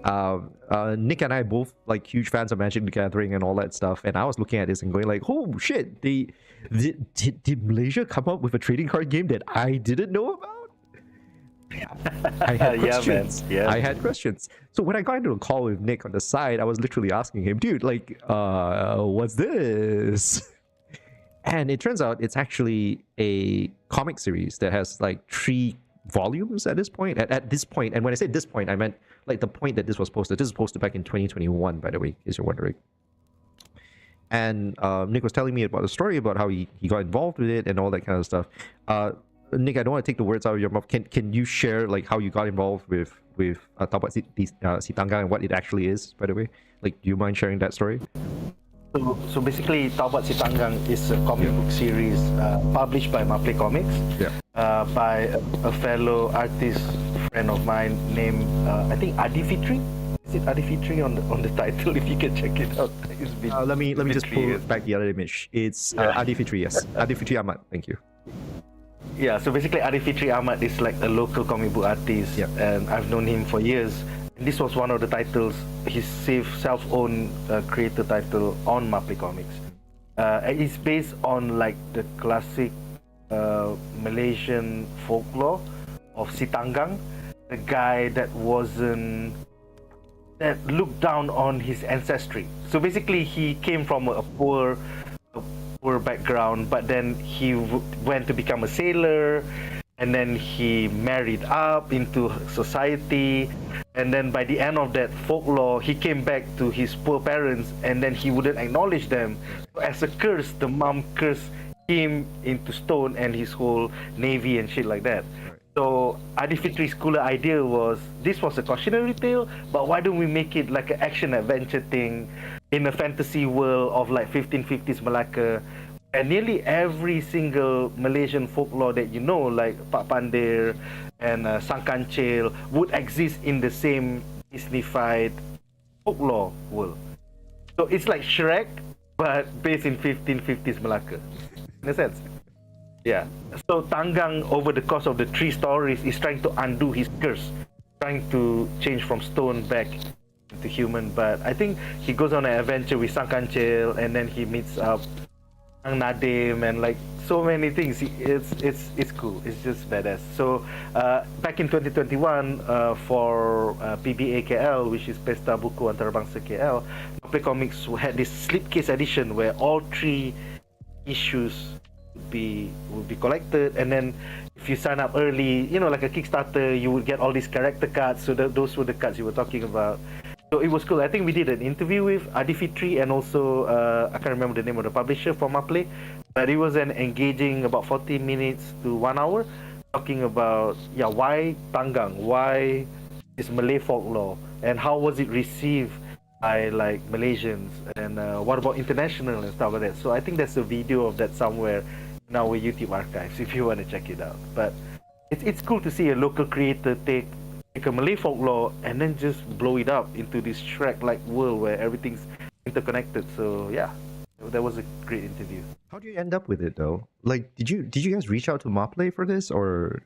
Nick and I both like huge fans of Magic the Gathering and all that stuff. And I was looking at this and going like, "Oh shit! Did Malaysia come up with a trading card game that I didn't know about?" I had questions. Yeah. I had questions. So when I got into a call with Nick on the side, I was literally asking him, dude, like, what's this? And it turns out it's actually a comic series that has like 3 volumes at this point. At this point, and when I say this point, I meant like the point that this was posted. This was posted back in 2021, by the way, in case you're wondering. And Nick was telling me about the story about how he got involved with it and all that kind of stuff. Nick, I don't want to take the words out of your mouth. Can you share like how you got involved with Taubat Si Tanggang and what it actually is, by the way? Like, do you mind sharing that story? So basically, Taubat Si Tanggang is a comic book series published by Malay Comics by a fellow artist friend of mine named I think Adi Fitri. Is it Adi Fitri on the title? If you can check it out. Let me just pull back the other image. It's Adi Fitri, yes. Adi Fitri Ahmad. Thank you. Yeah, so basically Adi Fitri Ahmad is like a local comic book artist, and I've known him for years. And this was one of the titles, his self-owned creator title on Malay Comics. It's based on like the classic Malaysian folklore of Si Tanggang, the guy that looked down on his ancestry. So basically he came from a poor background, but then he went to become a sailor. and then he married up into society, and then by the end of that folklore he came back to his poor parents, and then he wouldn't acknowledge them. So as a curse, the mom cursed him into stone and his whole navy and shit like that. So Adi Fitri's cooler idea was, this was a cautionary tale, but why don't we make it like an action adventure thing in a fantasy world of like 1550s Malacca. And nearly every single Malaysian folklore that you know, like Pak Pandir and Sang Kancil, would exist in the same Disneyfied folklore world. So it's like Shrek, but based in 1550s Malacca. In a sense. Yeah. So Tanggang, over the course of the 3 stories, is trying to undo his curse, trying to change from stone back to human. But I think he goes on an adventure with Sang Kancil, and then he meets up Nadim and like so many things. It's cool. It's just badass. So back in 2021 for PBA KL, which is Pesta Buku Antarabangsa KL, Malay Comics had this slipcase edition where all 3 issues would be collected, and then if you sign up early, you know, like a Kickstarter, you would get all these character cards. So those were the cards you were talking about. So it was cool. I think we did an interview with Adi Fitri and also I can't remember the name of the publisher for Malay, but it was an engaging about 40 minutes to 1 hour talking about why Tanggang, why is Malay folklore, and how was it received by like Malaysians, and what about international and stuff like that. So I think there's a video of that somewhere in our YouTube archives if you want to check it out. But it's cool to see a local creator take a Malay folklore and then just blow it up into this Shrek-like world where everything's interconnected. So yeah, that was a great interview. How do you end up with it though? Like, did you guys reach out to Malay for this, or?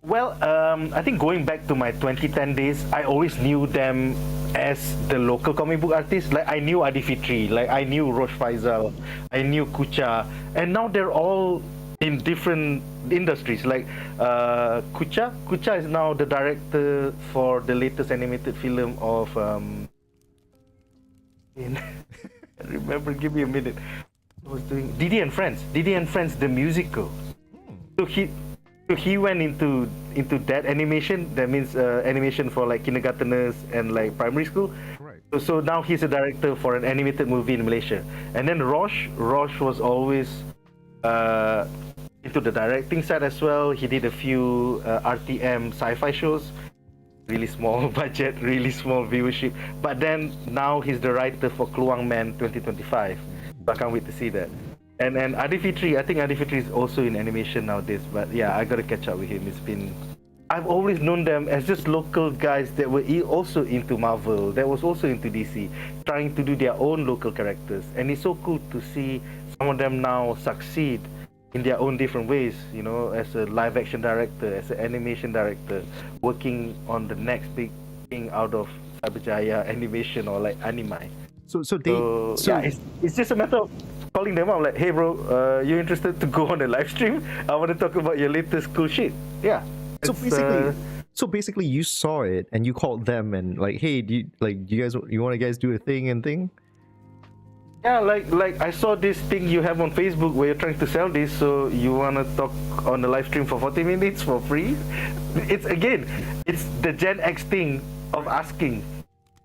Well, I think going back to my 2010 days, I always knew them as the local comic book artists. Like I knew Adi Fitri, like I knew Rosh Faisal, I knew Kucha, and now they're all in different industries. Like Kucha is now the director for the latest animated film of remember, give me a minute. I was doing Didi and Friends, the musical. So he went into that animation. That means animation for like kindergarteners and like primary school. Right. So now he's a director for an animated movie in Malaysia. And then Rosh was always into the directing side as well. He did a few RTM sci-fi shows, really small budget, really small viewership. But then now he's the writer for Kluang Man 2025. So I can't wait to see that. And Adi Fitri, I think Adi Fitri is also in animation nowadays. But yeah, I gotta catch up with him. I've always known them as just local guys that were also into Marvel, that was also into DC, trying to do their own local characters. And it's so cool to see some of them now succeed in their own different ways, you know, as a live action director, as an animation director, working on the next big thing out of Cyberjaya animation or like anime. So yeah, it's just a matter of calling them up like, hey bro, you interested to go on a live stream? I want to talk about your latest cool shit. Yeah. So basically you saw it and you called them and like, hey, do you want to guys do a thing? Yeah, like I saw this thing you have on Facebook where you're trying to sell this, so you wanna talk on the live stream for 40 minutes for free? It's the Gen X thing of asking.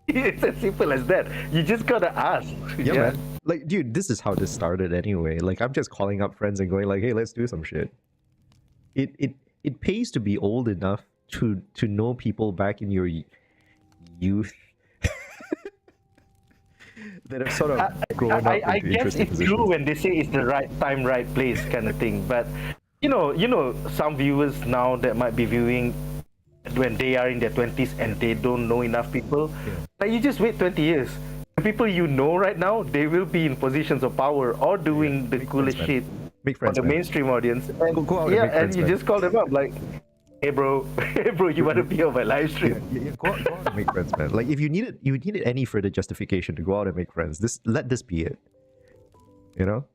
It's as simple as that. You just gotta ask. Yeah, man. Like, dude, this is how this started anyway. Like, I'm just calling up friends and going like, hey, let's do some shit. It pays to be old enough to know people back in your youth that have sort of grown up into I guess it's positions. true when they say it's the right time, right place kind of thing. But you know, some viewers now that might be viewing when they are in their 20s and they don't know enough people. Yeah. Like you just wait 20 years. The people you know right now, they will be in positions of power or doing the coolest shit for the mainstream audience. And, go out and make friends, you just call them up like, hey bro, you want to be on my live stream? Yeah, go out and make friends, man. Like if you needed any further justification to go out and make friends, let this be it. You know?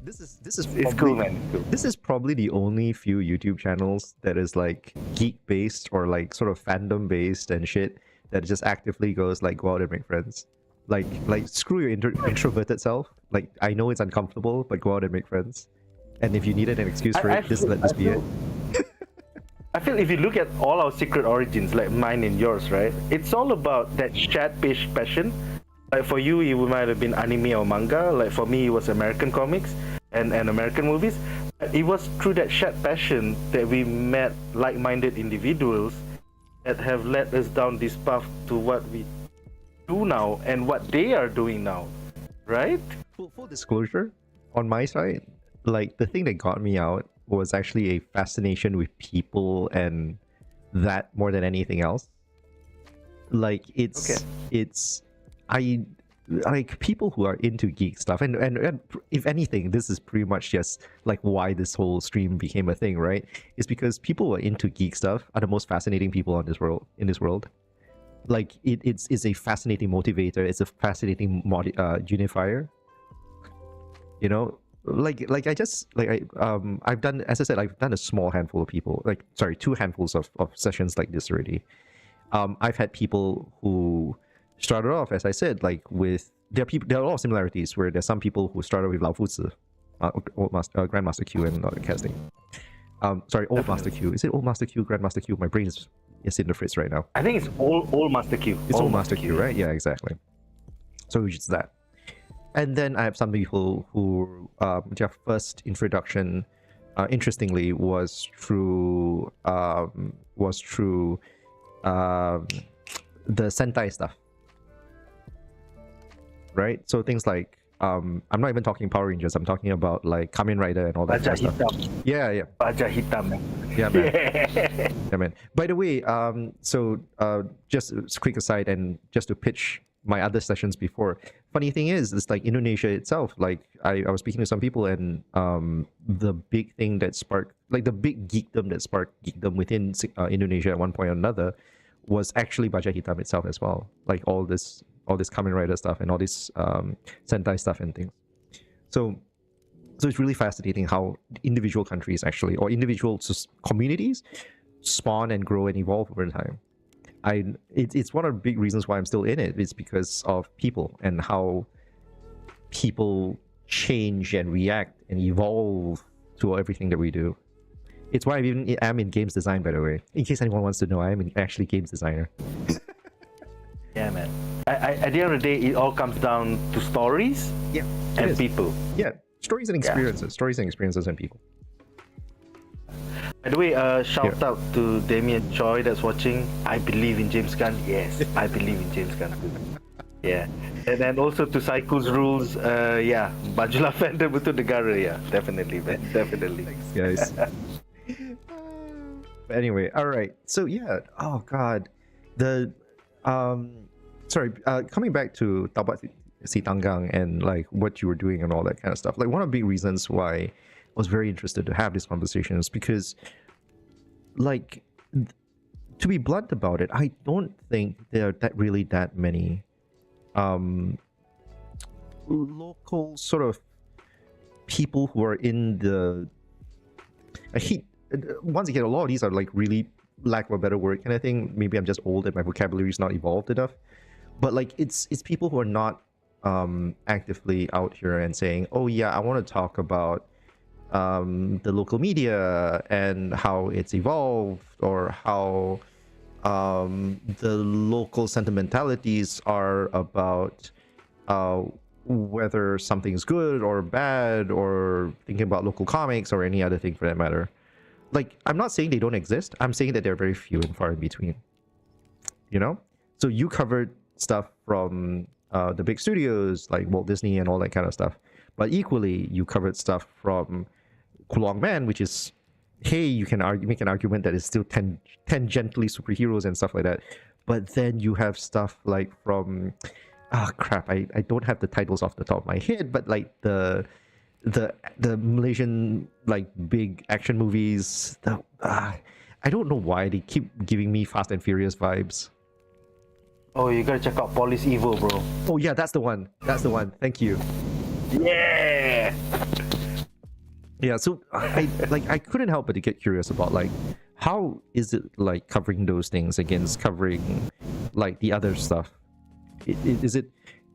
This is probably, it's cool, man. It's cool. This is probably the only few YouTube channels that is like geek based or like sort of fandom based and shit that just actively goes like, go out and make friends. Like screw your introverted self. Like, I know it's uncomfortable, but go out and make friends. And if you needed an excuse for it, let this be it. I feel if you look at all our secret origins, like mine and yours, right? It's all about that shared passion. Like for you, it might have been anime or manga. Like for me, it was American comics and American movies. It was through that shared passion that we met like-minded individuals that have led us down this path to what we do now and what they are doing now, right? Full disclosure, on my side, like the thing that got me out was actually a fascination with people, and that more than anything else. Like I like people who are into geek stuff, and if anything, this is pretty much just like why this whole stream became a thing, right? It's because people who are into geek stuff are the most fascinating people in this world. Like it's a fascinating motivator. It's a fascinating unifier. You know, I've done, as I said, I've done a small handful of people, like, sorry, 2 handfuls of sessions like this already. I've had people who started off, as I said, like there are a lot of similarities where there's some people who started with Lao Fuzi, Grandmaster Q, and casting. Sorry, Old Master Q. Is it Old Master Q, Grandmaster Q? My brain is in the fritz right now. I think it's old Master Q. It's Old Master Q, right? Yeah, exactly. So it's that. And then I have some people who their first introduction, interestingly, was through the Sentai stuff, right? So things like I'm not even talking Power Rangers. I'm talking about like Kamen Rider and all that kind of stuff. Yeah. Baja Hitam. Yeah, man. Yeah, man. By the way, just a quick aside, and just to pitch my other sessions before. Funny thing is, it's like Indonesia itself. Like I was speaking to some people, and the big thing that sparked, like the big geekdom that sparked geekdom within Indonesia at one point or another, was actually Baja Hitam itself as well. Like all this Kamen Rider stuff and all this Sentai stuff and things. So it's really fascinating how individual countries actually, or individual communities, spawn and grow and evolve over time. It's one of the big reasons why I'm still in it. It's because of people and how people change and react and evolve to everything that we do. It's why I'm in games design, by the way. In case anyone wants to know, I'm actually games designer. Yeah, man. At the end of the day, it all comes down to stories, and people. Yeah, stories and experiences. Yeah. Stories and experiences and people. By the way, shout out to Damien Choi that's watching. I believe in James Gunn. Yes, I believe in James Gunn. Yeah. And then also to Saiku's Rules. Bajulah fandom betul negara. Yeah, definitely, man. Definitely. Thanks, guys. But anyway, all right. So yeah. Oh God. Coming back to Tabat Sitanggang and like what you were doing and all that kind of stuff. Like one of the big reasons why I was very interested to have this conversation is because, like, to be blunt about it, I don't think there are that many local sort of people who are in the. Once again, a lot of these are like really, lack of a better word, kind of thing. Maybe I'm just old and my vocabulary is not evolved enough. But like it's people who are not actively out here and saying, oh yeah, I want to talk about the local media and how it's evolved, or how the local sentimentalities are about whether something's good or bad, or thinking about local comics or any other thing for that matter. Like, I'm not saying they don't exist. I'm saying that they're very few and far in between. You know? So you covered stuff from the big studios like Walt Disney and all that kind of stuff. But equally, you covered stuff from Kulong Man, which is, hey, you can make an argument that it's still tangentially superheroes and stuff like that. But then you have stuff like from, I don't have the titles off the top of my head, but like the Malaysian like big action movies. I don't know why they keep giving me Fast and Furious vibes. Oh, you gotta check out Police Evil, bro. Oh yeah, that's the one. Thank you. Yeah. Yeah, so I couldn't help but to get curious about like how is it like covering those things against covering like the other stuff. Is it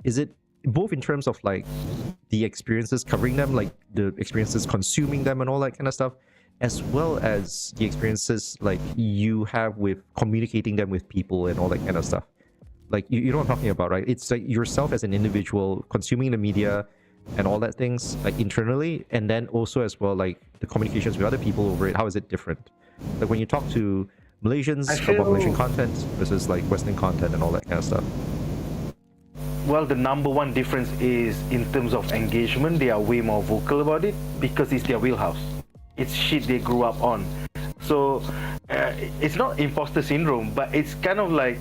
is it both in terms of like the experiences covering them, like the experiences consuming them and all that kind of stuff, as well as the experiences like you have with communicating them with people and all that kind of stuff? Like you know what I'm talking about, right? It's like yourself as an individual consuming the media and all that things like internally, and then also as well like the communications with other people over it. How is it different? Like when you talk to Malaysians about Malaysian content versus like Western content and all that kind of stuff. Well, the number one difference is in terms of engagement. They are way more vocal about it because it's their wheelhouse. It's shit they grew up on. So it's not imposter syndrome, but it's kind of like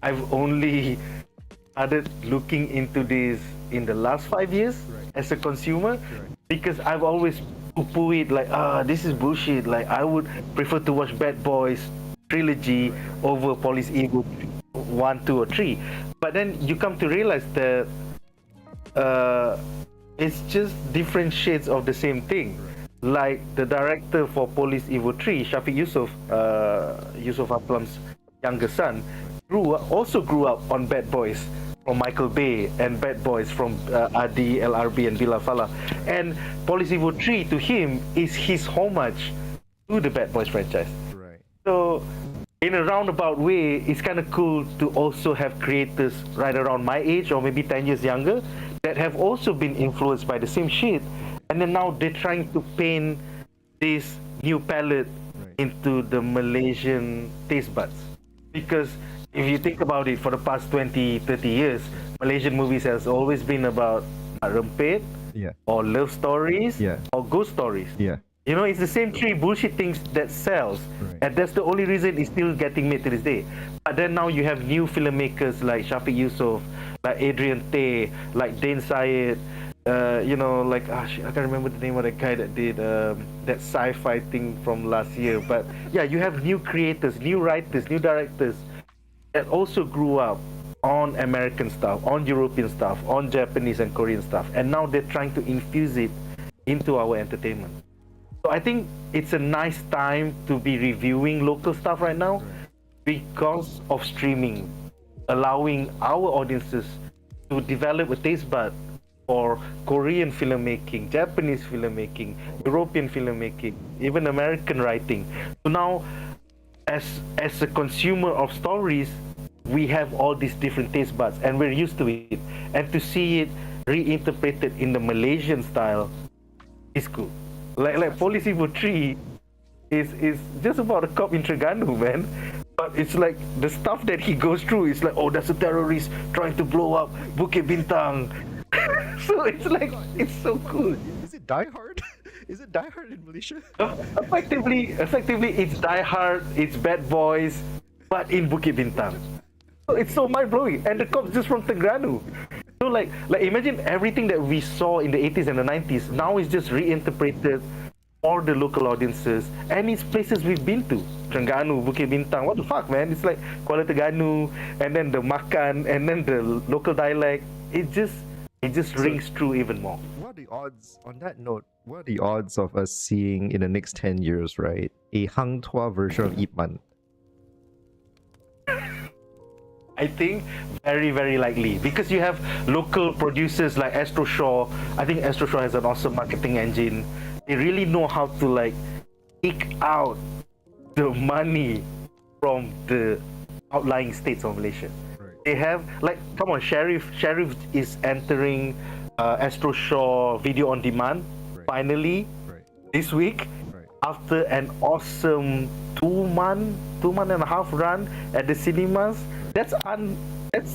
I've only started looking into this in the last 5 years as a consumer, because I've always poo-poo it like, this is bullshit. Like I would prefer to watch Bad Boys trilogy over Police Evil 1, 2, or 3. But then you come to realize that it's just different shades of the same thing. Like the director for Police Evil 3, Shafiq Yusof, Yusuf Aslam's younger son, also grew up on Bad Boys from Michael Bay and Bad Boys from Adi, LRB, and Bilal Fallah. And Police Evil 3 to him is his homage to the Bad Boys franchise. Right. So in a roundabout way, it's kind of cool to also have creators right around my age or maybe 10 years younger that have also been influenced by the same shit. And then now they're trying to paint this new palette into the Malaysian taste buds. Because if you think about it, for the past 20, 30 years, Malaysian movies has always been about rempet, or love stories, or ghost stories. You know, it's the same three bullshit things that sells. And that's the only reason it's still getting made to this day. But then now you have new filmmakers like Shafiq Yusof, like Adrian Tay, like Dane Syed, you know, like, I can't remember the name of the guy that did that sci-fi thing from last year. But yeah, you have new creators, new writers, new directors that also grew up on American stuff, on European stuff, on Japanese and Korean stuff. And now they're trying to infuse it into our entertainment. So I think it's a nice time to be reviewing local stuff right now because of streaming, allowing our audiences to develop a taste bud for Korean filmmaking, Japanese filmmaking, European filmmaking, even American writing. So now, as a consumer of stories, we have all these different taste buds and we're used to it. And to see it reinterpreted in the Malaysian style is cool. Like Police Evil 3 is just about a cop in Terengganu, man. But it's like the stuff that he goes through is like, oh, that's a terrorist trying to blow up Bukit Bintang. So it's like, it's so cool. Is it Die Hard? Is it Die Hard in Malaysia? Effectively, it's Die Hard, it's Bad Boys, but in Bukit Bintang. So it's so mind-blowing. And the cops just from Terengganu. So like imagine everything that we saw in the 80s and the 90s now is just reinterpreted for the local audiences, and it's places we've been to. Terengganu, Bukit Bintang, what the fuck, man? It's like Kuala Terengganu, and then the makan, and then the local dialect. It just rings true even more. What are the odds, on that note, what are the odds of us seeing in the next 10 years, right, a Hang Tuah version of Ip Man? I think very, very likely, because you have local producers like Astro Shaw. I think Astro Shaw has an awesome marketing engine. They really know how to like eke out the money from the outlying states of Malaysia. They have, like, come on, Sheriff is entering Astro Shaw video on demand finally this week after an awesome 2 month and a half run at the cinemas. That's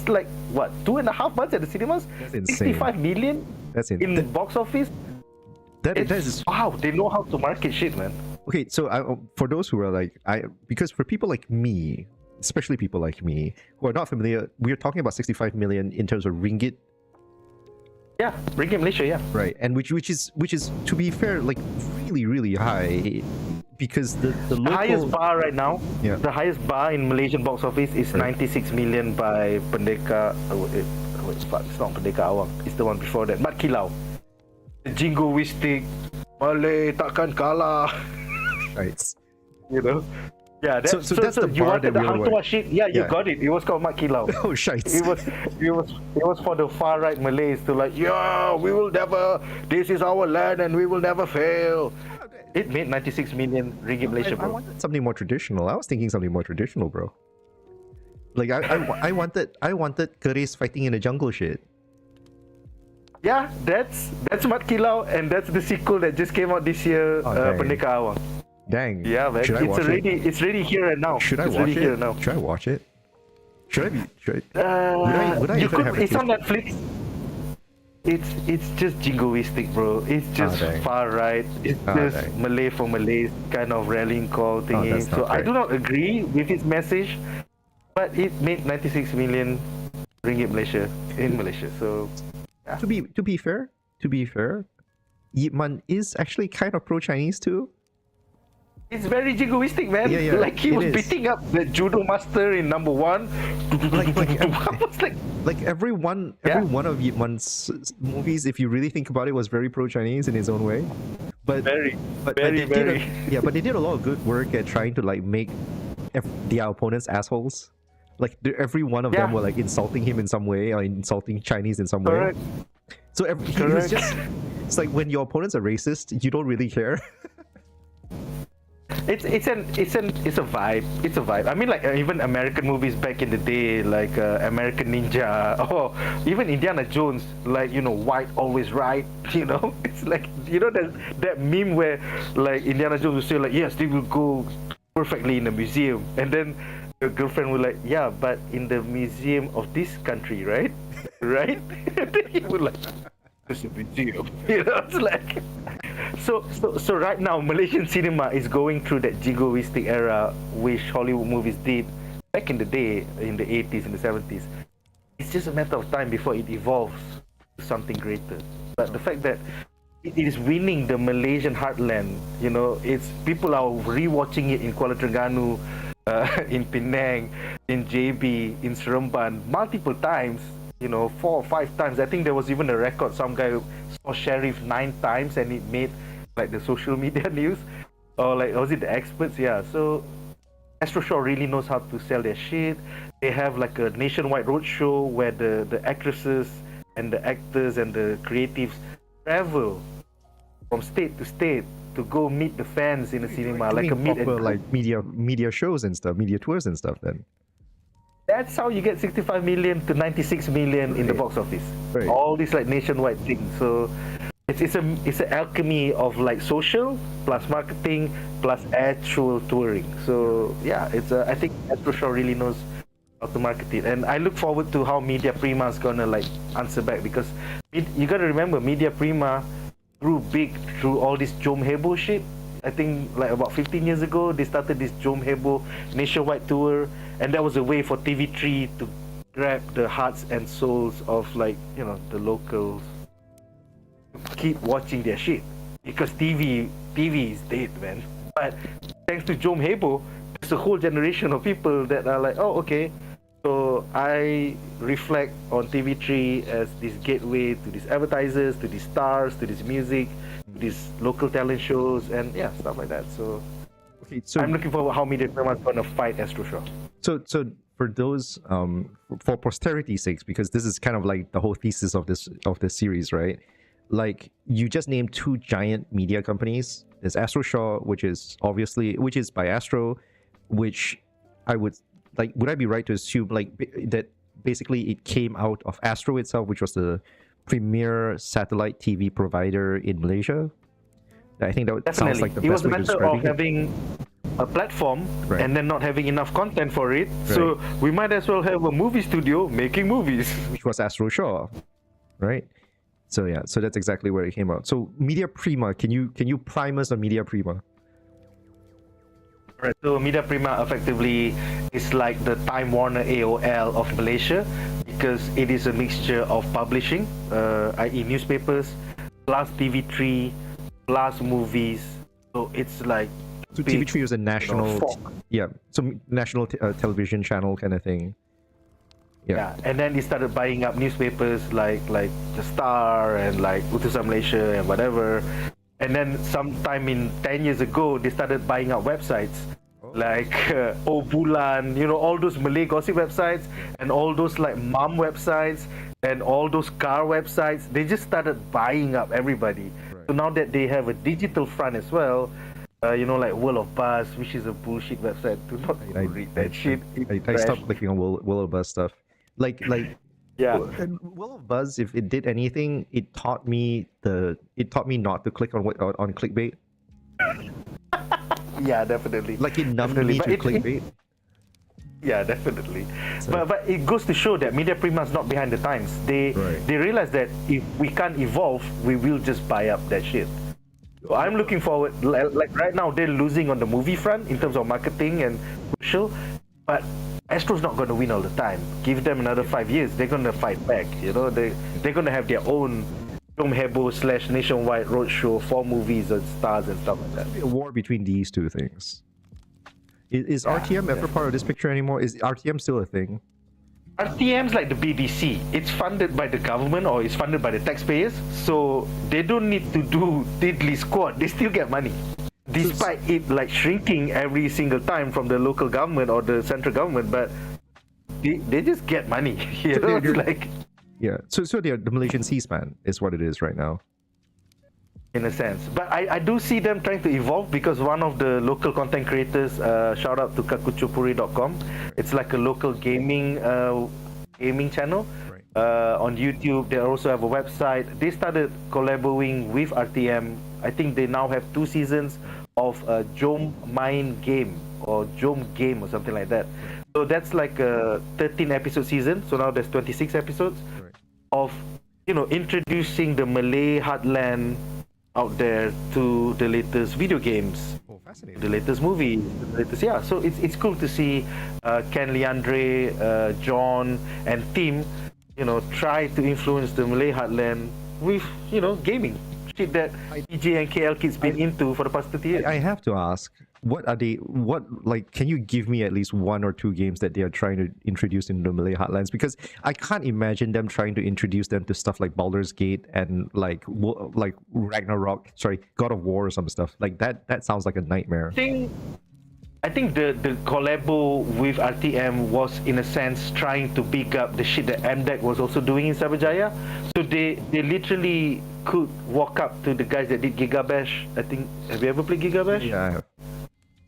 like what, 2.5 months at the cinemas? That's insane. 65 million in the box office. That is wow. They know how to market shit, man. Okay, so for those who are like, because for people like me, especially people like me who are not familiar, we're talking about 65 million in terms of ringgit. Yeah, ringgit Malaysia, yeah. Right, and which is to be fair, like really, really high, because the local... highest bar right now, the highest bar in Malaysian box office is 96 million by Pendeka. It's not Pendeka Awang. It's the one before that. Mat Kilau. The jingoistic Malay takkan kalah. Right. You know, Yeah, so that's the you bar wanted that the we all Hang want. Tuah shit. Yeah, you got it. It was called Mat Kilau. Oh, shites. It was for the far right Malays to like, yeah, we will never. This is our land, and we will never fail. It made 96 million ringgit Malaysia, bro. I wanted something more traditional. I was thinking something more traditional, bro. Like I wanted Keris fighting in the jungle shit. Yeah, that's Mat Kilau, and that's the sequel that just came out this year, Pendeka Awang. Dang. Yeah, man. It's ready here and now. Should I watch it? Should I watch it? Should I be? Would I even have it's on Netflix. It's just jingoistic, bro. It's just far right. It's just Malay for Malays kind of rallying call thingy. So I do not agree with its message, but it made 96 million ringgit in Malaysia. So yeah. To be fair, Yip Man is actually kind of pro-Chinese too. It's very jingoistic, man. Yeah, like he was beating up the judo master in number 1. Like every one of Yip Man's movies, if you really think about it, was very pro-Chinese in his own way. But they did a lot of good work at trying to like make their opponents assholes. Like every one of them were like insulting him in some way or insulting Chinese in some way. So it's like when your opponents are racist, you don't really care. It's a vibe. It's a vibe. I mean, like even American movies back in the day, like American Ninja, or even Indiana Jones, like, you know, white always right. You know, it's like, you know, that meme where like Indiana Jones will say like, yes, they will go perfectly in a museum, and then your girlfriend will like, yeah, but in the museum of this country, right? Right? And then he would like, it's a museum. You know, it's like. So right now, Malaysian cinema is going through that jingoistic era, which Hollywood movies did back in the day, in the 80s and the 70s. It's just a matter of time before it evolves to something greater. But the fact that it is winning the Malaysian heartland, you know, it's people are rewatching it in Kuala Terengganu, in Penang, in JB, in Seremban, multiple times. You know, 4 or 5 times. I think there was even a record. Some guy saw Sheriff 9 times, and it made like the social media news, or like was it the experts? Yeah. So Astro Shaw really knows how to sell their shit. They have like a nationwide roadshow where the actresses and the actors and the creatives travel from state to state to go meet the fans in the cinema, like a meet and like media shows and stuff, media tours and stuff. Then. That's how you get 65 million to 96 million in the box office. Right. All these like nationwide things. So it's an alchemy of like social plus marketing plus actual touring. So yeah, I think Astro Shaw really knows how to market it, and I look forward to how Media Prima is gonna like answer back, because you gotta remember Media Prima grew big through all this Jom Hebo shit. I think like about 15 years ago, they started this Jom Hebo nationwide tour, and that was a way for TV3 to grab the hearts and souls of, like, you know, the locals. Keep watching their shit, because TV is dead, man. But thanks to Jom Hebo, there's a whole generation of people that are like, oh, okay, so I reflect on TV3 as this gateway to these advertisers, to these stars, to this music, these local talent shows, and yeah, stuff like that. So, okay, so I'm looking forward how Media Prima is gonna fight Astro Shaw. So for those for posterity's sakes, because this is kind of like the whole thesis of this series, right? Like, you just named 2 giant media companies. There's Astro Shaw, which is by Astro, which I would like. Would I be right to assume like that basically it came out of Astro itself, which was the premier satellite TV provider in Malaysia? I think that sounds like the best way to describe it. It was a matter of having a platform, right, and then not having enough content for it. Right. So we might as well have a movie studio making movies. Which was Astro Shaw, right? So yeah, so that's exactly where it came out. So Media Prima, can you prime us on Media Prima? Right. So Media Prima effectively is like the Time Warner AOL of Malaysia, because it is a mixture of publishing, i.e. newspapers, plus TV3, plus movies. So it's like, so TV3 was a national, national television channel kind of thing. Yeah, and then they started buying up newspapers like The Star and like Utusan Malaysia and whatever. And then sometime in 10 years ago, they started buying up websites. like Obulan, you know, all those Malay gossip websites and all those like mom websites and all those car websites. They just started buying up everybody. Right. So now that they have a digital front as well, you know, like World of Buzz, which is a bullshit website. Do not read that shit. I stopped clicking on World of Buzz stuff. Like yeah. And World of Buzz, if it did anything, it taught me not to click on clickbait. Yeah, definitely. Like it numbed me to clickbait. Yeah, definitely. So, but it goes to show that media prima is not behind the times. They realize that if we can't evolve, we will just buy up that shit. So I'm looking forward. Like right now, they're losing on the movie front in terms of marketing and social, but Astro's not going to win all the time. Give them another 5 years, they're going to fight back. You know, they're going to have their own Jom Hebo / nationwide roadshow, 4 movies and stars and stuff like that. A war between these two things. Is RTM ever part of this picture anymore? Is RTM still a thing? RTM's like the BBC. It's funded by the government or it's funded by the taxpayers, so they don't need to do diddly squat. They still get money, despite it like shrinking every single time from the local government or the central government. But they just get money. You know, it's like So the Malaysian C-SPAN is what it is right now. In a sense, but I do see them trying to evolve because one of the local content creators, shout out to kakuchopuri.com, it's like a local gaming channel on YouTube. They also have a website. They started collaborating with RTM. I think they now have 2 seasons of Jom Main Game or Jom Game or something like that. So that's like a 13 episode season. So now there's 26 episodes of, you know, introducing the Malay heartland out there to the latest video games, the latest movies, So it's cool to see Ken Leandre, John, and team, you know, try to influence the Malay heartland with, you know, gaming. Shit that PJ and KL kids been into for the past 30 years. I have to ask, can you give me at least 1 or 2 games that they are trying to introduce into the Malay heartlands? Because I can't imagine them trying to introduce them to stuff like Baldur's Gate and like Ragnarok, God of War or some stuff. Like that sounds like a nightmare. I think the collabo with RTM was in a sense trying to pick up the shit that MDEC was also doing in Cyberjaya. So they literally could walk up to the guys that did Gigabash. I think, have you ever played Gigabash? Yeah, I have.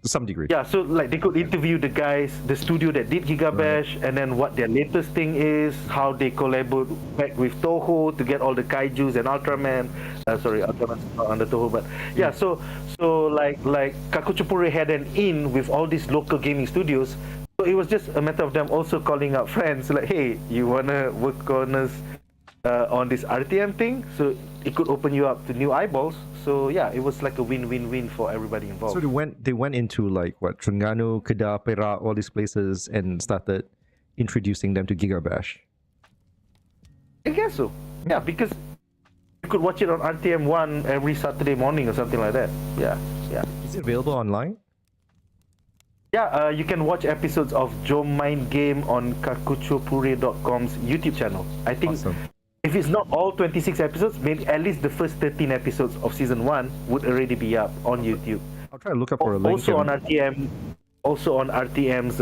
To some degree. Yeah, so like they could interview the guys, the studio that did Gigabash, and then what their latest thing is, how they collaborate back with Toho to get all the kaijus and Ultraman. Ultraman's not under Toho, but yeah. So like Kakuchupuri had an in with all these local gaming studios. So it was just a matter of them also calling up friends, like, hey, you wanna work on us on this RTM thing? So it could open you up to new eyeballs. So yeah, it was like a win-win-win for everybody involved. So they went into like what, Terengganu, Kedah, Perak, all these places and started introducing them to Gigabash. I guess so. Yeah, because you could watch it on RTM1 every Saturday morning or something like that. Yeah. Is it available online? Yeah, you can watch episodes of Jom Main Game on kakuchopuri.com's YouTube channel. I think awesome. If it's not all 26 episodes, maybe at least the first 13 episodes of season 1 would already be up on YouTube. I'll try to look up for a link. Also on RTM's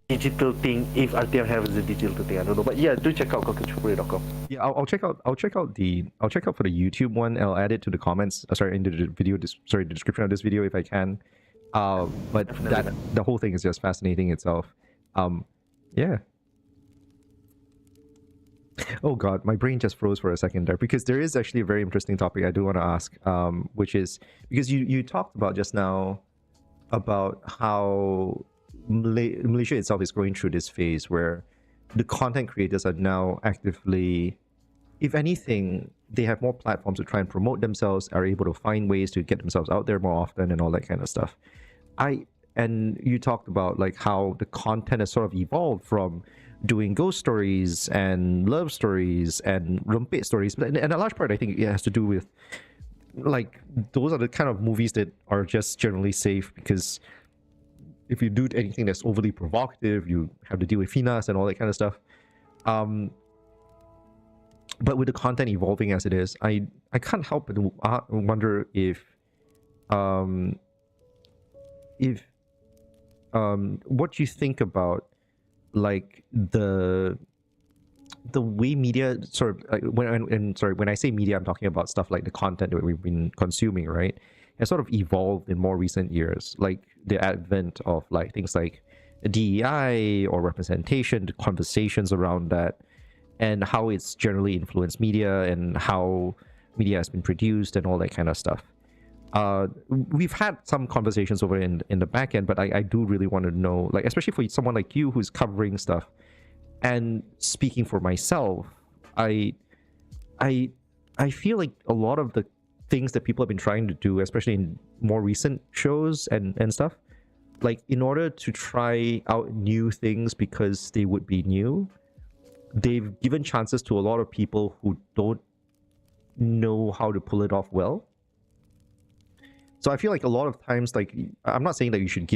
digital thing, if RTM has a digital thing, I don't know. But yeah, do check out kakuchopuri.com. Yeah, I'll check out for the YouTube one. I'll add it to the comments. Into the video. The description of this video if I can. But definitely. The whole thing is just fascinating itself. Yeah. Oh god, my brain just froze for a second there, because there is actually a very interesting topic I do want to ask, which is because you talked about just now about how Malaysia itself is going through this phase where the content creators are now actively, if anything, they have more platforms to try and promote themselves, are able to find ways to get themselves out there more often and all that kind of stuff. And you talked about like how the content has sort of evolved from doing ghost stories and love stories and rumpet stories, and a large part I think it has to do with like those are the kind of movies that are just generally safe, because if you do anything that's overly provocative, you have to deal with FINAS and all that kind of stuff. But with the content evolving as it is, I can't help but wonder if what you think about like the way media sort of when I say media, I'm talking about stuff like the content that we've been consuming, right? Has sort of evolved in more recent years, like the advent of like things like DEI or representation, the conversations around that, and how it's generally influenced media and how media has been produced and all that kind of stuff. We've had some conversations over in the back end, but I do really want to know, like, especially for someone like you who's covering stuff. And speaking for myself, I feel like a lot of the things that people have been trying to do, especially in more recent shows and stuff, like in order to try out new things because they would be new, they've given chances to a lot of people who don't know how to pull it off well. So I feel like a lot of times, like, I'm not saying that you shouldn't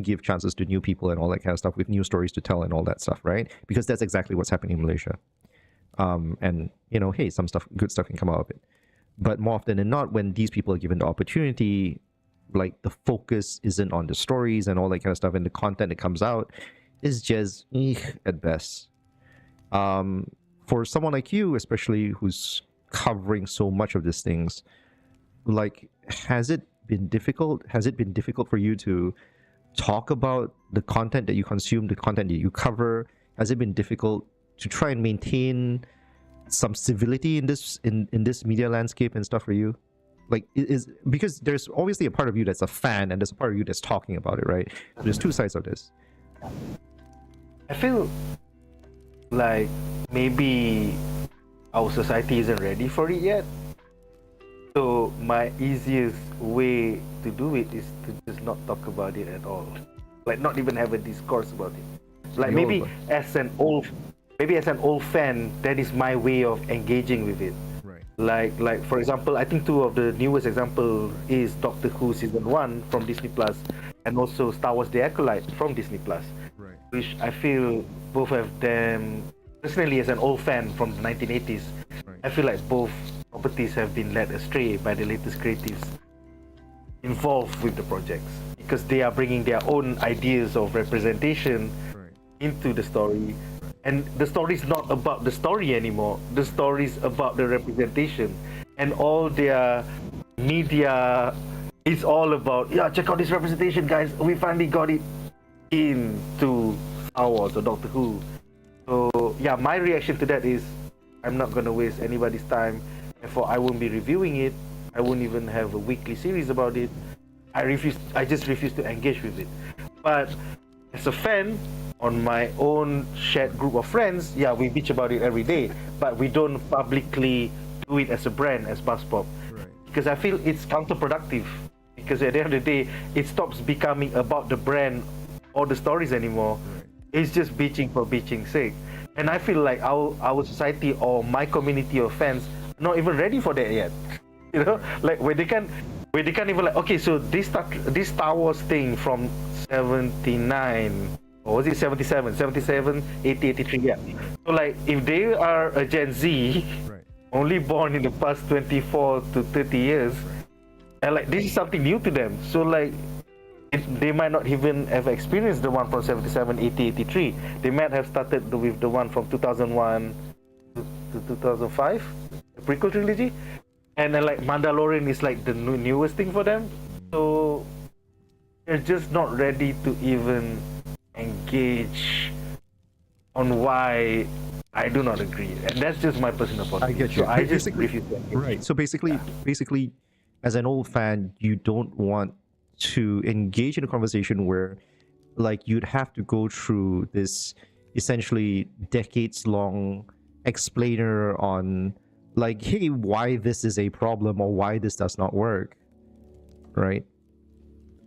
give chances to new people and all that kind of stuff with new stories to tell and all that stuff, right? Because that's exactly what's happening in Malaysia. And hey, some good stuff can come out of it. But more often than not, when these people are given the opportunity, like the focus isn't on the stories and all that kind of stuff, and the content that comes out is just at best. For someone like you, especially who's covering so much of these things, like, has it been difficult? Has it been difficult for you to talk about the content that you consume, the content that you cover? Has it been difficult to try and maintain some civility in this media landscape and stuff for you? Like, is because there's obviously a part of you that's a fan and there's a part of you that's talking about it, right? There's two sides of this. I feel like maybe our society isn't ready for it yet. So my easiest way to do it is to just not talk about it at all. Like, not even have a discourse about it. Like, maybe as an old fan, that is my way of engaging with it. Right. Like for example, I think two of the newest example is Doctor Who season 1 from Disney Plus, and also Star Wars: The Acolyte from Disney Plus. Right. Which I feel both of them, personally as an old fan from the 1980s, right, I feel like both properties have been led astray by the latest creatives involved with the projects, because they are bringing their own ideas of representation, right, into the story, and the story is not about the story anymore. The story is about the representation, and all their media is all about, yeah, check out this representation, guys, we finally got it into Star Wars or Doctor Who. So yeah, my reaction to that is, I'm not gonna waste anybody's time. Therefore, I won't be reviewing it. I won't even have a weekly series about it. I just refuse to engage with it. But as a fan, on my own shared group of friends, yeah, we bitch about it every day. But we don't publicly do it as a brand, as BuzzPop. Right. Because I feel it's counterproductive. Because at the end of the day, it stops becoming about the brand or the stories anymore. Right. It's just bitching for bitching's sake. And I feel like our society or my community of fans not even ready for that yet. Like where they can't even, like, okay, so this Star Wars thing from 79, or was it 77, 80, 83, yeah. So like, if they are a Gen Z, right, only born in the past 24 to 30 years, right, and like this is something new to them, so like they might not even have experienced the one from 77, 80, 83. They might have started with the one from 2001 to 2005, the prequel trilogy, and then like Mandalorian is like the newest thing for them. So they're just not ready to even engage on why I do not agree, and that's just my personal point. I get you. So I just refuse to engage. Right. So basically, as an old fan, you don't want to engage in a conversation where, like, you'd have to go through this essentially decades-long explainer on, like, hey, why this is a problem or why this does not work, right?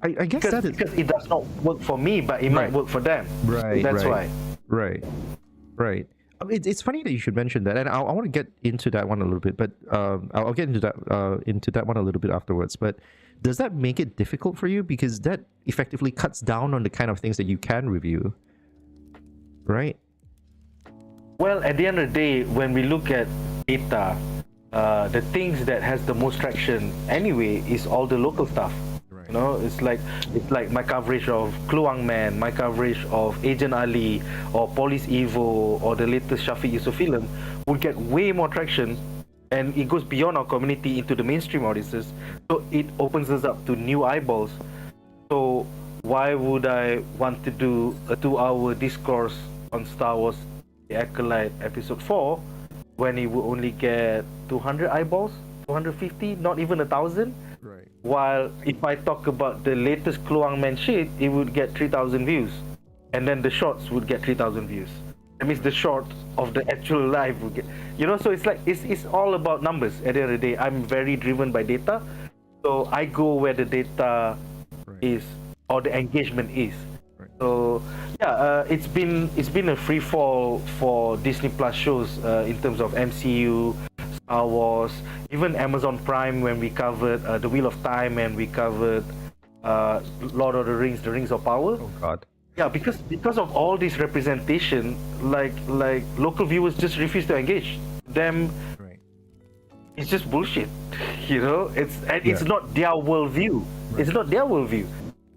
I guess that is because it does not work for me, but it might work for them. Right. So that's why. Right. It's funny that you should mention that, and I want to get into that one a little bit, but I'll get into that one a little bit afterwards. But does that make it difficult for you, because that effectively cuts down on the kind of things that you can review, right? Well, at the end of the day, when we look at data, the things that has the most traction anyway is all the local stuff. Right. You know, it's like my coverage of Kluang Man, my coverage of Agent Ali or Police Evo or the latest Shafiq Yusof film would get way more traction, and it goes beyond our community into the mainstream audiences. So it opens us up to new eyeballs. So why would I want to do a 2-hour discourse on Star Wars The Acolyte Episode 4 when it would only get 200 eyeballs, 250, not even 1,000? Right. While if I talk about the latest Kluang Man shit, it would get 3,000 views. And then the shorts would get 3,000 views. That means the short of the actual live would get, you know, so it's like, it's all about numbers at the end of the day. I'm very driven by data. So I go where the data is, or the engagement is. So yeah, it's been a free fall for Disney Plus shows in terms of MCU, Star Wars, even Amazon Prime when we covered The Wheel of Time, and we covered Lord of the Rings of Power. Oh God. Yeah, because of all this representation, like local viewers just refuse to engage. Them, it's just bullshit. You know, it's not their worldview. It's not their worldview.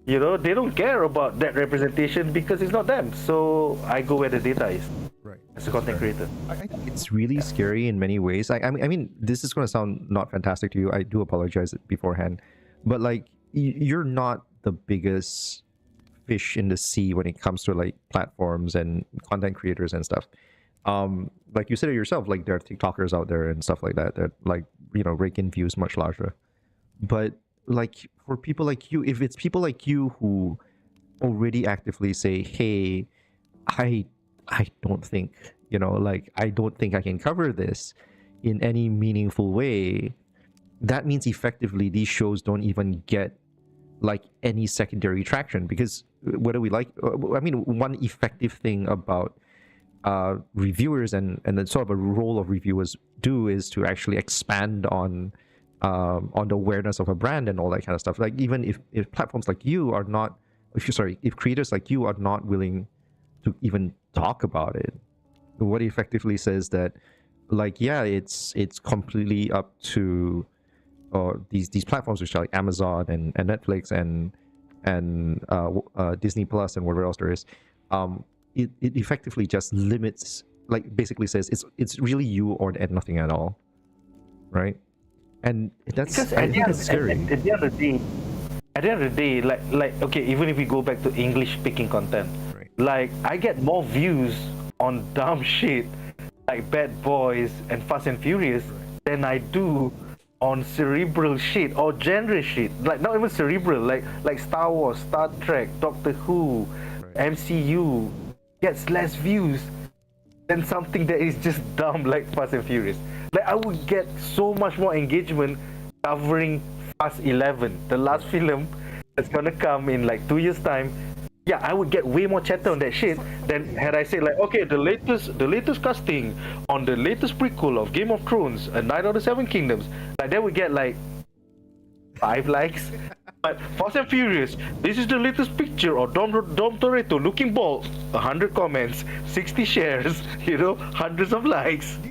You know, they don't care about that representation because it's not them. So I go where the data is. Right. As a content creator. I think it's really scary in many ways. I mean, this is going to sound not fantastic to you. I do apologize beforehand. But like, you're not the biggest fish in the sea when it comes to like platforms and content creators and stuff. Like you said it yourself, like there are TikTokers out there and stuff like that like, you know, rake in views much larger. But like for people like you, if it's people like you who already actively say, hey, I don't think, you know, like I don't think I can cover this in any meaningful way, that means effectively these shows don't even get like any secondary traction. Because whether we like, I mean, one effective thing about reviewers and the sort of a role of reviewers do is to actually expand on the awareness of a brand and all that kind of stuff. Like even if platforms like you are not, if creators like you are not willing to even talk about it, what effectively says that, like, yeah, it's completely up to these platforms which are like Amazon and Netflix and Disney Plus and whatever else there is. It effectively just limits, like basically says it's really you or and nothing at all, right? And that's scary. At the end of the day, like okay, even if we go back to English speaking content, like I get more views on dumb shit like Bad Boys and Fast and Furious than I do on cerebral shit or genre shit. Like not even cerebral, like Star Wars, Star Trek, Doctor Who, MCU gets less views than something that is just dumb like Fast and Furious. Like I would get so much more engagement covering Fast 11, the last film that's gonna come in like 2 years time. Yeah, I would get way more chatter on that shit than had I said like, okay, the latest casting on the latest prequel of Game of Thrones, A Night of the Seven Kingdoms. Like that would get like 5 likes. But Fast and Furious, this is the latest picture of Dom Toretto looking bald. 100 comments, 60 shares, you know, hundreds of likes. Do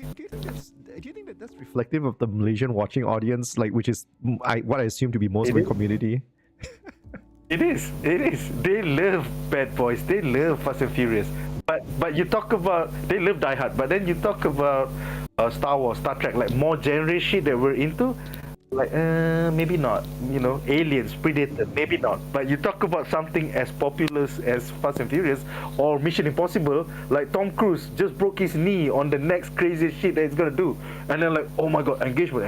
you think that that's reflective of the Malaysian watching audience, like which is what I assume to be most of the community? It is. They love Bad Boys. They love Fast and Furious. But you talk about, they love Die Hard. But then you talk about Star Wars, Star Trek, like more genre shit that we're into. Like maybe not. You know, Aliens, Predator, maybe not. But you talk about something as populous as Fast and Furious or Mission Impossible, like Tom Cruise just broke his knee on the next crazy shit that he's gonna do, and then like, oh my god, engagement.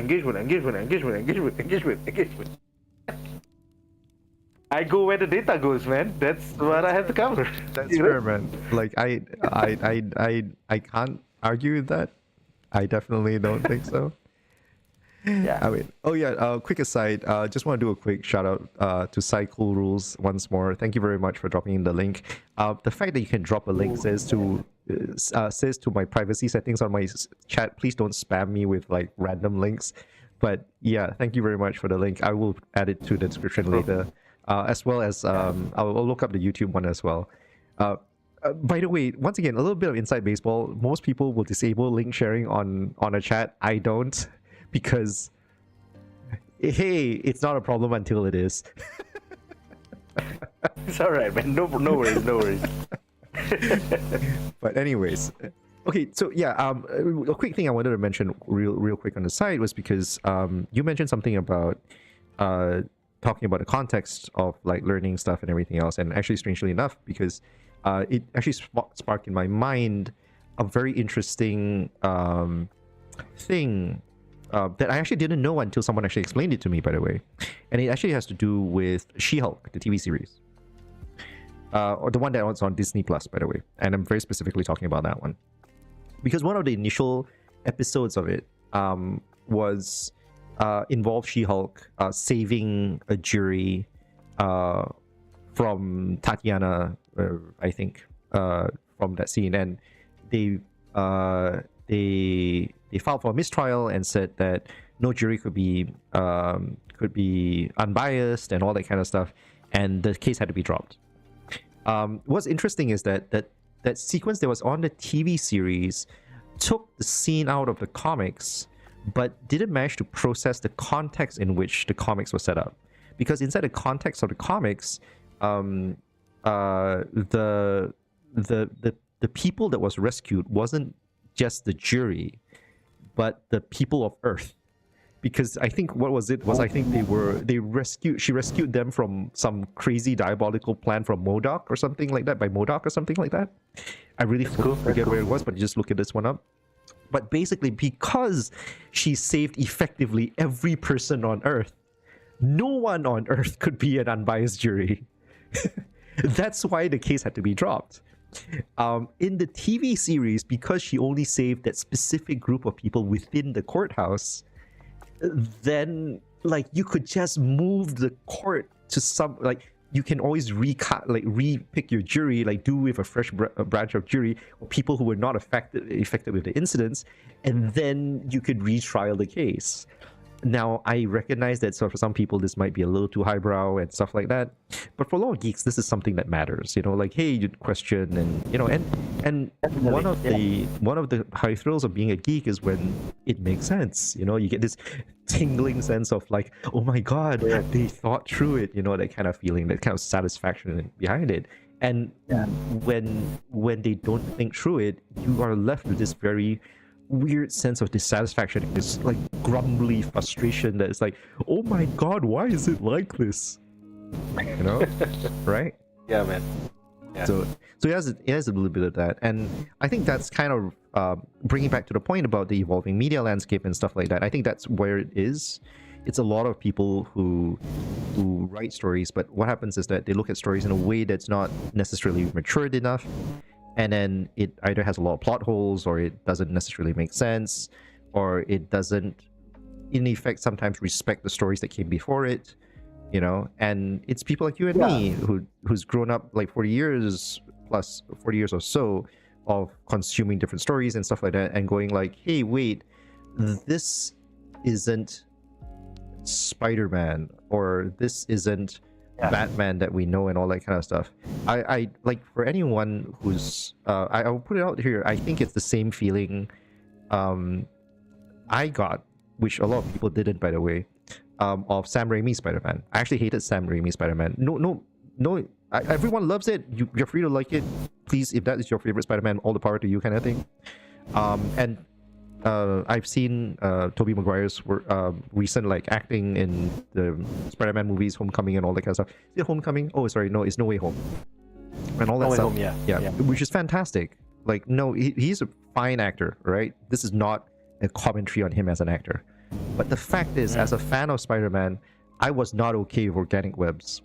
I go where the data goes, man. That's what I have to cover. That's fair, man. Like I can't argue with that. I definitely don't think so. Yeah. I mean, quick aside, just want to do a quick shout out to Cycle Rules once more. Thank you very much for dropping in the link. The fact that you can drop a link says to my privacy settings on my chat, please don't spam me with like random links. But yeah, thank you very much for the link. I will add it to the description later. As well as I'll look up the YouTube one as well. By the way, once again, a little bit of inside baseball. Most people will disable link sharing on a chat. I don't, because hey, it's not a problem until it is. It's alright, man. No worries, no worries. But anyways, okay. So yeah, a quick thing I wanted to mention real quick on the side was because you mentioned something about talking about the context of like learning stuff and everything else, and actually, strangely enough, because it actually sparked in my mind a very interesting thing that I actually didn't know until someone actually explained it to me, by the way. And it actually has to do with She-Hulk, the TV series. Or the one that was on Disney Plus, by the way. And I'm very specifically talking about that one. Because one of the initial episodes of it was involved She-Hulk saving a jury from Tatiana, I think, from that scene. And they filed for a mistrial and said that no jury could be unbiased and all that kind of stuff, and the case had to be dropped. What's interesting is that sequence that was on the TV series took the scene out of the comics, but didn't manage to process the context in which the comics were set up. Because inside the context of the comics, the people that was rescued wasn't just the jury, but the people of Earth. Because I think she rescued them from some crazy diabolical plan from MODOK or something like that, by MODOK or something like that. I really forget where it was, but just look at this one up. But basically, because she saved effectively every person on Earth, no one on Earth could be an unbiased jury. That's why the case had to be dropped. In the TV series, because she only saved that specific group of people within the courthouse, then like you could just move the court to some, like you can always re-pick your jury, like do with a fresh branch of jury or people who were not affected with the incidents, and then you could retrial the case. Now, I recognize that for some people this might be a little too highbrow and stuff like that, but for a lot of geeks, this is something that matters. You know, like, hey, you question, and you know, and one of the high thrills of being a geek is when it makes sense. You know, you get this tingling sense of like, oh my god, they thought through it. You know, that kind of feeling, that kind of satisfaction behind it. And when they don't think through it, you are left with this very weird sense of dissatisfaction, this like grumbly frustration that is like, oh my god, why is it like this? You know, right? Yeah, man. Yeah. So it has a little bit of that, and I think that's kind of bringing back to the point about the evolving media landscape and stuff like that. I think that's where it is. It's a lot of people who write stories, but what happens is that they look at stories in a way that's not necessarily matured enough. And then it either has a lot of plot holes, or it doesn't necessarily make sense, or it doesn't, in effect, sometimes respect the stories that came before it, you know. And it's people like you and me who's grown up like 40 years or so of consuming different stories and stuff like that, and going like, hey, wait, this isn't Spider-Man, or this isn't Batman that we know, and all that kind of stuff. I like, for anyone who's I'll put it out here, I think it's the same feeling I got, which a lot of people didn't, by the way, of Sam Raimi's Spider-Man. I actually hated Sam Raimi's Spider-Man. No, everyone loves it. You're free to like it. Please, if that is your favorite Spider-Man, all the power to you, kind of thing. And I've seen Tobey Maguire's recent like acting in the Spider-Man movies, Homecoming and all that kind of stuff. Is it Homecoming? Oh, sorry, no, it's No Way Home. And all that stuff. Yeah, which is fantastic. Like, no, he's a fine actor, right? This is not a commentary on him as an actor. But the fact is, as a fan of Spider-Man, I was not okay with organic webs.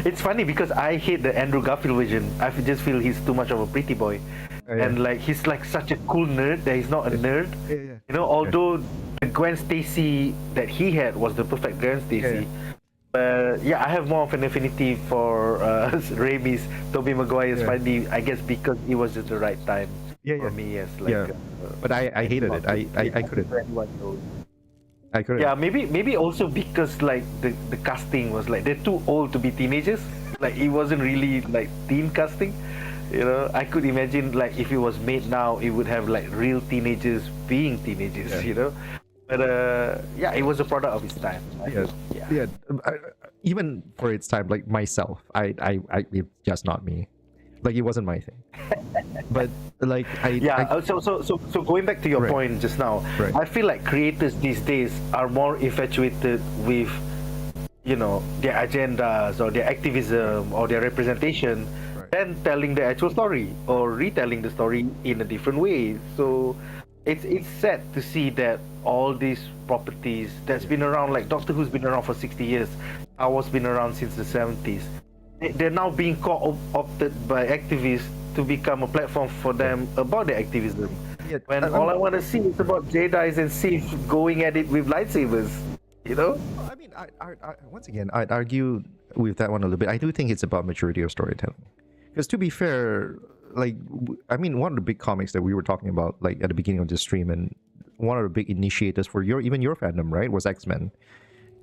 It's funny because I hate the Andrew Garfield version. I just feel he's too much of a pretty boy. And like, he's like such a cool nerd that he's not a nerd. You know, although the Gwen Stacy that he had was the perfect Gwen Stacy. But yeah, I have more of an affinity for Raimi's Tobey Maguire's Spidey, I guess because it was just the right time for me as like. But I hated it. I couldn't. I couldn't. Yeah, maybe also because like the casting was like, they're too old to be teenagers. Like, it wasn't really like teen casting. You know, I could imagine like if it was made now, it would have like real teenagers being teenagers. You know, But yeah, it was a product of its time. Yeah. Even for its time, like myself, it's just not me. Like it wasn't my thing. But like so going back to your point just now, I feel like creators these days are more infatuated with, you know, their agendas or their activism or their representation than telling the actual story or retelling the story in a different way. So it's sad to see that all these properties that's been around, like Doctor Who's been around for 60 years, Star Wars been around since the 70s. They're now being co-opted by activists to become a platform for them about their activism. When all I want to see is about Jedi's and Sith going at it with lightsabers, you know? I mean, once again, I'd argue with that one a little bit. I do think it's about maturity of storytelling. Because to be fair, like, I mean, one of the big comics that we were talking about, like at the beginning of this stream, and one of the big initiators for even your fandom, right, was X-Men.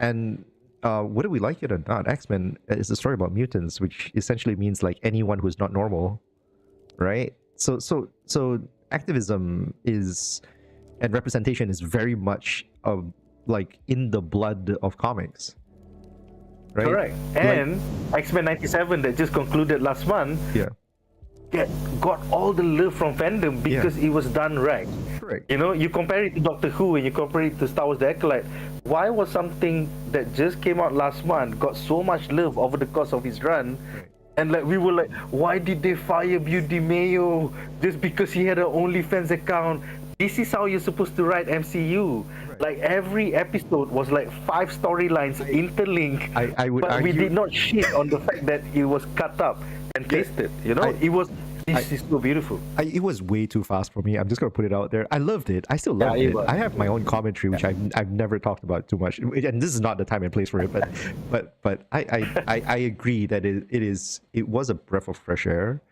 And whether we like it or not, X-Men is a story about mutants, which essentially means like anyone who's not normal, right? So activism is, and representation is very much of like in the blood of comics, right? Correct. And X-Men 97 that just concluded last month, got all the love from fandom because it was done right. Correct. You know, you compare it to Doctor Who and you compare it to Star Wars: The Acolyte. Why was something that just came out last month got so much love over the course of its run? And like we were like, why did they fire Bimji Mayo just because he had an OnlyFans account? This is how you're supposed to write MCU. Like every episode was like 5 storylines interlinked. I would but argue... we did not shit on the fact that it was cut up and pasted. You know, it was. This is so beautiful. It was way too fast for me. I'm just gonna put it out there. I loved it. I still loved it. I have my own commentary, which I've never talked about too much, and this is not the time and place for it. But I agree that it was a breath of fresh air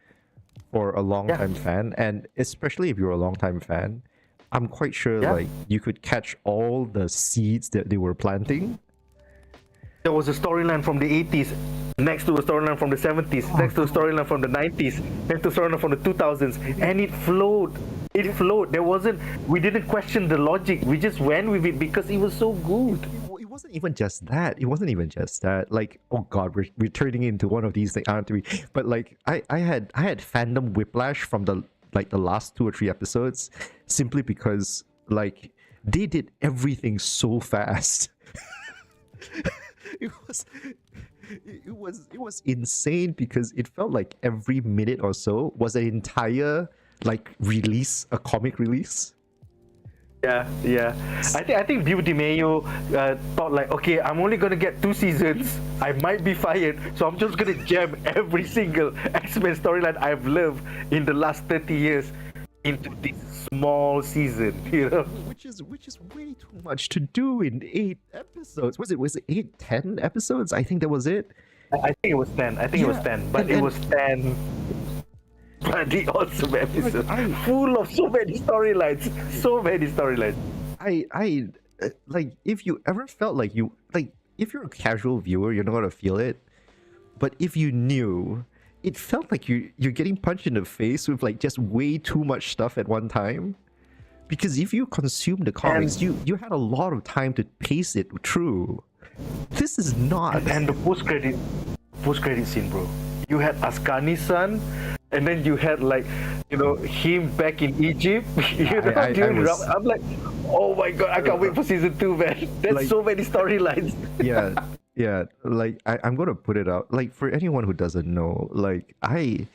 for a long-time fan, and especially if you're a long-time fan, I'm quite sure like you could catch all the seeds that they were planting. There was a storyline from the 80s, next to a storyline from the 70s, next to a storyline from the 90s, next to a storyline from the 2000s, and it flowed. It flowed. We didn't question the logic. We just went with it because it was so good. It wasn't even just that. Like, oh God, we're turning into one of these things, aren't we? But like, I had fandom whiplash from the last 2 or 3 episodes, simply because like they did everything so fast. It was insane because it felt like every minute or so was an entire like release, a comic release. I think Bimji Mayo thought like, okay, I'm only gonna get 2 seasons. I might be fired, so I'm just gonna jam every single X-Men storyline I've loved in the last 30 years into this small season, you know, which is way too much to do in 8 episodes. Was it 8, 10 episodes? I think that was it. I think it was 10. It was 10, but it was 10 bloody awesome episodes, full of so many storylines. I like, if you ever felt like if you're a casual viewer, you're not gonna feel it, but if you knew, it felt like you're getting punched in the face with like just way too much stuff at one time. Because if you consume the comics, you had a lot of time to pace it through. This is not. And the post credit scene, bro. You had Ascani's son, and then you had like, you know, him back in Egypt. I'm like, oh my God, I can't wait for season 2, man. There's like, so many storylines. Yeah, like I'm gonna put it out. Like, for anyone who doesn't know, like I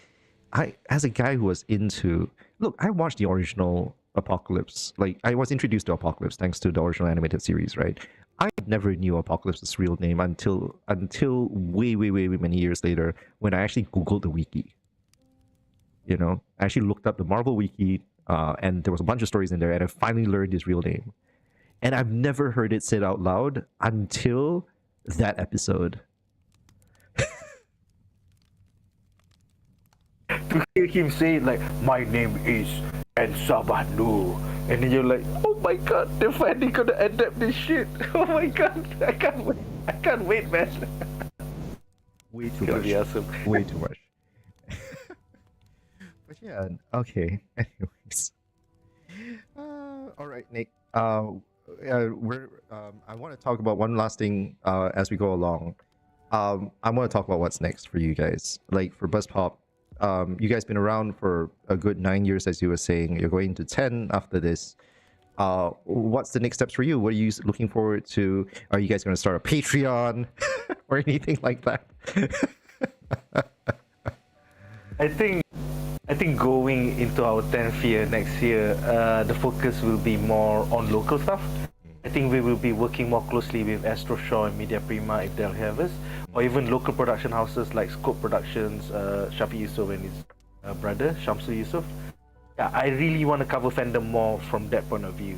as a guy who was into, look, I watched the original Apocalypse. Like, I was introduced to Apocalypse thanks to the original animated series, right? I never knew Apocalypse's real name until way many years later, when I actually Googled the wiki. You know, I actually looked up the Marvel wiki, and there was a bunch of stories in there, and I finally learned his real name. And I've never heard it said out loud until that episode. To hear him say like, my name is Sabanu, and then you're like, oh my God, they're finally gonna adapt this shit. Oh my God, I can't wait, man. Way too much. Be awesome. Way too much. But yeah, okay. Anyways, all right, Nick. I want to talk about one last thing as we go along. I want to talk about what's next for you guys. Like for BuzzPop, you guys been around for a good 9 years, as you were saying. You're going to 10 after this. What's the next steps for you? What are you looking forward to? Are you guys going to start a Patreon or anything like that? I think going into our 10th year next year, the focus will be more on local stuff. I think we will be working more closely with Astro Shaw and Media Prima if they'll have us, or even local production houses like Scope Productions, Shafiq Yusof and his brother Shamsul Yusof. Yeah, I really want to cover fandom more from that point of view.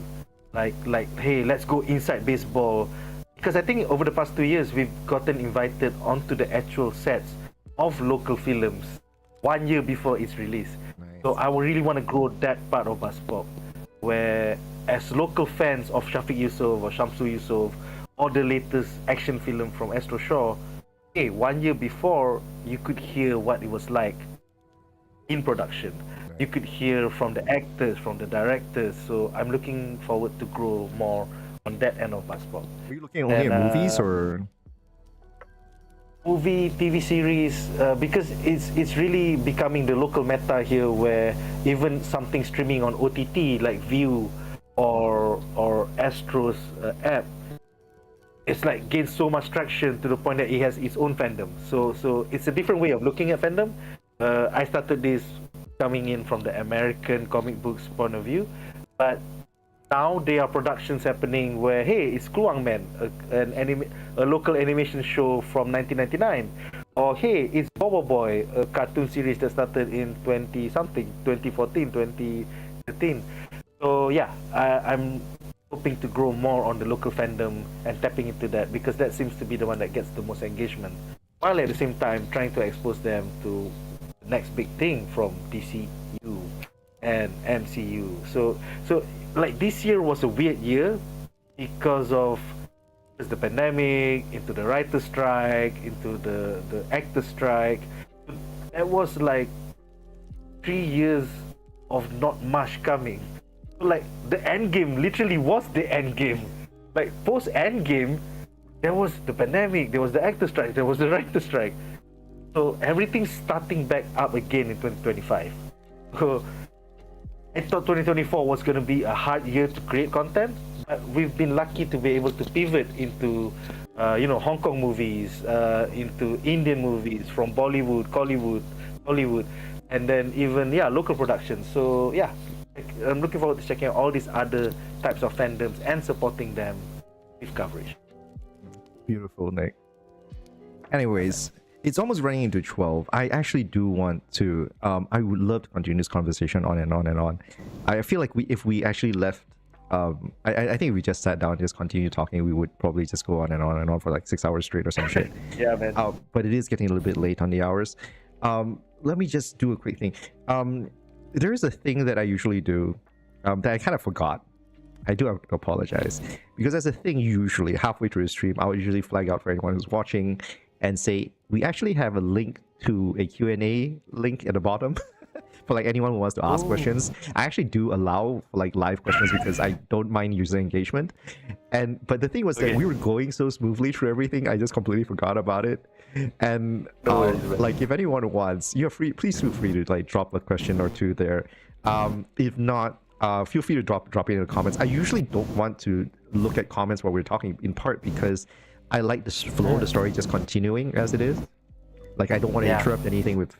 Like, hey, let's go inside baseball, because I think over the past 2 years we've gotten invited onto the actual sets of local films 1 year before its release. Nice. So I really want to grow that part of BuzzPop, where as local fans of Shafiq Yusof or Shamsul Yusof or the latest action film from Astro Shaw, hey, 1 year before you could hear what it was like in production. Right. You could hear from the actors, from the directors. So I'm looking forward to grow more on that end of BuzzPop. Are you looking only at movies or? Movie, TV series, because it's really becoming the local meta here, where even something streaming on OTT like View or Astro's app, it's like gained so much traction to the point that it has its own fandom. So it's a different way of looking at fandom. I started this coming in from the American comic books point of view, but now there are productions happening where, hey, it's Kluang Man, a local animation show from 1999, or hey, it's Bobo Boy, a cartoon series that started in 2014, 2013. So yeah, I'm hoping to grow more on the local fandom and tapping into that, because that seems to be the one that gets the most engagement, while at the same time trying to expose them to the next big thing from DCU and MCU. So like this year was a weird year because of the pandemic, into the writer's strike, into the actor strike. That was like 3 years of not much coming. So like the end game literally was the end game. Like post end game, there was the pandemic, there was the actor strike, there was the writer's strike. So everything's starting back up again in 2025. So I thought 2024 was going to be a hard year to create content, but we've been lucky to be able to pivot into, Hong Kong movies, into Indian movies, from Bollywood, Hollywood, and then even, local productions. So, I'm looking forward to checking out all these other types of fandoms and supporting them with coverage. Beautiful, Nick. Anyways, it's almost running into 12. I actually do want to, I would love to continue this conversation on and on and on. I feel like if we actually left, I think if we just sat down and just continue talking, we would probably just go on and on and on for like 6 hours straight or some shit. Yeah, man. But it is getting a little bit late on the hours. Let me just do a quick thing. There is a thing that I usually do that I kind of forgot. I do have to apologize. Because as a thing, usually halfway through the stream, I would usually flag out for anyone who's watching and say, we actually have a link to a Q&A link at the bottom for like anyone who wants to ask questions. I actually do allow like live questions because I don't mind user engagement. But the thing was that we were going so smoothly through everything, I just completely forgot about it. And like if anyone wants, you're free, please feel free to like drop a question or two there. If not, feel free to drop it in the comments. I usually don't want to look at comments while we're talking, in part because I like the flow of the story just continuing as it is. Like I don't want to interrupt anything with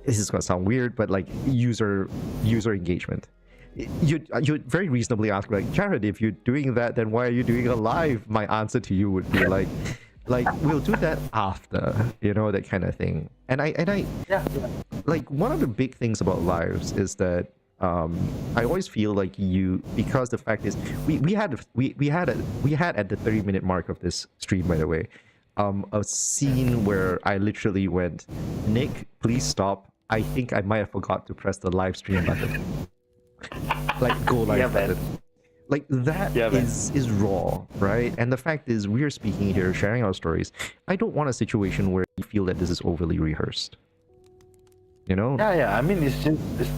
this is gonna sound weird, but like user engagement. You very reasonably ask, like, Jared, if you're doing that, then why are you doing a live? My answer to you would be like we'll do that after, that kind of thing. And I like one of the big things about lives is that I always feel like because the fact is we had at the 30-minute mark of this stream, by the way, a scene where I literally went, Nick, please stop. I think I might have forgot to press the live stream button. Like go live button. Like that is raw, right? And the fact is, we're speaking here, sharing our stories. I don't want a situation where you feel that this is overly rehearsed. You know? Yeah. I mean, it's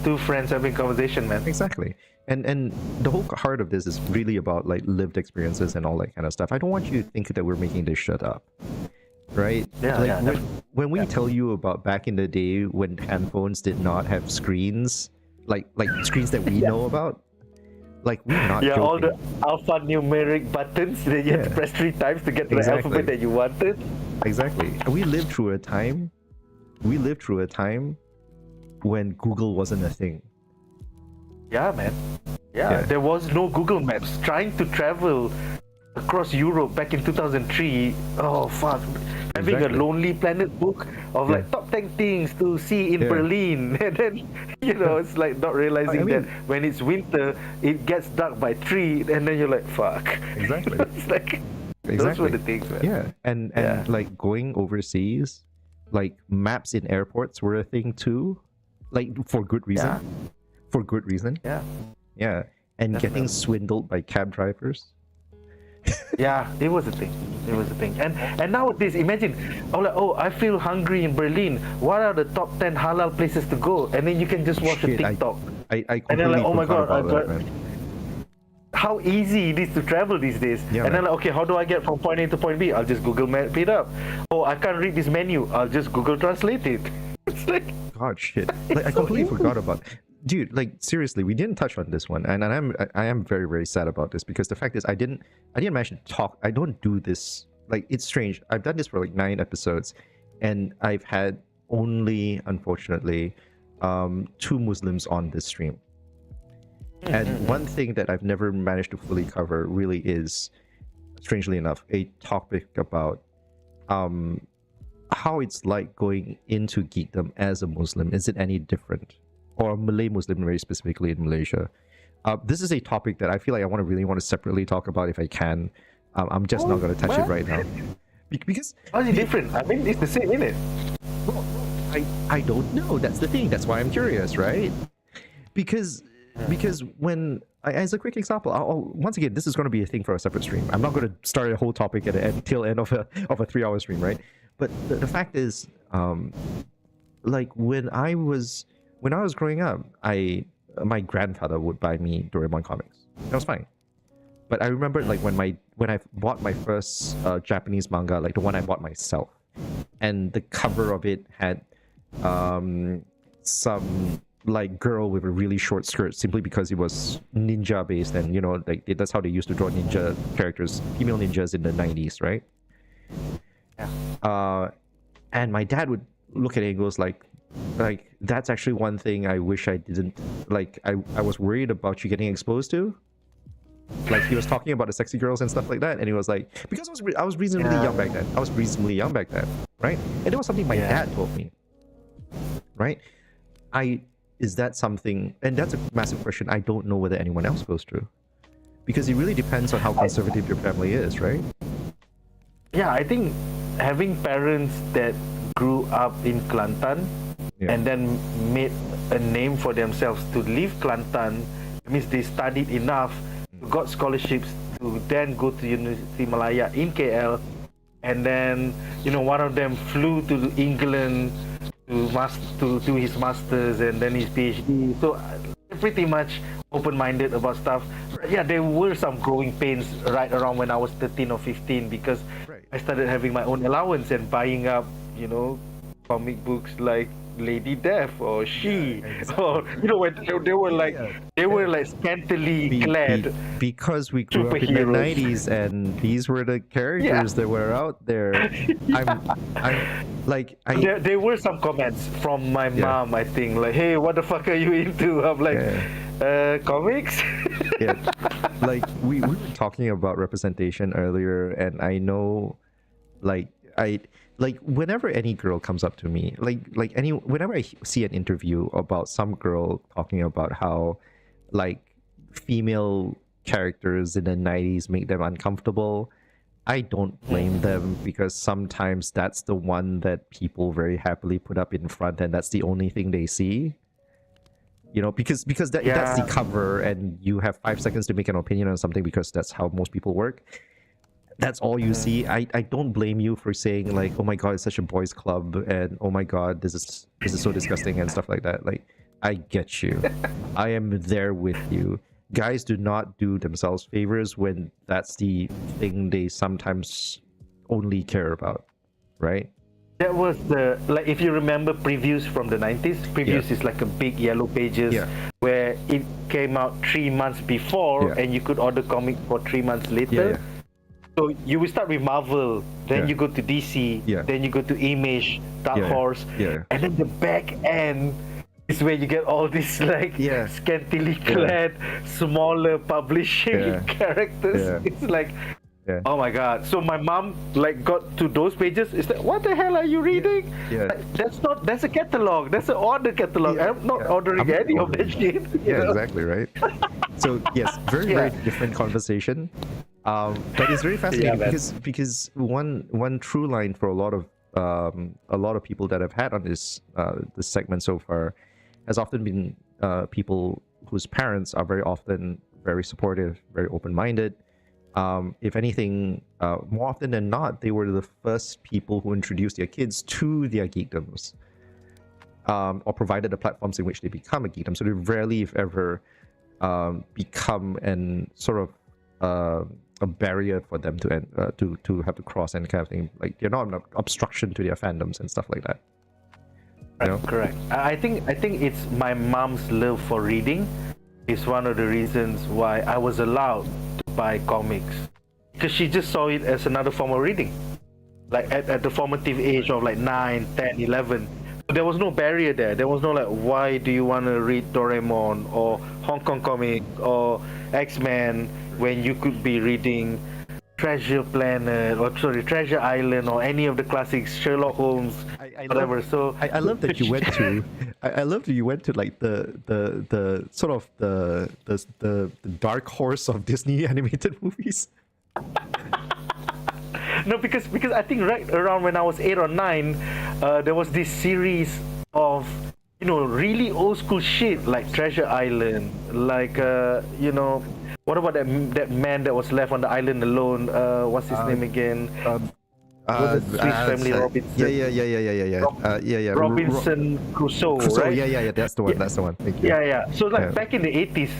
two friends having conversation, man. Exactly. And the whole heart of this is really about like lived experiences and all that kind of stuff. I don't want you to think that we're making this shit up, right? Yeah, like yeah. when we tell you about back in the day when handphones did not have screens, like screens that we know about, like we're not joking. All the alphanumeric buttons that you had to press 3 times to get to the alphabet that you wanted. Exactly. We lived through a time when Google wasn't a thing. Yeah, man. Yeah, there was no Google Maps. Trying to travel across Europe back in 2003. Oh, fuck. Having a Lonely Planet book of like top 10 things to see in Berlin. And then, it's like not realizing that when it's winter, it gets dark by 3. And then you're like, fuck. Exactly. It's like, those were the things, man. Yeah. And like going overseas, like maps in airports were a thing too. Like for good reason. Yeah. For good reason. Yeah. Yeah. And getting swindled by cab drivers. Yeah, it was a thing. And nowadays, imagine, I feel hungry in Berlin. What are the top 10 halal places to go? And then you can just watch a TikTok. I and then like, oh my god, that, how easy it is to travel these days. Yeah, and then like, okay, how do I get from point A to point B? I'll just Google Map it up. Oh, I can't read this menu. I'll just Google Translate it. It's like, God, shit. Like, I completely forgot about. Dude, like seriously, we didn't touch on this one, and I am very, very sad about this, because the fact is I didn't manage to talk. I don't do this. Like, it's strange. I've done this for like 9 episodes, and I've had only, unfortunately, 2 Muslims on this stream. And one thing that I've never managed to fully cover really is, strangely enough, a topic about how it's like going into geekdom as a Muslim. Is it any different? Or a Malay Muslim, very specifically in Malaysia. This is a topic that I feel like I really want to separately talk about if I can. I'm just not going to touch it right now. Because... How is it different? I mean, it's the same, isn't it? Well, I don't know. That's the thing. That's why I'm curious, right? Because when... as a quick example, once again, this is going to be a thing for a separate stream. I'm not going to start a whole topic at the tail end of a 3-hour stream, right? But the fact is, like when I was growing up, my grandfather would buy me Doraemon comics. That was fine. But I remember like when I bought my first Japanese manga, like the one I bought myself, and the cover of it had some like girl with a really short skirt, simply because it was ninja based, and like that's how they used to draw ninja characters, female ninjas in the 90s, right? Yeah. And my dad would look at it and goes like that's actually one thing I wish I didn't, like I was worried about you getting exposed to. Like he was talking about the sexy girls and stuff like that, and he was like, because I was reasonably young back then. Right? And it was something my dad told me. Right? Is that something, and that's a massive question I don't know whether anyone else goes through, because it really depends on how conservative your family is, right? Yeah, I think having parents that grew up in Kelantan and then made a name for themselves to leave Kelantan, means they studied enough, got scholarships to then go to University Malaya in KL, and then one of them flew to England to do his masters and then his PhD. So pretty much open-minded about stuff. Yeah, there were some growing pains right around when I was 13 or 15, because I started having my own allowance and buying up, comic books like Lady Death or She, or when they were like scantily clad, because we grew up in the 90s and these were the characters that were out there. There were some comments from my mom, I think, like, hey, what the fuck are you into? I'm like, comics. Like we were talking about representation earlier, and I know, like whenever any girl comes up to me, whenever I see an interview about some girl talking about how like female characters in the 90s make them uncomfortable, I don't blame them, because sometimes that's the one that people very happily put up in front, and that's the only thing they see. Because that's the cover, and you have 5 seconds to make an opinion on something, because that's how most people work. that's all you see. I don't blame you for saying like, oh my god, it's such a boys club, and oh my god, this is so disgusting and stuff like that. Like, I get you. I am there with you. Guys do not do themselves favors when that's the thing they sometimes only care about, right? That was the, like, if you remember previews from the 90s, previews is like a big yellow pages where it came out 3 months before and you could order comic for 3 months later. So you will start with Marvel, then you go to DC, then you go to Image, Dark Horse, and then the back end is where you get all these like scantily clad, smaller publishing characters. It's like, oh my god! So my mom like got to those pages. It's like, what the hell are you reading? Like, that's a catalog. That's an order catalog. I'm not ordering any of that shit. Exactly, right. So yes, very different conversation. But it's very fascinating because one true line for a lot of people that I've had on this segment so far has often been people whose parents are very often very supportive, very open-minded. If anything, more often than not, they were the first people who introduced their kids to their geekdoms, or provided the platforms in which they become a geekdom. So they rarely, if ever, become an sort of a barrier for them to have to cross and kind of thing. Like, they're not an obstruction to their fandoms and stuff like that. You know? Correct. I think it's my mom's love for reading is one of the reasons why I was allowed to buy comics, because she just saw it as another form of reading, like at the formative age of like 9, 10, 11. There was no barrier there. There was no like, why do you want to read Doraemon or Hong Kong comic or X-Men when you could be reading Treasure Island or any of the classics, Sherlock Holmes, whatever. So I love that you went to I love that you went to like the sort of the dark horse of Disney animated movies. No, because I think right around when I was 8 or 9, there was this series of, you know, really old school shit like Treasure Island, like what about that man that was left on the island alone? What's his name again? Swiss Family Robinson. Robinson Crusoe, right? Yeah. That's the one. That's the one. Thank you. Yeah. So like back in the 80s,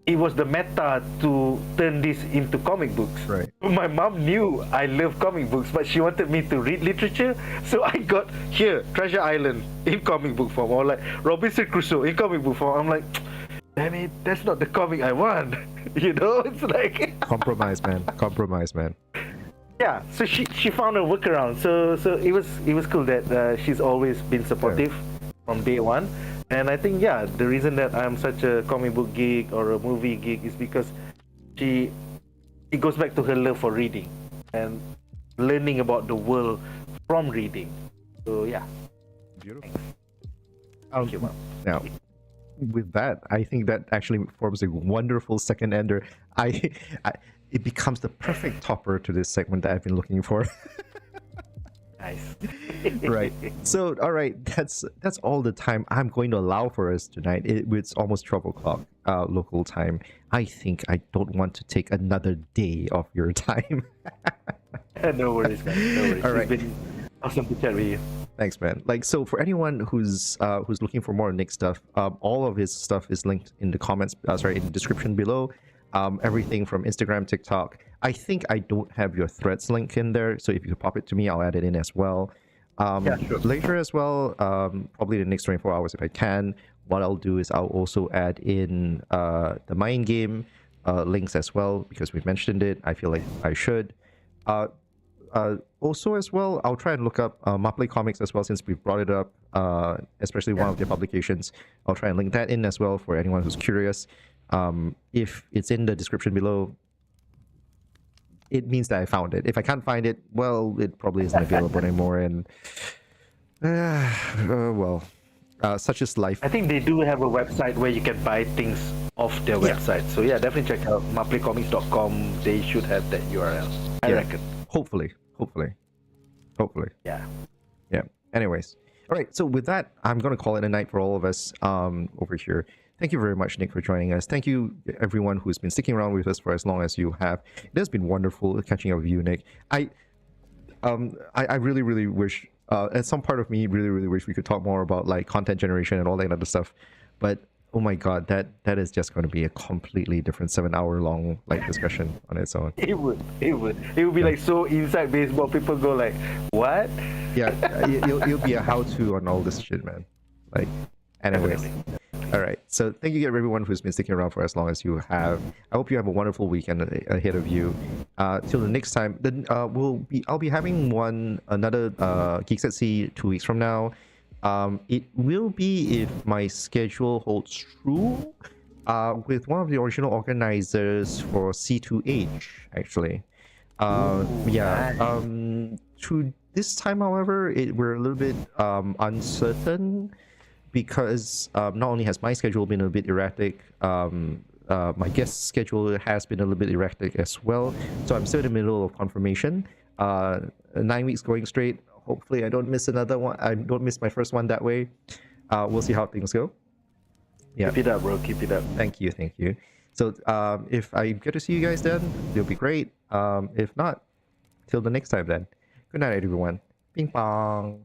it was the meta to turn this into comic books. Right. My mom knew I love comic books, but she wanted me to read literature, so I got here Treasure Island in comic book form, or like Robinson Crusoe in comic book form. I'm like, damn it, that's not the comic I want. You know, it's like compromise, man. Yeah, so she found a workaround. So it was cool that she's always been supportive from day one. And I think the reason that I'm such a comic book geek or a movie geek is because it goes back to her love for reading and learning about the world from reading. So yeah. Beautiful. Thank you, Mom. Now, with that, I think that actually forms a wonderful second ender. It becomes the perfect topper to this segment that I've been looking for. Nice. Right. So, all right, that's all the time I'm going to allow for us tonight. It's almost 12 o'clock local time. I think I don't want to take another day of your time. No worries, man. No worries. All right. It's been awesome to chat with you. Thanks, man. Like, so for anyone who's looking for more Nick stuff, all of his stuff is linked in the comments. In the description below. Everything from Instagram, TikTok. I think I don't have your Threads link in there, so if you could pop it to me, I'll add it in as well. Sure. Later as well, probably the next 24 hours if I can. What I'll do is I'll also add in the Mind Game links as well, because we've mentioned it. I feel like I should. Also as well, I'll try and look up Malay Comics as well, since we've brought it up, especially one of their publications. I'll try and link that in as well for anyone who's curious. If it's in the description below, it means that I found it. If I can't find it, well, it probably isn't available anymore, and such is life. I think they do have a website where you can buy things off their website. So yeah, definitely check out maplaycomics.com. They should have that URL. I reckon. Hopefully. Yeah. Anyways. All right. So with that, I'm going to call it a night for all of us over here. Thank you very much, Nick, for joining us. Thank you, everyone who's been sticking around with us for as long as you have. It has been wonderful catching up with you, Nick. I really, really wish, and some part of me really, really wish we could talk more about like content generation and all that other stuff. But oh my god, that is just going to be a completely different 7-hour long like discussion on its own. It would be like so inside baseball. People go like, what? Yeah, it'll be a how-to on all this shit, man. Like, anyways. All right. So thank you everyone who's been sticking around for as long as you have. I hope you have a wonderful weekend ahead of you. Till the next time, then I'll be having another Geeks at Sea 2 weeks from now. It will be, if my schedule holds true, with one of the original organizers for C2H actually. Yeah. Nice. To this time, however, we're a little bit uncertain, because not only has my schedule been a bit erratic, my guest schedule has been a little bit erratic as well. So I'm still in the middle of confirmation. 9 weeks going straight. Hopefully I don't miss another one. I don't miss my first one that way. We'll see how things go. Yeah. Keep it up, bro. Keep it up. Thank you. So if I get to see you guys then, it'll be great. If not, till the next time then. Good night, everyone. Ping pong.